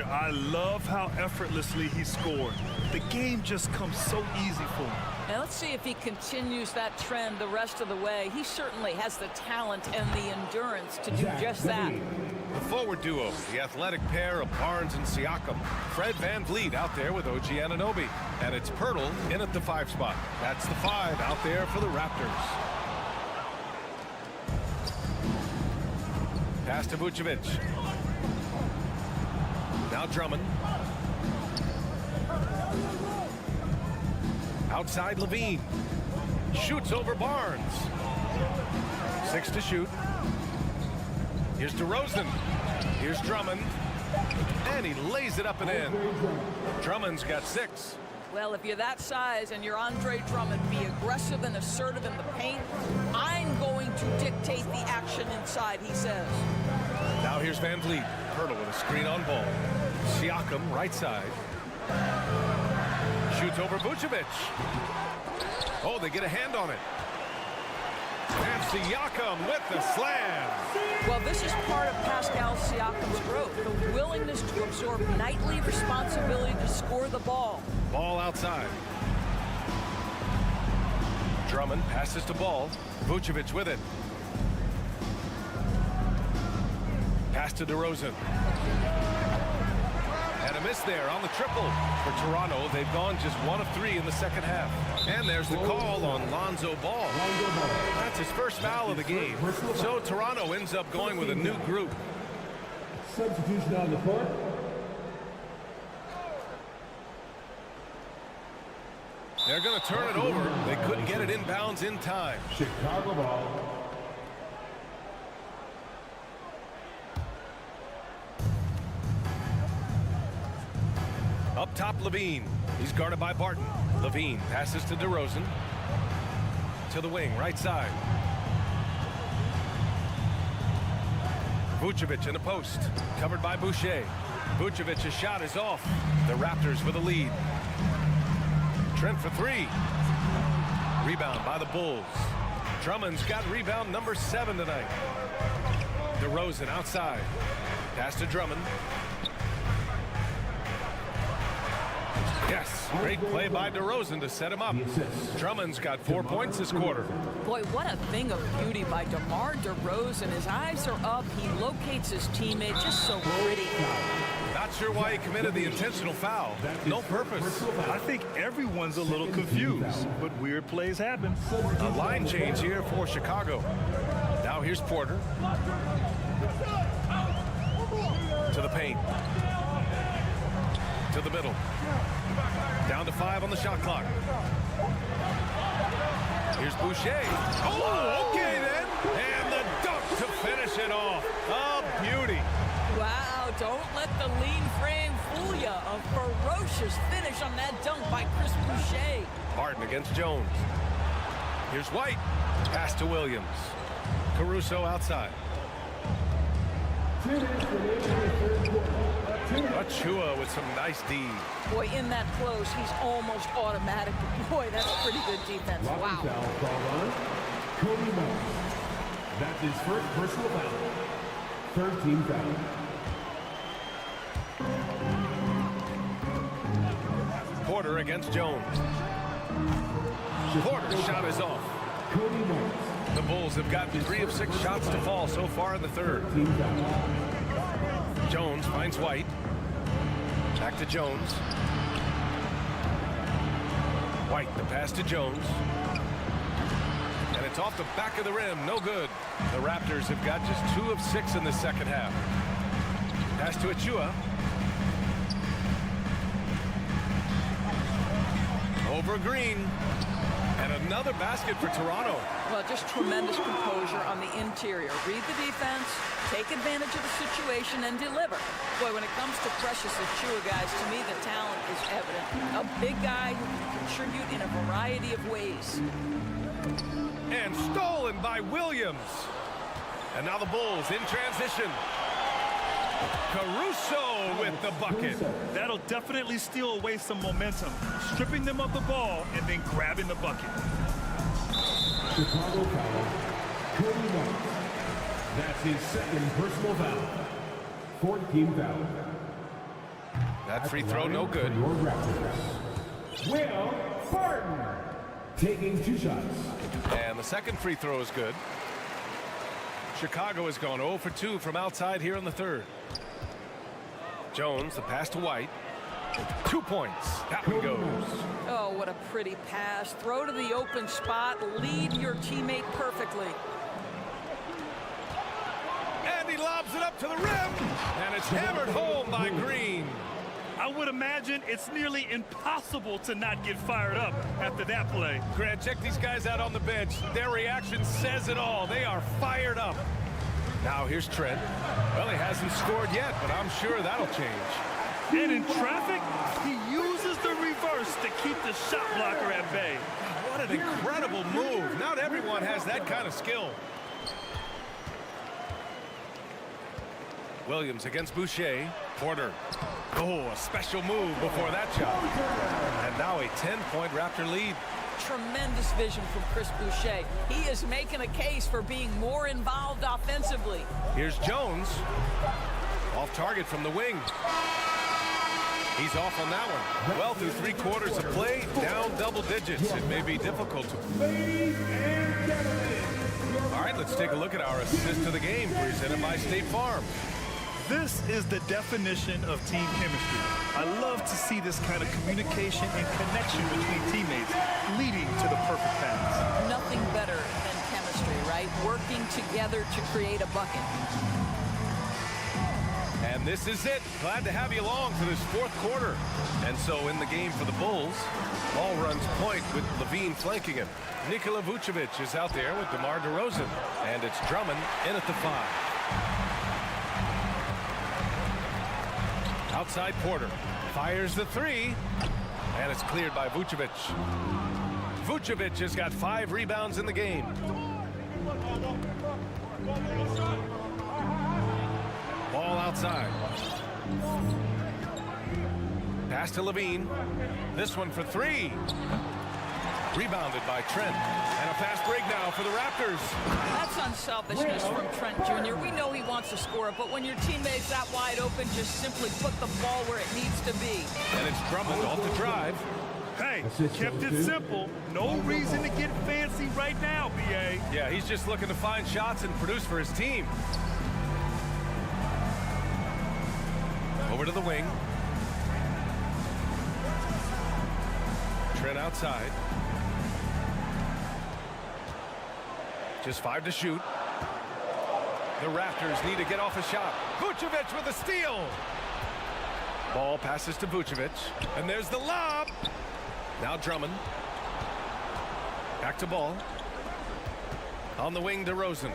I love how effortlessly he scored. The game just comes so easy for him. Now let's see if he continues that trend the rest of the way. He certainly has the talent and the endurance to do just that. The forward duo, the athletic pair of Barnes and Siakam. Fred Van Vliet out there with OG Anunoby. And it's Pirtle in at the 5 spot. That's the 5 out there for the Raptors. Pass to Vucevic. Now Drummond. Outside Levine. Shoots over Barnes. 6 to shoot. Here's DeRozan. Here's Drummond. And he lays it up and in. Drummond's got 6. Well, if you're that size and you're Andre Drummond, be aggressive and assertive in the paint. I'm going to dictate the action inside, he says. Now here's Van Vliet. Pirtle with a screen on ball. Siakam, right side. Shoots over Vucevic. Oh, they get a hand on it. And Siakam with the slam. Well, this is part of Pascal Siakam's growth, the willingness to absorb nightly responsibility to score the ball. Ball outside. Drummond passes to Ball. Vucevic with it. Pass to DeRozan. And a miss there on the triple. For Toronto, they've gone just 1 of 3 in the second half. And there's the call on Lonzo Ball. That's his first foul of the game. So Toronto ends up going with a new group. Substitution on the court. They're going to turn it over. They couldn't get it inbounds in time. Chicago ball. Up top, Levine. He's guarded by Barton. Levine passes to DeRozan. To the wing, right side. Vucevic in the post. Covered by Boucher. Vucevic's shot is off. The Raptors with a lead. Trent for 3. Rebound by the Bulls. Drummond's got rebound number 7 tonight. DeRozan outside. Pass to Drummond. Yes, great play by DeRozan to set him up. Drummond's got 4 points this quarter. Boy, what a thing of beauty by DeMar DeRozan. His eyes are up. He locates his teammate. Just so pretty. Not sure why he committed the intentional foul. No purpose. I think everyone's a little confused, but weird plays happen. A line change here for Chicago. Now here's Porter. To the paint. To the middle. Down to 5 on the shot clock. Here's Boucher. Oh, okay then. And the dunk to finish it off. A beauty. Wow, don't let the lean frame fool you. A ferocious finish on that dunk by Chris Boucher. Harden against Jones. Here's White. Pass to Williams. Caruso outside. Achua with some nice D. Boy, in that close, he's almost automatic. Boy, that's pretty good defense. Wow. Cody Moore. That's his first personal foul. Third team foul. Porter against Jones. Porter's shot is off. Cody Moore. The Bulls have gotten 3 of 6 shots to fall so far in the third. Jones finds White. Back to Jones. White, the pass to Jones. And it's off the back of the rim. No good. The Raptors have got just 2 of 6 in the second half. Pass to Achua. Over Green. And another basket for Toronto. Well, just tremendous composure on the interior. Read the defense, take advantage of the situation, and deliver. Boy, when it comes to Precious Achua, guys, to me the talent is evident. A big guy who can contribute in a variety of ways. And stolen by Williams. And now the Bulls in transition. Caruso with the bucket. That'll definitely steal away some momentum, stripping them of the ball and then grabbing the bucket. Chicago foul. Cody Moore. That's his second personal foul. Fourth team foul. That free throw no good. Your Raptors. Will Barton taking 2 shots. And the second free throw is good. Chicago has gone 0 for 2 from outside here in the third. Jones, the pass to White. 2 points. That one goes. Oh, what a pretty pass. Throw to the open spot. Lead your teammate perfectly. And he lobs it up to the rim. And it's hammered home by Green. I would imagine it's nearly impossible to not get fired up after that play. Grant, check these guys out on the bench. Their reaction says it all. They are fired up. Now here's Trent. Well, he hasn't scored yet, but I'm sure that'll change. And in traffic, he uses the reverse to keep the shot blocker at bay. What an incredible move. Not everyone has that kind of skill. Williams against Boucher. Porter. Oh, a special move before that shot. And now a 10-point Raptor lead. Tremendous vision from Chris Boucher. He is making a case for being more involved offensively. Here's Jones. Off target from the wing. He's off on that one. Well, through 3 quarters of play, down double digits. It may be difficult to... All right, let's take a look at our assist to the game presented by State Farm. This is the definition of team chemistry. I love to see this kind of communication and connection between teammates leading to the perfect pass. Nothing better than chemistry, right? Working together to create a bucket. And this is it. Glad to have you along for this 4th quarter. And so in the game for the Bulls, ball runs point with Levine flanking him. Nikola Vucevic is out there with DeMar DeRozan. And it's Drummond in at the 5. Outside Porter fires the 3, and it's cleared by Vucevic. Vucevic has got 5 rebounds in the game. Ball outside. Pass to Levine. This one for 3. Rebounded by Trent. And a fast break now for the Raptors. That's unselfishness from Trent Jr. We know he wants to score, but when your teammate's that wide open, just simply put the ball where it needs to be. And it's Drummond off the drive. Hey, kept it simple. No reason to get fancy right now, B.A. Yeah, he's just looking to find shots and produce for his team. Over to the wing. Trent outside. Just 5 to shoot. The Raptors need to get off a shot. Vucevic with a steal. Ball passes to Vucevic. And there's the lob. Now Drummond. Back to ball. On the wing, DeRozan.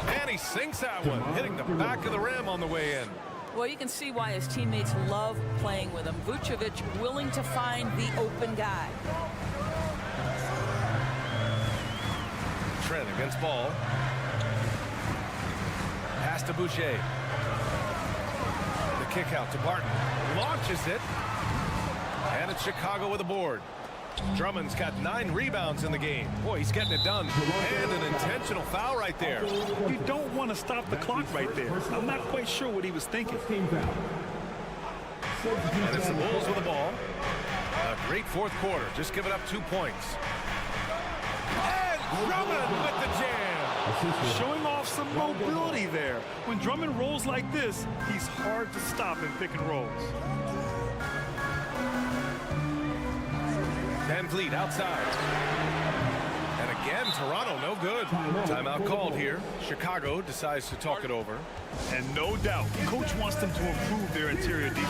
And he sinks that one, hitting the back of the rim on the way in. Well, you can see why his teammates love playing with him. Vucevic willing to find the open guy. Trent against ball. Pass to Boucher. The kick out to Barton. Launches it. And it's Chicago with a board. Drummond's got 9 rebounds in the game. Boy, he's getting it done. And an intentional foul right there. You don't want to stop the clock right there. I'm not quite sure what he was thinking. And it's the Bulls with the ball. A great fourth quarter. Just giving up 2 points. And Drummond with the jam. Showing off some mobility there. When Drummond rolls like this, he's hard to stop in pick and rolls. Van Vliet outside. And again, Toronto no good. Timeout called here. Chicago decides to talk it over. And no doubt, coach wants them to improve their interior defense.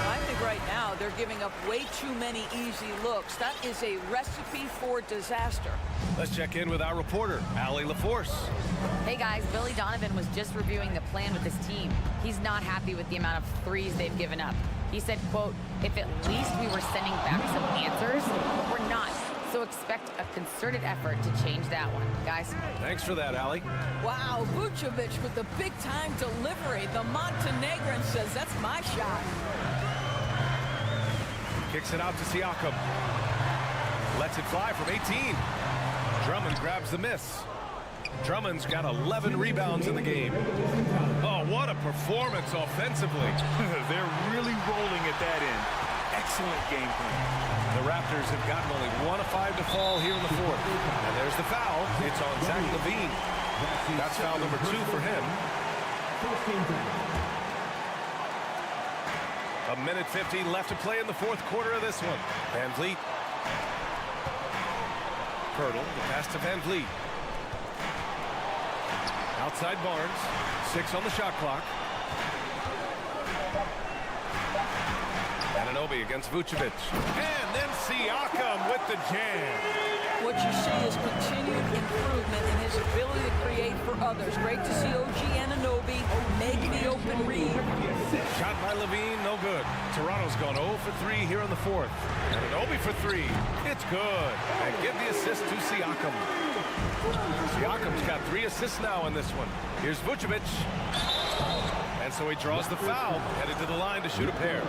I think right now they're giving up way too many easy looks. That is a recipe for disaster. Let's check in with our reporter, Allie LaForce. Hey guys, Billy Donovan was just reviewing the plan with his team. He's not happy with the amount of threes they've given up. He said, quote, if at least we were sending back some answers, but we're not. So expect a concerted effort to change that one, guys. Thanks for that, Allie. Wow, Vucevic with the big-time delivery. The Montenegrin says, that's my shot. Kicks it out to Siakam. Lets it fly from 18. Drummond grabs the miss. Drummond's got 11 rebounds in the game. Oh, what a performance offensively. They're really rolling at that end. Excellent game plan. The Raptors have gotten only 1 of 5 to fall here in the fourth. And there's the foul. It's on Zach LaVine. That's foul number 2 for him. 1:15 left to play in the fourth quarter of this one. Van Vliet. Pirtle, the pass to Van Vliet. Outside Barnes. 6 on the shot clock. Anunoby against Vucevic. And then Siakam with the jam. What you see is continued improvement in his ability to create for others. Great to see OG Anunoby make the open read. Shot by LaVine, no good. Toronto's gone 0 for 3 here in the fourth. Anunoby for 3. It's good. And give the assist to Siakam. Siakam's got 3 assists now in this one. Here's Vucevic. And so he draws the foul, headed to the line to shoot a pair.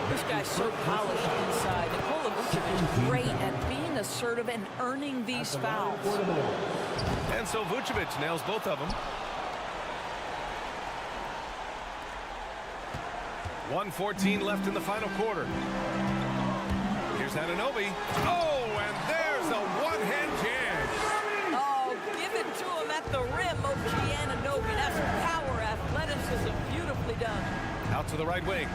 This guy's so polished inside. Nikola Vucevic great at being assertive and earning these fouls. And so Vucevic nails both of them. 1:14 left in the final quarter. Here's Anunoby. Oh, and there's a one-hand jam. Oh, give it to him at the rim, OG Anunoby. That's power, athleticism, beautifully done. Out to the right wing.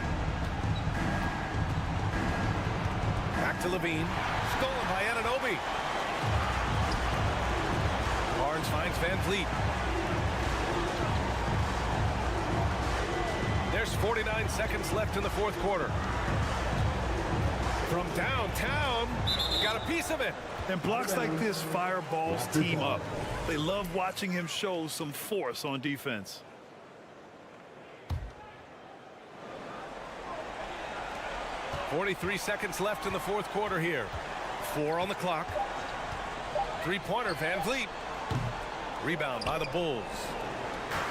Back to LaVine. Stolen by Anunoby. Barnes finds Van Vliet. There's 49 seconds left in the fourth quarter. From downtown, got a piece of it. And blocks like this fire Ball's team up. They love watching him show some force on defense. .43 seconds left in the fourth quarter here. 4 on the clock. Three-pointer, Van Vliet. Rebound by the Bulls.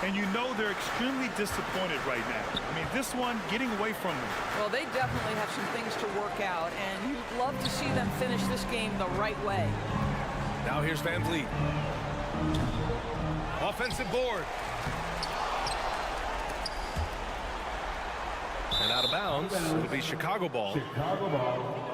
And you know they're extremely disappointed right now. I mean, this one getting away from them. Well, they definitely have some things to work out, and you'd love to see them finish this game the right way. Now here's Van Vliet. Offensive board. And out of bounds. It'll be Chicago ball. Chicago ball.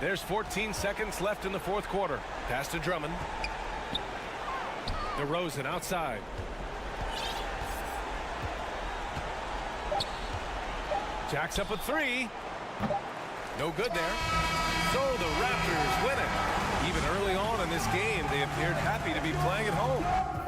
There's 14 seconds left in the fourth quarter. Pass to Drummond. DeRozan outside. Jacks up a three. No good there. So the Raptors win it. Even early on in this game, they appeared happy to be playing at home.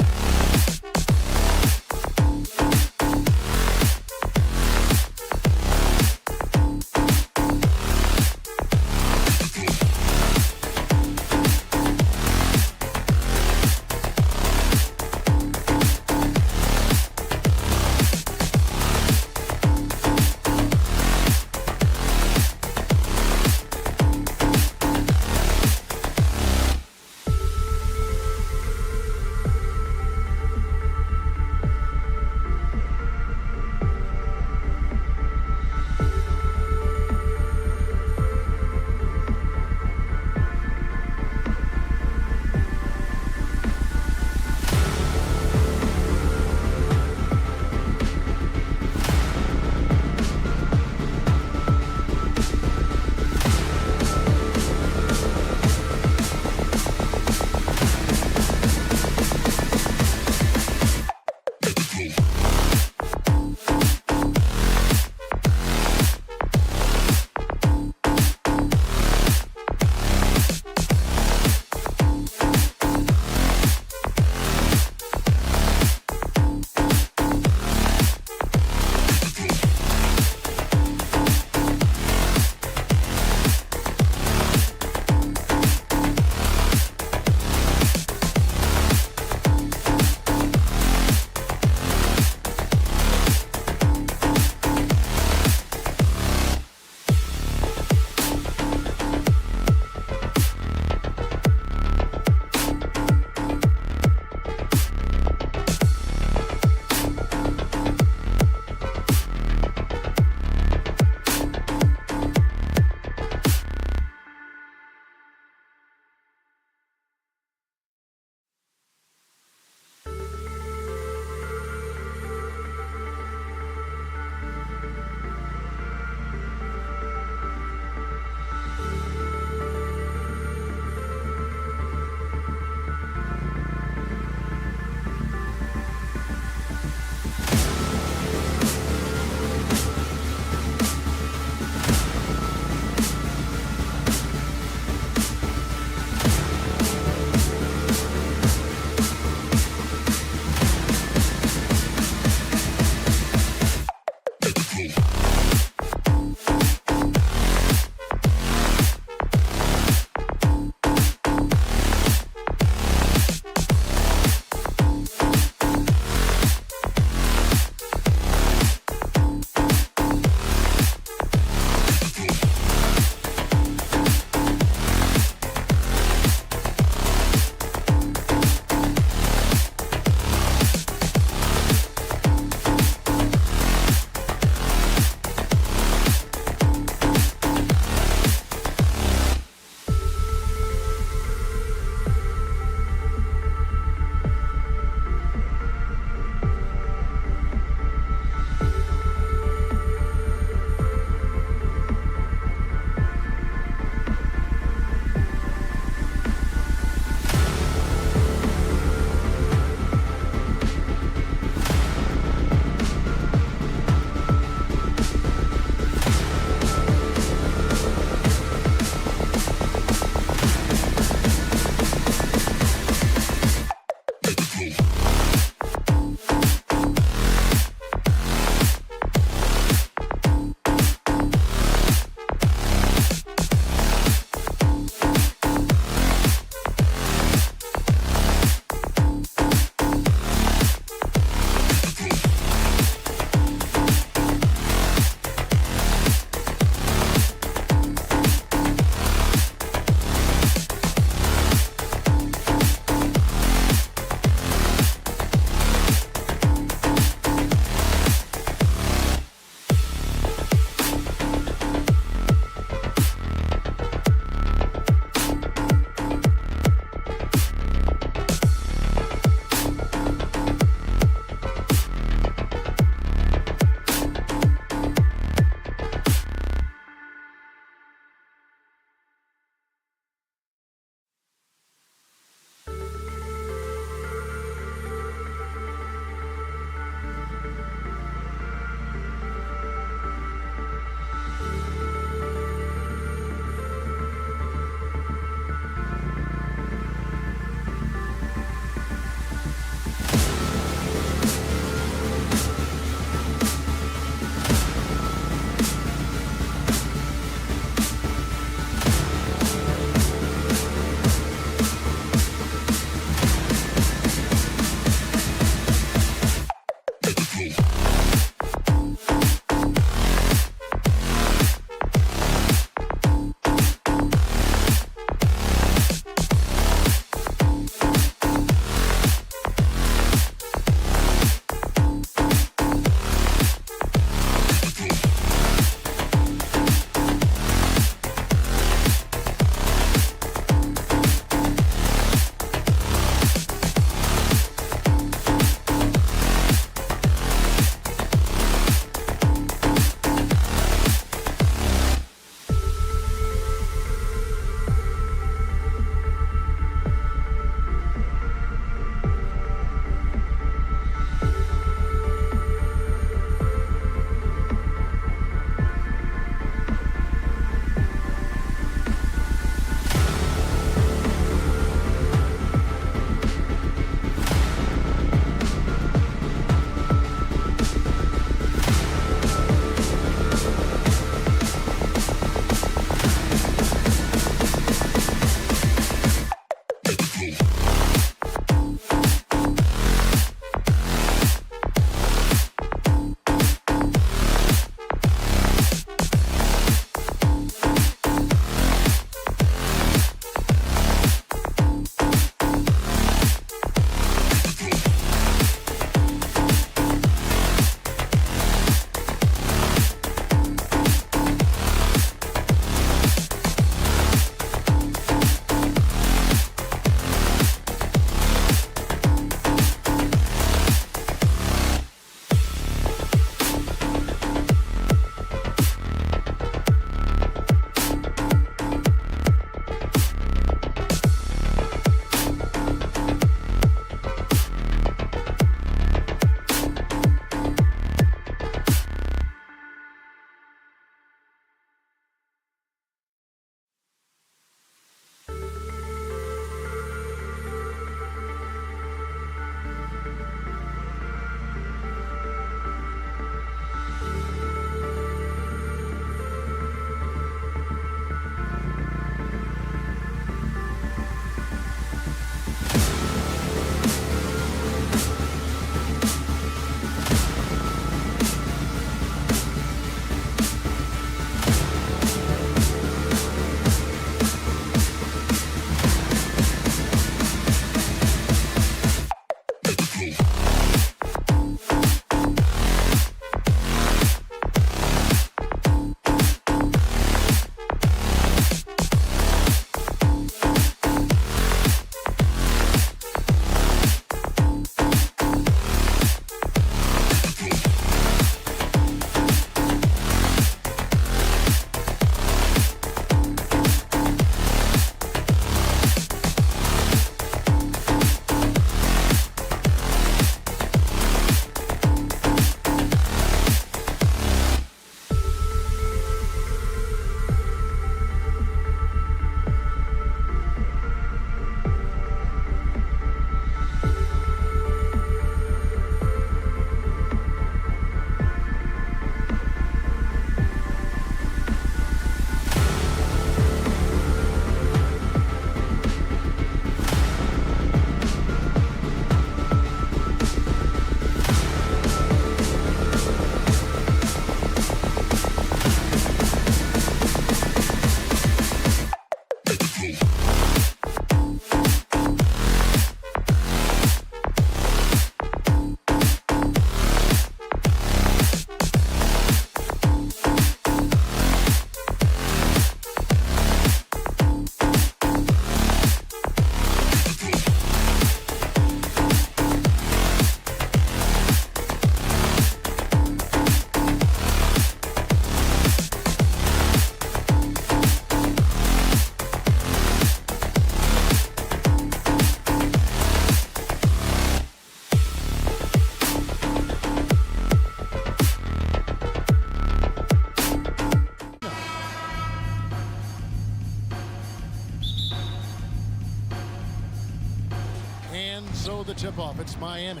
So the tip-off, it's Miami.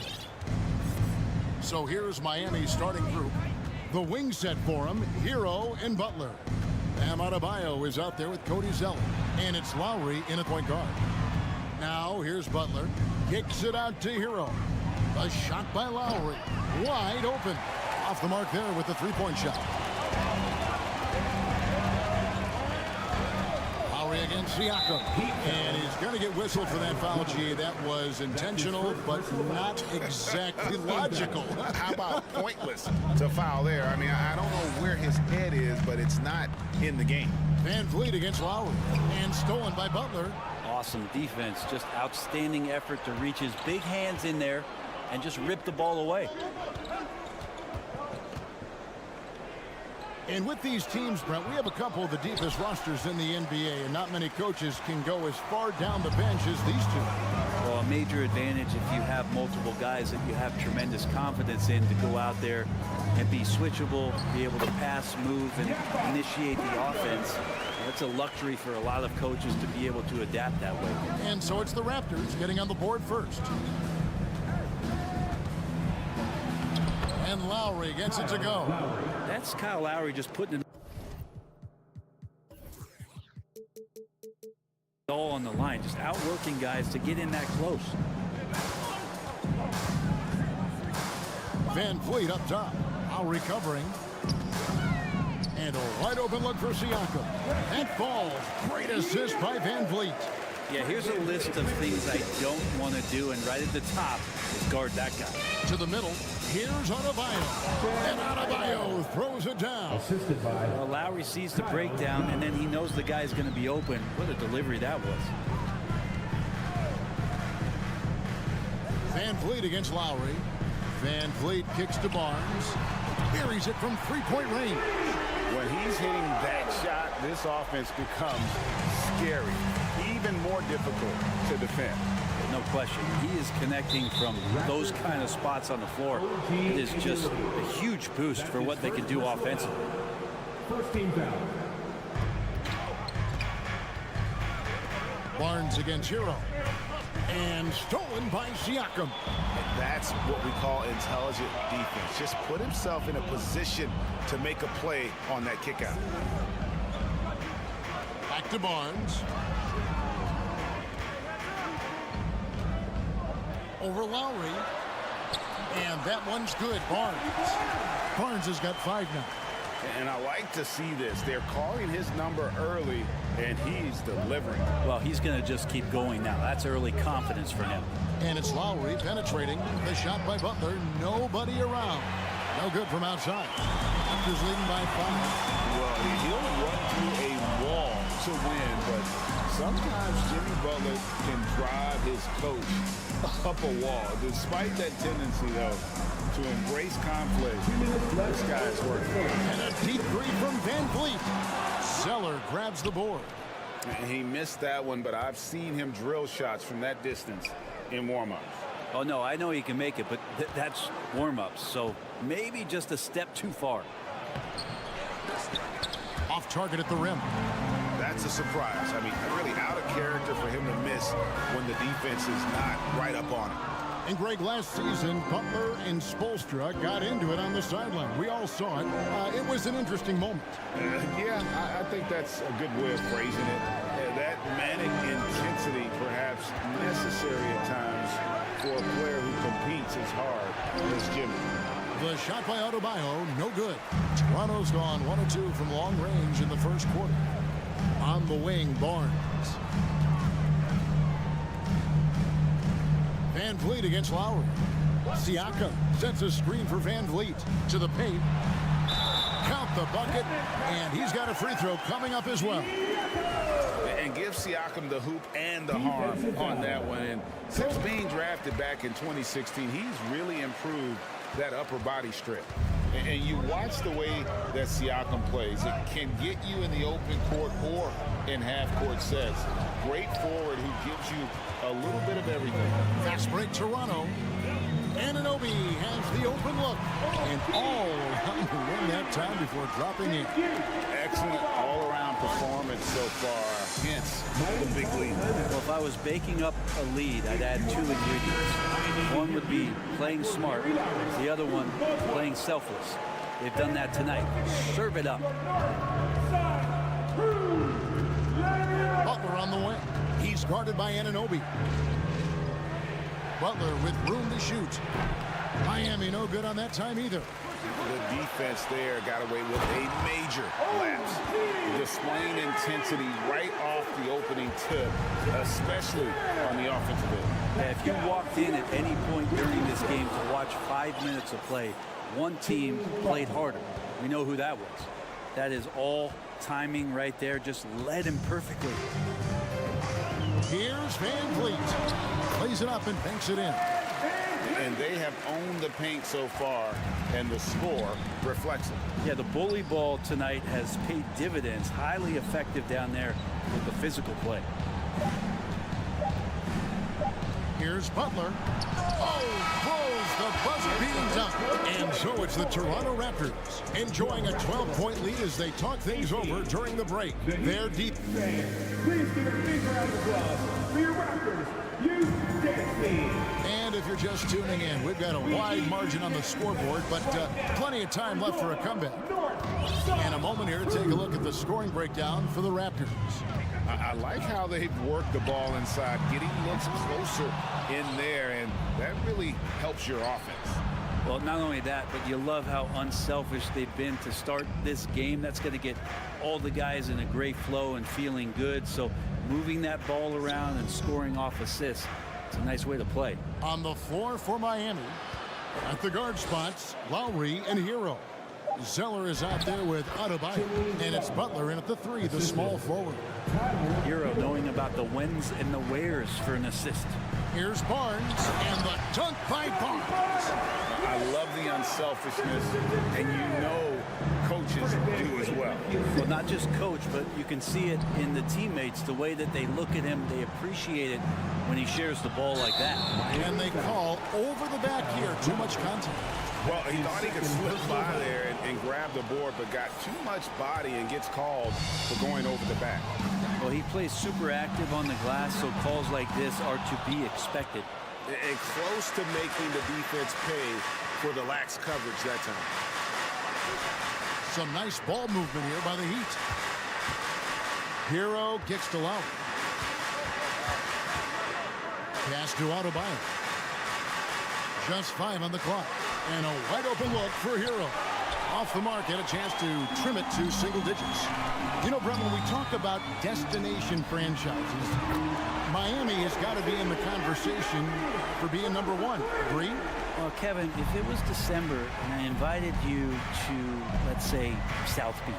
So here's Miami's starting group. The wing set for him, Hero and Butler. Bam Adebayo is out there with Cody Zeller. And it's Lowry in at point guard. Now here's Butler. Kicks it out to Hero. A shot by Lowry. Wide open. Off the mark there with the three-point shot. Lowry against Siakam. And he's going to get whistled for that foul. Gee, that was intentional, but not exactly logical. How about pointless to foul there? I mean, I don't know where his head is, but it's not in the game. Van Vliet against Lowry. And stolen by Butler. Awesome defense, just outstanding effort to reach his big hands in there and just rip the ball away. And with these teams, Brent, we have a couple of the deepest rosters in the NBA, and not many coaches can go as far down the bench as these two. Well, a major advantage if you have multiple guys that you have tremendous confidence in to go out there and be switchable, be able to pass, move, and initiate the offense. That's a luxury for a lot of coaches to be able to adapt that way. And so it's the Raptors getting on the board first. And Lowry gets it to go. That's Kyle Lowry just putting it all on the line, just outworking guys to get in that close. Van Vliet up top. Lowry covering. And a wide open look for Siakam. That falls. Great assist by Van Vliet. Yeah, here's a list of things I don't want to do, and right at the top is guard that guy. To the middle, here's Adebayo. And Adebayo throws it down. Well, Lowry sees the breakdown, and then he knows the guy's going to be open. What a delivery that was. Van Vliet against Lowry. Van Vliet kicks to Barnes. Buries it from three-point range. When he's hitting that shot, this offense becomes scary, even more difficult to defend. No question. He is connecting from those kind of spots on the floor. It is just a huge boost for what they can do offensively. First team foul. Barnes against Hero. And stolen by Siakam. That's what we call intelligent defense. Just put himself in a position to make a play on that kick out. Back to Barnes. Over Lowry. And that one's good. Barnes has got 5 now. And I like to see this. They're calling his number early, and he's delivering. Well, he's going to just keep going now. That's early confidence for him. And it's Lowry penetrating. The shot by Butler. Nobody around. No good from outside. Raptors leading by 5. Well, he'll run through a wall to win, but sometimes Jimmy Butler can drive his coach up a wall. Despite that tendency, though, to embrace conflict, this guy's working. And a deep three from Van Vliet. Zeller grabs the board. And he missed that one, but I've seen him drill shots from that distance in warm-ups. Oh, no, I know he can make it, but that's warm-ups, so maybe just a step too far. Off target at the rim. That's a surprise. I mean, really out of character for him to miss when the defense is not right up on him. And Greg, last season, Butler and Spoelstra got into it on the sideline. We all saw it. It was an interesting moment. Yeah, I think that's a good way of phrasing it. That manic intensity, perhaps necessary at times for a player who competes as hard as Jimmy. The shot by Adebayo, no good. Toronto's gone 1-2 from long range in the first quarter. On the wing, Barnes. Van Vliet against Lowry. Siakam sets a screen for Van Vliet to the paint. Count the bucket, and he's got a free throw coming up as well. And give Siakam the hoop and the harm on that one. And since being drafted back in 2016, he's really improved that upper body strip. And you watch the way that Siakam plays. It can get you in the open court or in half-court sets. Great forward who gives you a little bit of everything. Fast break, Toronto. Anunoby has the open look. And all around the rim that time before dropping in. Excellent all-around performance so far, hence the big lead. Well, if I was baking up a lead, I'd add 2 ingredients. One would be playing smart. The other one, playing selfless. They've done that tonight. Serve it up. Butler on the way. He's guarded by Anunoby. Butler with room to shoot. Miami no good on that time either. The defense there got away with a major lapse. Displaying intensity right off the opening tip, especially on the offensive end. Yeah, if you walked in at any point during this game to watch 5 minutes of play, one team played harder. We know who that was. That is all timing right there. Just led him perfectly. Here's Van Vliet. Plays it up and banks it in. And they have owned the paint so far, and the score reflects it. Yeah, the bully ball tonight has paid dividends. Highly effective down there with the physical play. Here's Butler. Oh, pulls the buzzer-beating dunk. And so it's the Toronto Raptors enjoying a 12-point lead as they talk things over during the break. They're deep. Please give a big round of applause for your Raptors. And if you're just tuning in, we've got a wide margin on the scoreboard, but plenty of time left for a comeback. In a moment here, take a look at the scoring breakdown for the Raptors. I like how they've worked the ball inside, getting looks closer in there, and that really helps your offense. Well, not only that, but you love how unselfish they've been to start this game. That's going to get all the guys in a great flow and feeling good. So moving that ball around and scoring off assists, it's a nice way to play. On the floor for Miami, at the guard spots, Lowry and Hero. Zeller is out there with Adebayo, and it's Butler in at the 3, the small forward. Hero knowing about the whens and the wheres for an assist. Here's Barnes, and the dunk by Barnes. I love the unselfishness, and you know coaches do as well. Well, not just coach, but you can see it in the teammates, the way that they look at him. They appreciate it when he shares the ball like that. And they call over the back here, too much contact. Well, he thought he could slip by there and grab the board, but got too much body and gets called for going over the back. Well, he plays super active on the glass, so calls like this are to be expected. And close to making the defense pay for the lax coverage that time. Some nice ball movement here by the Heat. Hero gets to Lowry. Pass to Adebayo. Just 5 on the clock. And a wide open look for Hero. Off the mark, and a chance to trim it to single digits. You know, Brett, when we talk about destination franchises, Miami has got to be in the conversation for being number 1. Agree? Well, Kevin, if it was December and I invited you to, let's say, South Beach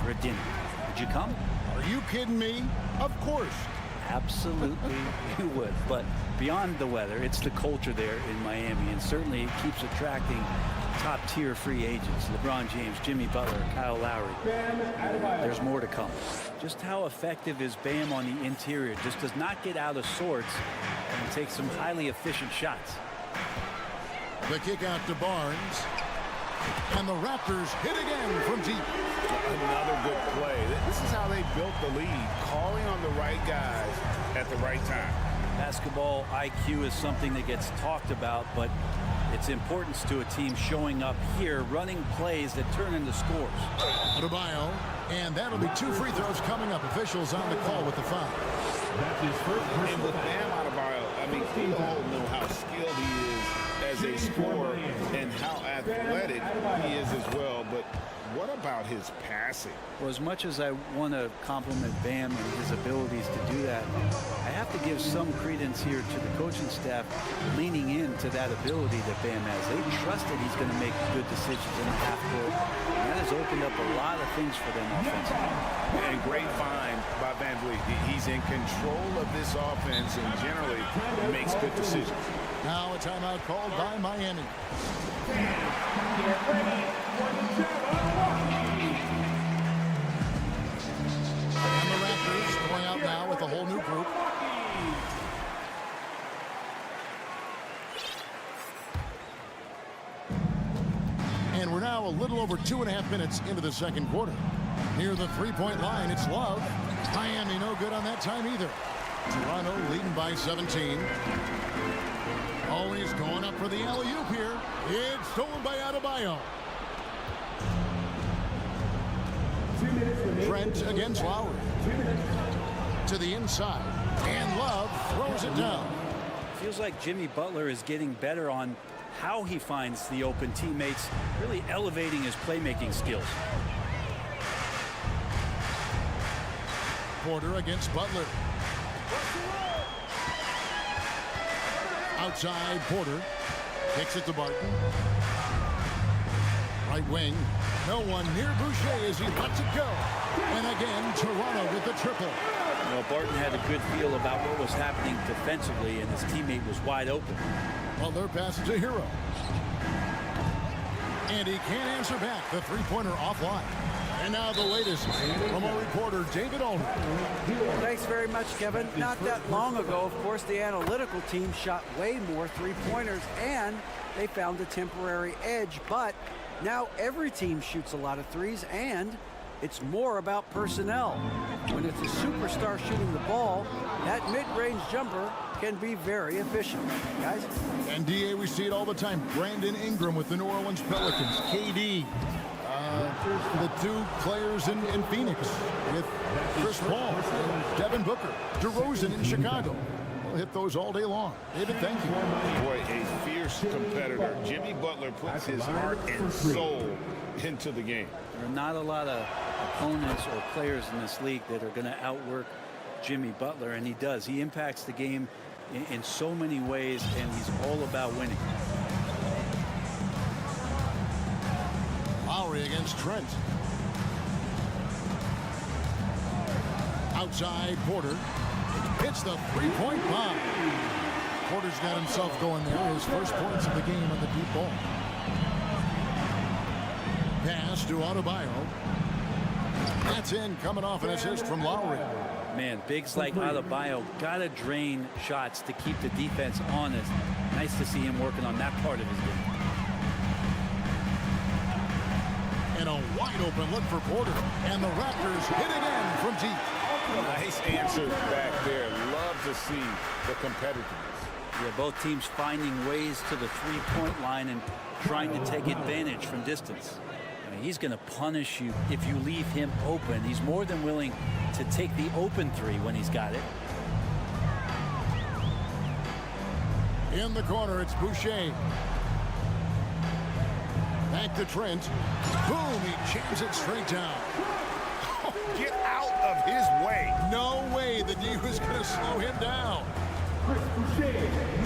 for a dinner, would you come? Are you kidding me? Of course. Absolutely, you would. But beyond the weather, it's the culture there in Miami, and certainly it keeps attracting top-tier free agents. LeBron James, Jimmy Butler, Kyle Lowry. There's more to come. Just how effective is Bam on the interior? Just does not get out of sorts and takes some highly efficient shots. The kick out to Barnes. And the Raptors hit again from deep. Another good play. This is how they built the lead, calling on the right guys at the right time. Basketball IQ is something that gets talked about, but its importance to a team showing up here, running plays that turn into scores. Adebayo, and that'll be 2 free throws coming up. Officials on the call with the foul. That's his first And with Bam Adebayo, I mean, we all know how skilled he is as a scorer and how athletic he is as well, but what about his passing? Well, as much as I want to compliment Bam and his abilities to do that, I have to give some credence here to the coaching staff leaning into that ability that Bam has. They trust that he's going to make good decisions in the half court, and that has opened up a lot of things for them offensively. And great find by Van Vliet. He's in control of this offense and generally makes good decisions. Now a timeout called by Miami. And the Raptors going out now with a whole new group. And we're now a little over 2.5 minutes into the second quarter. Near the three-point line, it's Love. Miami no good on that time either. Toronto leading by 17. Always going up for the alley-oop here. It's stolen by Adebayo. Trent against Lowry. To the inside. And Love throws it down. Feels like Jimmy Butler is getting better on how he finds the open teammates, really elevating his playmaking skills. Porter against Butler. Outside, Porter kicks it to Barton. Right wing. No one near Boucher as he lets it go. And again, Toronto with the triple. Well, Barton had a good feel about what was happening defensively, and his teammate was wide open. Well, their pass is a hero. And he can't answer back. The three-pointer offline. And now the latest from our reporter, David Ulrich. Thanks very much, Kevin. Not that long ago, of course, the analytical team shot way more three-pointers, and they found a temporary edge. But now every team shoots a lot of threes, and it's more about personnel. When it's a superstar shooting the ball, that mid-range jumper can be very efficient. Guys? And DA, we see it all the time. Brandon Ingram with the New Orleans Pelicans. KD. The two players in Phoenix with Chris Paul and Devin Booker. DeRozan in Chicago. We'll hit those all day long. David, thank you. Boy, a fierce competitor. Jimmy Butler puts his heart and soul into the game. There are not a lot of opponents or players in this league that are going to outwork Jimmy Butler, and he does. He impacts the game in so many ways, and he's all about winning. Lowry against Trent. Outside, Porter hits the three-point bomb. Porter's got himself going there. His first points of the game on the deep ball. Pass to Adebayo. That's in, coming off an assist from Lowry. Man, bigs like Adebayo got to drain shots to keep the defense honest. Nice to see him working on that part of his game. And a wide open look for Porter. And the Raptors hit again from deep. Nice answer back there. Love to see the competitiveness. Yeah, both teams finding ways to the three-point line and trying to take advantage from distance. I mean, he's going to punish you if you leave him open. He's more than willing to take the open three when he's got it. In the corner, it's Boucher. Back to Trent. Boom, he jams it straight down. Get out of his way. No way the D was going to slow him down.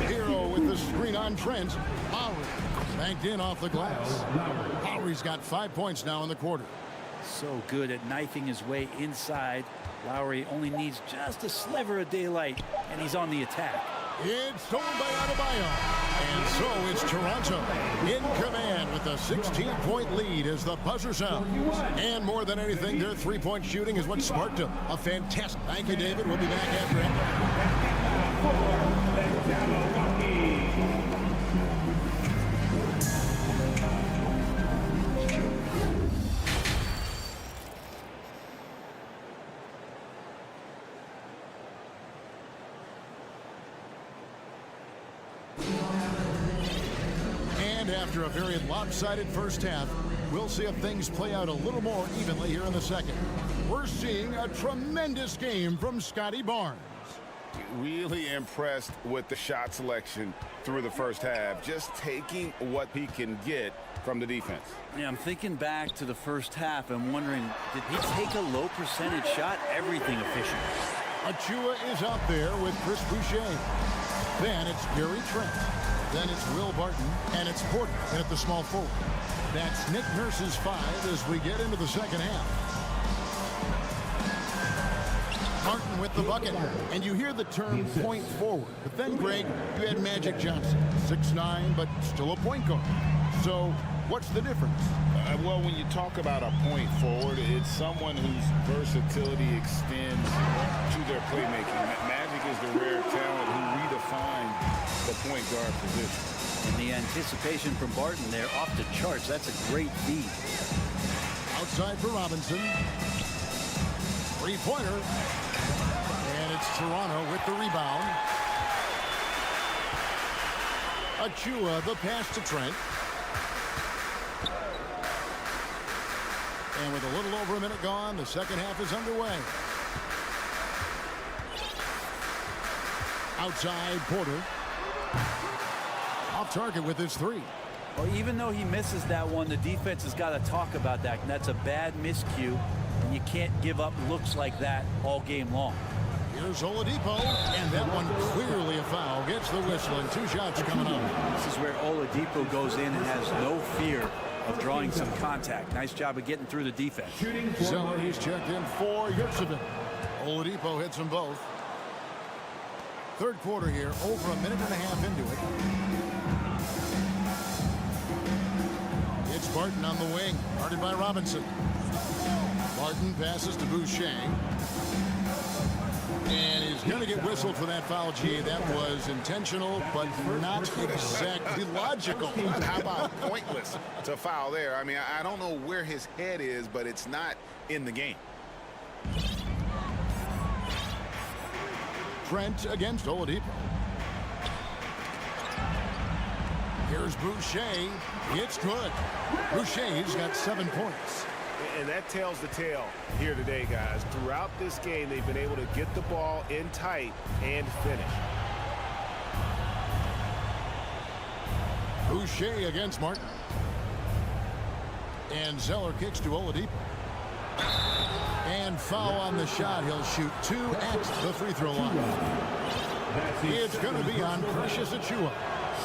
Hero with the screen on Trent. Lowry banked in off the glass. Lowry's got 5 points now in the quarter. So good at knifing his way inside. Lowry only needs just a sliver of daylight, and he's on the attack. It's stolen by Adebayo. And so it's Toronto in command with a 16-point lead as the buzzer sounds. And more than anything, their three-point shooting is what sparked them. A fantastic. Thank you, David. We'll be back after After a very lopsided first half, we'll see if things play out a little more evenly here in the second. We're seeing a tremendous game from Scotty Barnes. Really impressed with the shot selection through the first half, just taking what he can get from the defense. Yeah, I'm thinking back to the first half and wondering, did he take a low percentage shot? Everything efficient. Achua is out there with Chris Boucher. Then it's Gary Trent. Then it's Will Barton, and it's Porter in at the small forward. That's Nick Nurse's 5 as we get into the second half. Martin with the bucket, and you hear the term point forward. But then, Greg, you had Magic Johnson, 6'9", but still a point guard. So what's the difference? Well, when you talk about a point forward, it's someone whose versatility extends to their playmaking. Magic is the rare talent who redefined the point guard position. And the anticipation from Barton there off the charts. That's a great feed. Outside for Robinson. Three-pointer. And it's Toronto with the rebound. Achua, the pass to Trent. And with a little over a minute gone, the second half is underway. Outside, Porter. Off target with his three. Well, even though he misses that one, the defense has got to talk about that. And that's a bad miscue. And you can't give up looks like that all game long. Here's Oladipo, and that one clearly a foul. Gets the whistle, and 2 shots coming up. This is where Oladipo goes in and has no fear of drawing some contact. Nice job of getting through the defense. Zeller, he's checked in for Yurtseven. Oladipo hits them both. Third quarter here, over a minute and a half into it. It's Barton on the wing, guarded by Robinson. Barton passes to Boucher. And he's going to get whistled for that foul, G. That was intentional, but not exactly logical. How about pointless to foul there? I mean, I don't know where his head is, but it's not in the game. Trent against Oladipo. Here's Boucher. It's good. Boucher's got 7 points. And that tells the tale here today, guys. Throughout this game, they've been able to get the ball in tight and finish. Boucher against Martin. And Zeller kicks to Oladipo. And foul on the shot. He'll shoot 2 at the free throw line. It's going to be on Precious Achua.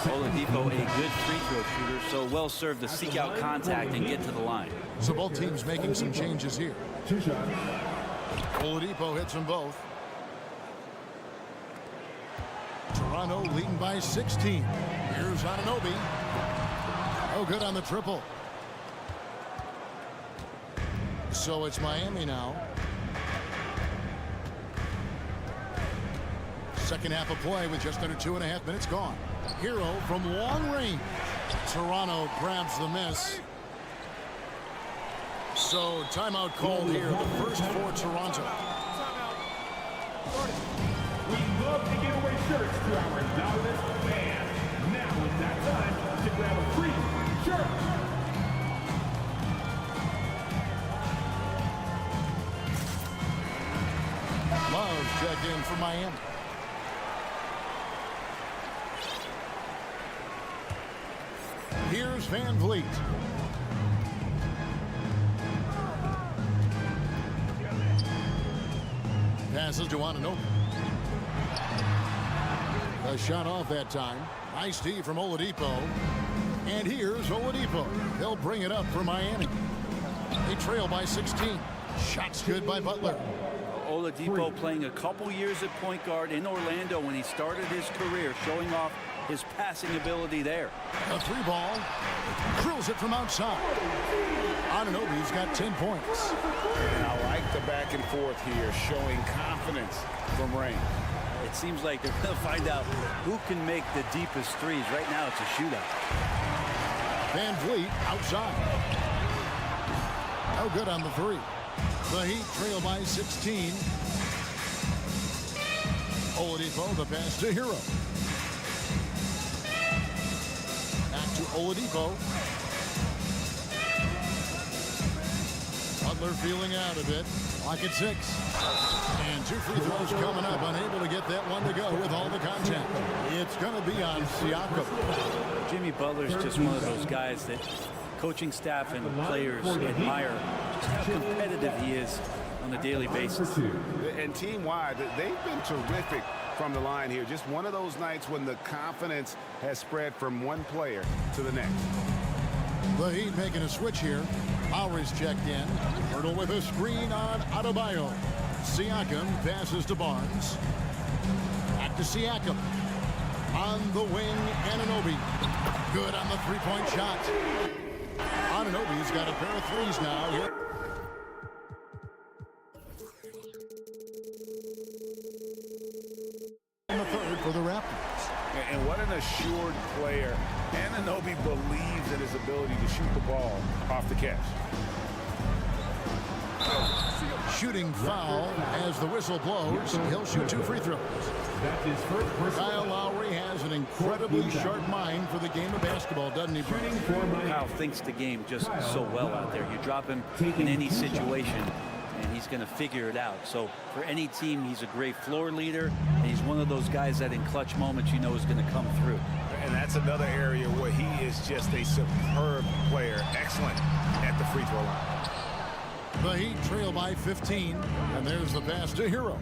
Oladipo, a good free throw shooter, so well served to seek out contact and get to the line. So both teams making some changes here. Oladipo hits them both. Toronto leading by 16. Here's Anunoby. Oh, good on the triple. So it's Miami now. Second half of play with just under 2.5 minutes gone. Hero from long range. Toronto grabs the miss. So timeout called here. The first for Toronto. We love to give away shirts to our loudest fans. Now is that time to grab a free shirt. Love check in for Miami. Here's Van Vliet. Passes to Anunoby. A shot off that time. Nice D from Oladipo. And here's Oladipo. They'll bring it up for Miami. They trail by 16. Shots good by Butler. Oladipo playing a couple years at point guard in Orlando when he started his career, showing off his passing ability there. A 3-ball. Drills it from outside. Anunoby's got 10 points. And I like the back and forth here, showing confidence from Rain. It seems like they're going to find out who can make the deepest threes. Right now, it's a shootout. Van Vliet outside. No good on the 3. The Heat trail by 16. Oladipo, the pass to Hero. Back to Oladipo. Butler feeling out a bit. Clock at 6. And 2 free throws coming up. Unable to get that one to go with all the contact. It's going to be on Siakam. Jimmy Butler's just one of those guys that coaching staff and players admire just how competitive he is on a daily basis. And team-wide, they've been terrific from the line here. Just one of those nights when the confidence has spread from one player to the next. The Heat making a switch here. Lowry's checked in. Hurdle with a screen on Adebayo. Siakam passes to Barnes. Back to Siakam. On the wing, Anunoby. Good on the 3-point shot. Anunoby's got a pair of threes now here. In the third for the Raptors. And what an assured player. Anunoby believes in his ability to shoot the ball off the catch. shooting foul as the whistle blows. He'll shoot 2 free throws. That's his first personal. Kyle Lowry has an incredibly sharp mind for the game of basketball, doesn't he, Brian? Kyle thinks the game just so well out there. You drop him in any situation, and he's going to figure it out. So for any team, he's a great floor leader, and he's one of those guys that in clutch moments you know is going to come through. And that's another area where he is just a superb player. Excellent at the free throw line. The Heat trail by 15, and there's the pass to Hero.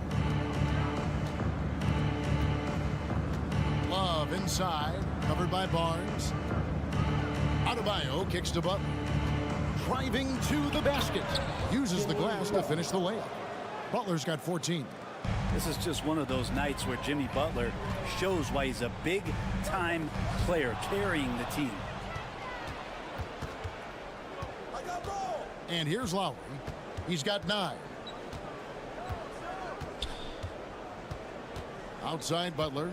Love inside, covered by Barnes. Adebayo kicks to Butler. Driving to the basket. Uses the glass to finish the layup. Butler's got 14. This is just one of those nights where Jimmy Butler shows why he's a big-time player carrying the team. And here's Lowry. He's got 9. Outside Butler.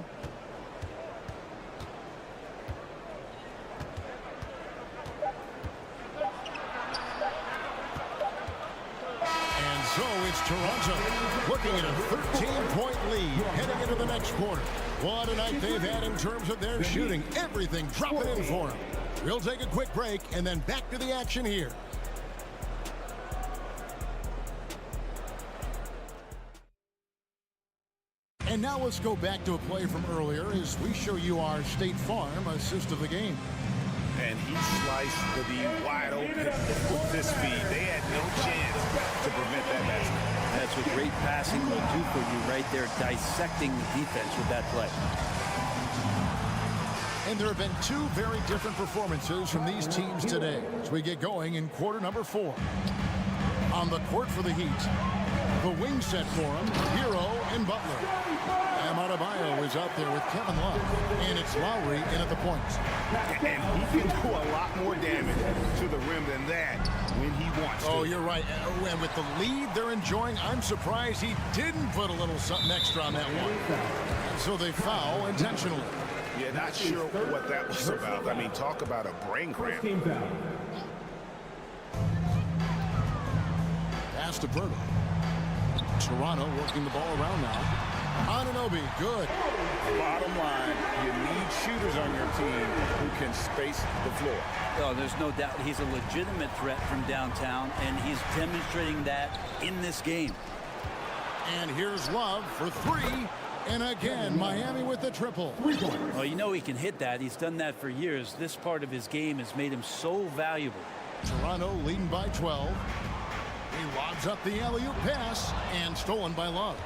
And so it's Toronto looking at a 13-point lead heading into the next quarter. What a night they've had in terms of their shooting. Everything dropping in for them. We'll take a quick break and then back to the action here. And now let's go back to a play from earlier as we show you our State Farm assist of the game. And he sliced the D wide open with this speed. They had no chance to prevent that basket. That's what great passing will do for you right there, dissecting the defense with that play. And there have been 2 very different performances from these teams today as we get going in quarter number 4. On the court for the Heat, the wing set for them, Hero and Butler. Adebayo is out there with Kevin Love, and it's Lowry in at the points. And he can do a lot more damage to the rim than that when he wants to. Oh, you're right. And with the lead they're enjoying, I'm surprised he didn't put a little something extra on that one. So they foul intentionally. Yeah, not sure what that was about. I mean, talk about a brain cramp. Pass to Berto. Toronto working the ball around now. Anunoby, good. Bottom line, you need shooters on your team who can space the floor. Oh, there's no doubt he's a legitimate threat from downtown, and he's demonstrating that in this game. And here's Love for 3. And again, Miami with the triple. Well, you know he can hit that. He's done that for years. This part of his game has made him so valuable. Toronto leading by 12. He lobs up the alley-oop pass and stolen by Love.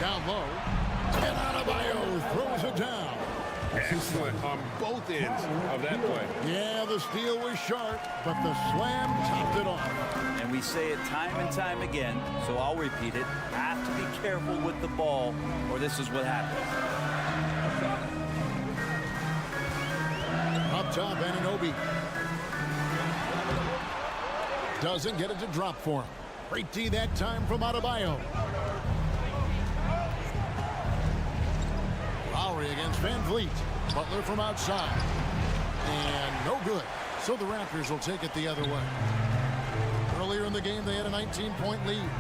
Down low. And Adebayo throws it down. Excellent on both ends of that play. Yeah, the steal was sharp, but the slam topped it off. And we say it time and time again, so I'll repeat it. Have to be careful with the ball, or this is what happens. Up top, Anunoby. Doesn't get it to drop for him. Great D that time from Adebayo. Lowry against Van Vliet. Butler from outside. And no good. So the Raptors will take it the other way. Earlier in the game, they had a 19-point lead.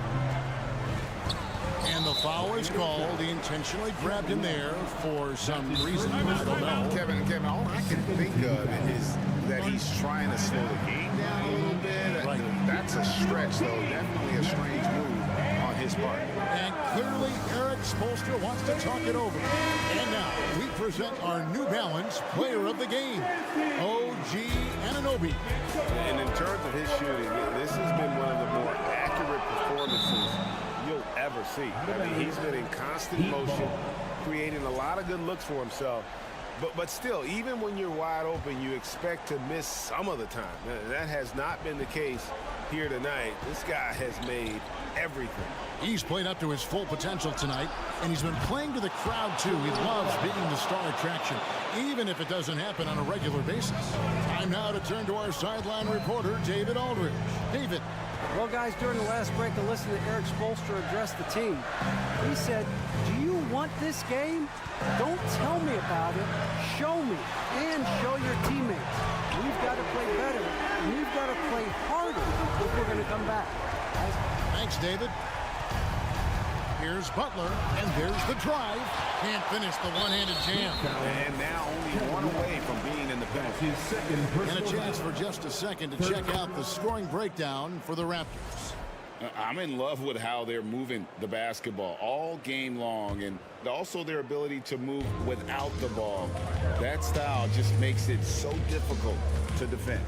And the foul is called. He intentionally grabbed him there for some reason. I don't know. Kevin, all I can think of is that he's trying to slow the game down a little bit. Right. That's a stretch, though. Definitely a strange move on his part. And clearly, Eric Spoelstra wants to talk it over. And now, we present our New Balance Player of the Game, OG Anunoby. And in terms of his shooting, this has been one of the more accurate performances you'll ever see. I mean, he's been in constant motion, creating a lot of good looks for himself. But still, even when you're wide open, you expect to miss some of the time. That has not been the case here tonight. This guy has made everything. He's played up to his full potential tonight, and he's been playing to the crowd, too. He loves being the star attraction, even if it doesn't happen on a regular basis. Time now to turn to our sideline reporter, David Aldridge. David. Well, guys, during the last break, I listened to Eric Spoelstra address the team. He said, do you want this game? Don't tell me about it. Show me and show your teammates. We've got to play better. We've got to play harder. forward. I think we're going to come back. Thanks, David. Here's Butler, and there's the drive. Can't finish the one-handed jam. And now only one away from being in the penalty. And a chance for just a second to check out the scoring breakdown for the Raptors. I'm in love with how they're moving the basketball all game long, and also their ability to move without the ball. That style just makes it so difficult to defend.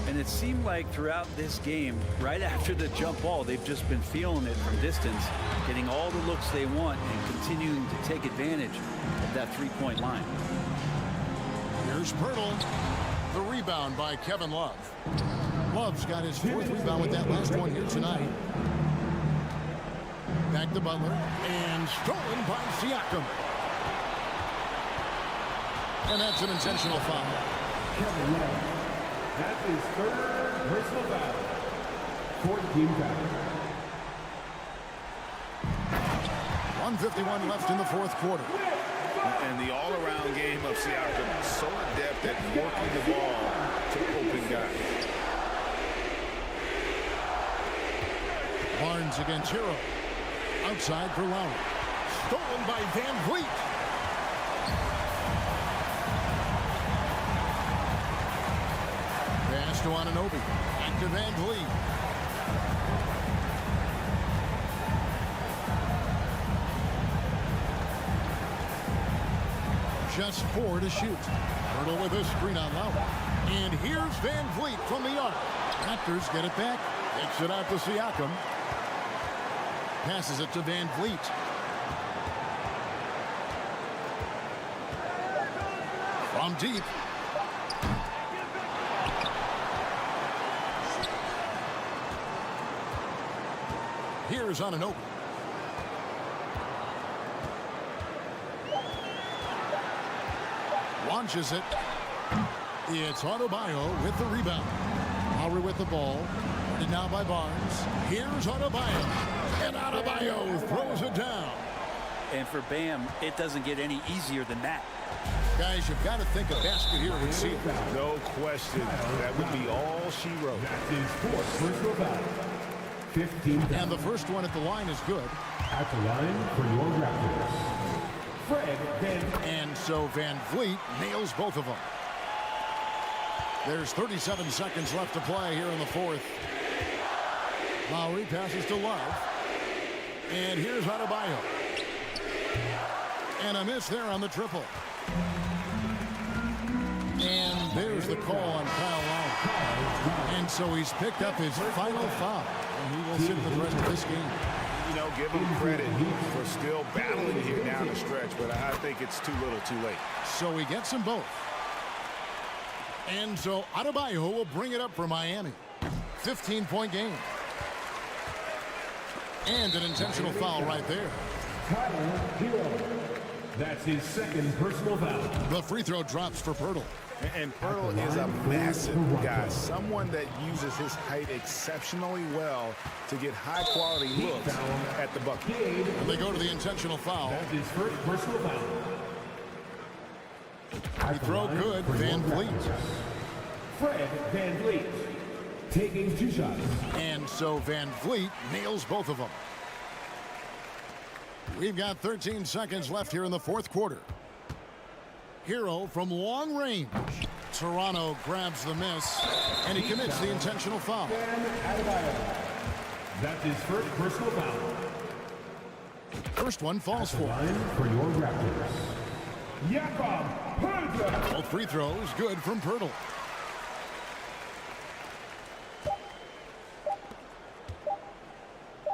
And it seemed like throughout this game, right after the jump ball, they've just been feeling it from distance, getting all the looks they want and continuing to take advantage of that three-point line. Here's Pirtle. The rebound by Kevin Love. Love's got his fourth rebound with that last one here tonight. Back to Butler. And stolen by Siakam. And that's an intentional foul. Kevin Love. That is third personal foul. 14 foul. 1:51 left in the fourth quarter. And the all-around game of Siakam, so adept at working the ball to open guys. Barnes against Hero. Outside for Lowry. Stolen by Van Vliet. Pass to Anunoby. Back to Van Vliet. Just 4 to shoot. Pirtle with a screen on Lowry. And here's Van Vliet from the arc. Raptors get it back. Takes it out to Siakam. Passes it to Van Vliet. From deep. Here's Anunoby. Launches it. It's Adebayo with the rebound. Lowry with the ball. And now by Barnes. Here's Adebayo. And Adebayo throws it down. And for Bam, it doesn't get any easier than that. Guys, you've got to think a basket here would see it. No question. That would be all she wrote. That is fourth personal foul. 15 foul. And the first one at the line is good. At the line for your Raptors. Fred Van. And so Van Vliet nails both of them. There's 37 seconds left to play here in the fourth. Lowry passes to Love. And here's Adebayo. And a miss there on the triple. And there's the call on Kyle Lowry. And so he's picked up his final foul. And he will sit for the rest of this game. You know, give him credit for still battling here down the stretch, but I think it's too little too late. So he gets them both. And so Adebayo will bring it up for Miami. 15-point game. And an intentional foul right there. Tyler Hero. That's his second personal foul. The free throw drops for Pirtle. And Pirtle is a massive guy, someone that uses his height exceptionally well to get high-quality looks at the bucket. And they go to the intentional foul. That's his first personal foul. Free throw good, Van Vliet. Fred Van Vliet taking 2 shots. And so Van Vliet nails both of them. We've got 13 seconds left here in the fourth quarter. Hero from long range. Toronto grabs the miss, and he commits the intentional foul. That's his first personal foul. First one falls for. For your Raptors. Jakob Poeltl. Both free throws good from Pirtle.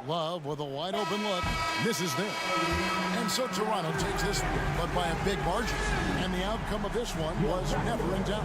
Love with a wide open look. Misses there. And so Toronto takes this one, but by a big margin. And the outcome of this one was never in doubt.